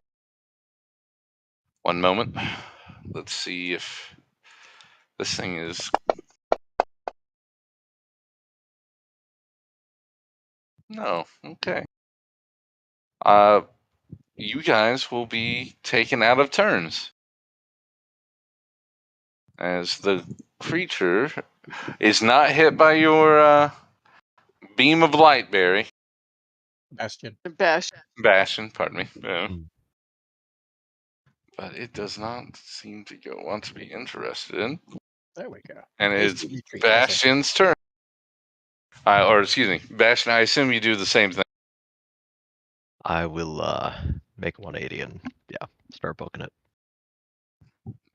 One moment. Let's see if this thing is. No. Okay. You guys will be taken out of turns as the creature is not hit by your beam of light, Barry. Bastion. Bastion, pardon me. But it does not seem to want to be interested in. There we go. And it's Bastion's turn. Excuse me, Bastion, I assume you do the same thing. I will make 180 and start booking it.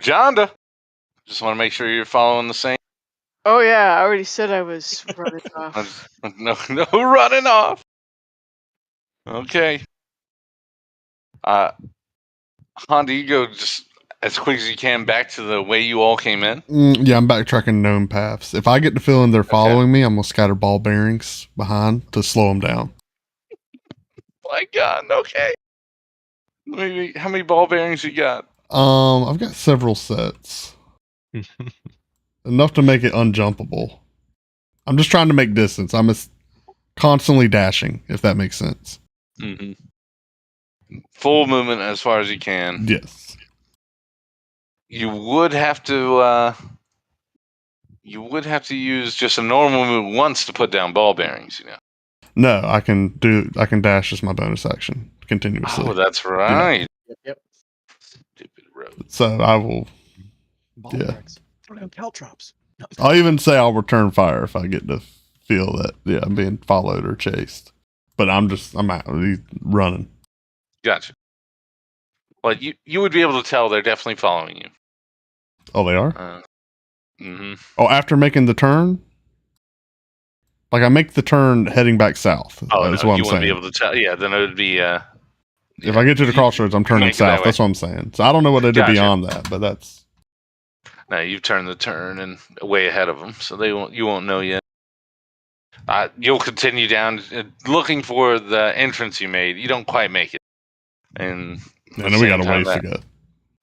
Jonda, just want to make sure you're following the same. Oh yeah, I already said I was running off. No running off. Okay. Han, do you go just as quick as you can back to the way you all came in? Yeah, I'm backtracking known paths. If I get the feeling they're following me, I'm gonna scatter ball bearings behind to slow them down. My God, okay. Maybe how many ball bearings you got? I've got several sets. Enough to make it unjumpable. I'm just trying to make distance. I'm constantly dashing, if that makes sense. Mm-hmm. Full movement as far as you can. Yes. You would have to use just a normal move once to put down ball bearings, No, I can dash as my bonus action continuously. Oh, that's right. Yep. Stupid road. So I will. Ball bearings. Throw down caltrops. No. I'll even say I'll return fire if I get to feel that I'm being followed or chased. But I'm out running. Gotcha. Well, you would be able to tell they're definitely following you. Oh, they are? Mm-hmm. Oh, after making the turn? Like I make the turn heading back south. Oh, that's no, what you I'm wouldn't saying. be able to tell. Yeah, then it would be If I get to the crossroads, I'm turning make it that south. way. That's what I'm saying. So I don't know what they do Gotcha. beyond that, but that's Now you've turned the turn and way ahead of them, so you won't know yet. You'll continue down looking for the entrance you made. You don't quite make it, and I know we got a ways to go.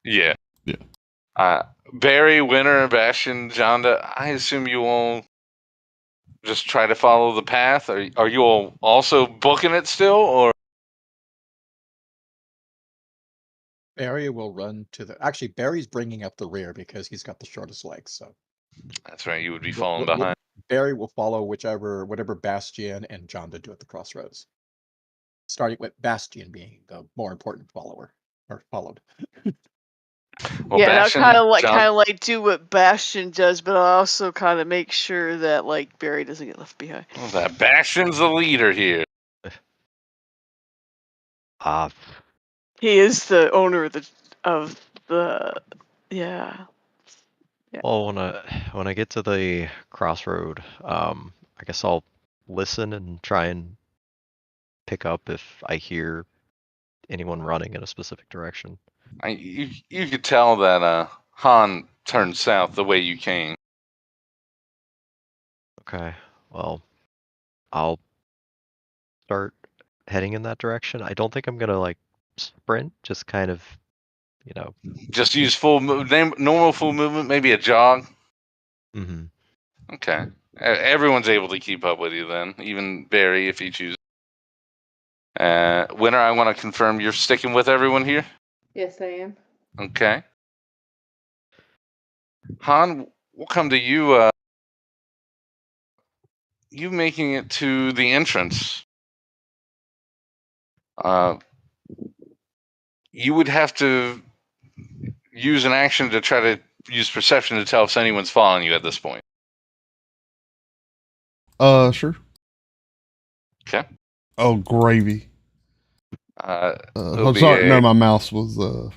Yeah. Yeah. Barry, Winter, Bastion, Jonda, I assume you all just try to follow the path. Are you all also booking it still, or? Barry will run to the. Actually, Barry's bringing up the rear because he's got the shortest legs. So That's right. You would be We'll- falling we'll- behind. Barry will follow whatever Bastion and Jonda do at the crossroads. Starting with Bastion being the more important follower or followed. Well, yeah, Bastion, and I'll John- kind of like do what Bastion does, but I'll also kind of make sure that like Barry doesn't get left behind. Well, that Bastion's the leader here. He is the owner of the yeah. Well, when I get to the crossroad, I guess I'll listen and try and pick up if I hear anyone running in a specific direction. You could tell that Han turned south the way you came. Okay, well, I'll start heading in that direction. I don't think I'm gonna like sprint, just kind of, you know. Just use normal full movement, maybe a jog. Mm-hmm. Okay. Everyone's able to keep up with you then, even Barry if he chooses. Winter, I want to confirm you're sticking with everyone here? Yes, I am. Okay. Han, we'll come to you. You making it to the entrance. You would have to use an action to try to use perception to tell if anyone's following you at this point. Sure. Okay. Oh, gravy. It'll Sorry, be no, my mouse was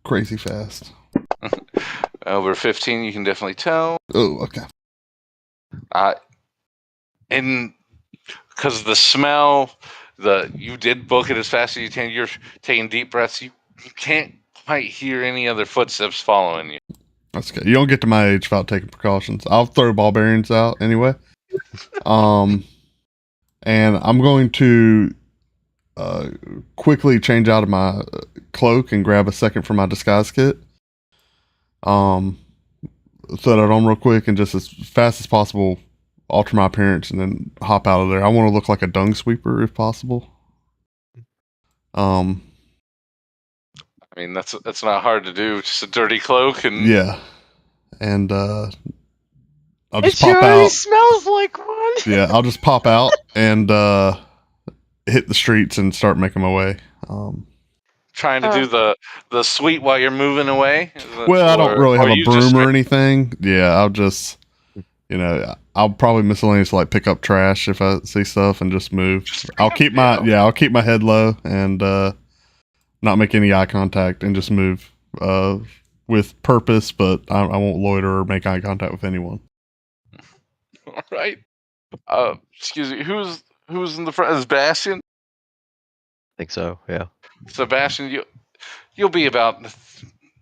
crazy fast. over 15, you can definitely tell. Oh, okay. And because of the smell, you did book it as fast as you can. You're taking deep breaths. You can't quite hear any other footsteps following you. That's good. You don't get to my age without taking precautions. I'll throw barbarians out anyway. And I'm going to quickly change out of my cloak and grab a second for my disguise kit. Set it on real quick and just as fast as possible alter my appearance and then hop out of there. I want to look like a dung sweeper if possible. I mean, that's not hard to do. Just a dirty cloak and yeah. And I'll It just sure pop already out. smells like one. Yeah, I'll just pop out and hit the streets and start making my way. trying to do the sweep while you're moving away. Well, I don't really have a you broom just- or anything. Yeah, I'll just, I'll probably miscellaneous like pick up trash if I see stuff and just move. I'll keep my head low and not make any eye contact and just move with purpose, but I won't loiter or make eye contact with anyone. All right. Excuse me. Who's in the front? Is Bastion? I think so, yeah. Sebastian, you'll be about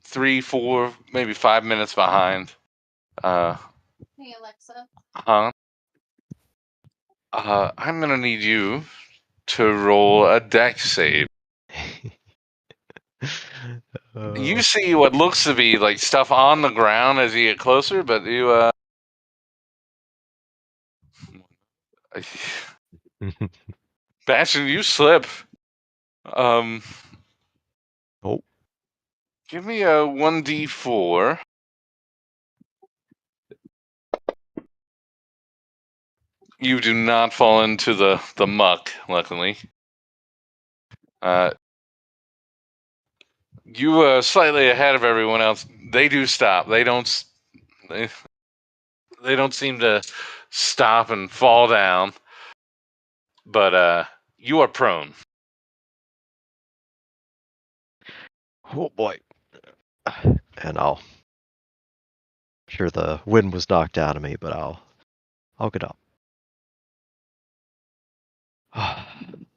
3, 4, maybe 5 minutes behind. Hey Alexa. Huh? I'm gonna need you to roll a dex save. You see what looks to be like stuff on the ground as you get closer, but you Bastion, you slip. Oh. Give me a 1d4. You do not fall into the muck, luckily. You are slightly ahead of everyone else. They do stop. They don't seem to stop and fall down. But you are prone. Oh boy. And sure the wind was knocked out of me, but I'll get up.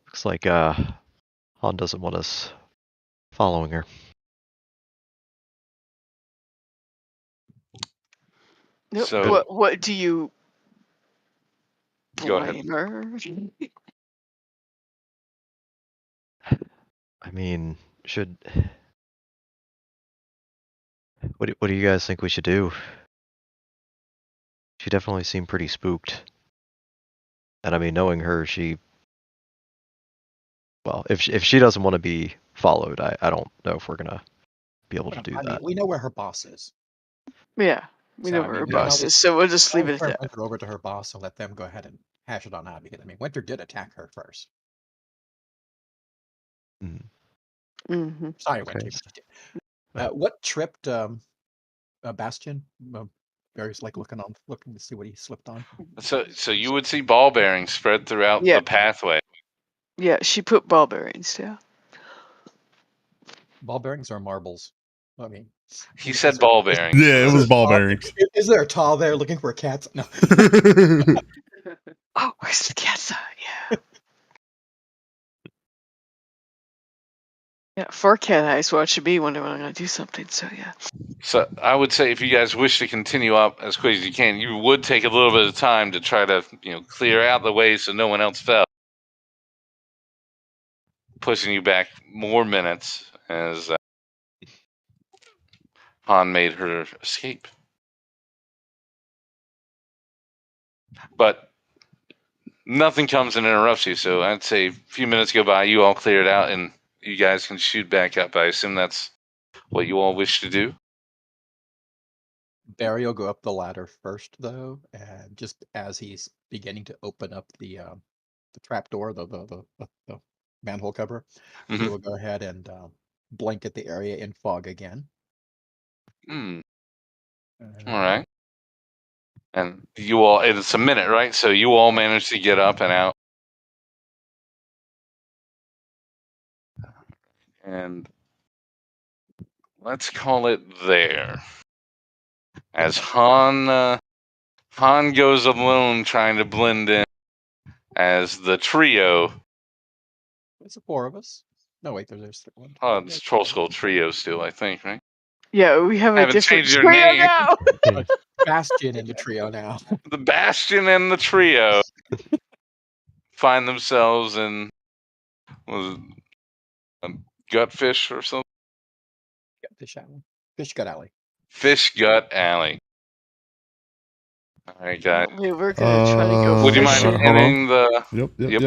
Looks like Han doesn't want us following her. Nope. So- What do you Go ahead. blame her? I mean, should... What do you guys think we should do? She definitely seemed pretty spooked. And I mean, knowing her, she... Well, if she doesn't want to be followed, I don't know if we're gonna be able to do I mean, that. we know where her boss is. Yeah, we So, know I where mean, her we can boss always- is, so we'll just leave I'll it turn at that. Winter over to her boss and let them go ahead and hash it on out, because I mean, Winter did attack her first. Mm-hmm. Sorry, Okay. Winter. But you did. What tripped Bastion? Barry's like looking to see what he slipped on. So you would see ball bearings spread throughout Yeah. the pathway. Yeah, she put ball bearings down. Ball bearings or marbles? I mean, He is said there- ball is- bearings. Yeah, it is was there ball Tall- bearings. Is there a tall there looking for cats? No. Oh, where's the cat's eye? Yeah. Yeah, for cat eyes, what it should be when I'm going to do something, so yeah. So I would say if you guys wish to continue up as quick as you can, you would take a little bit of time to try to, clear out the way so no one else fell. Pushing you back more minutes as Han made her escape. But nothing comes and interrupts you, so I'd say a few minutes go by, you all clear it out, and you guys can shoot back up. I assume that's what you all wish to do. Barry will go up the ladder first, though, and just as he's beginning to open up the trap door, the manhole cover, he Mhm. will go ahead and blanket the area in fog again. Hmm. And- All right. And you all, it's a minute, right? So you all managed to get up and out. And let's call it there. As Han goes alone trying to blend in as the trio. It's the four of us. No, wait, there's one. Oh, it's Troll Skull Trio still, I think, right? Yeah, we have a Haven't different changed your trio name. now. Bastion in the trio now. The Bastion and the trio find themselves in was it a Gutfish or something? Fish Gut Alley. Fish Gut Alley. All right, guys. We're gonna try to go Would you mind fishing. hold on. ending the? Yep. Yep.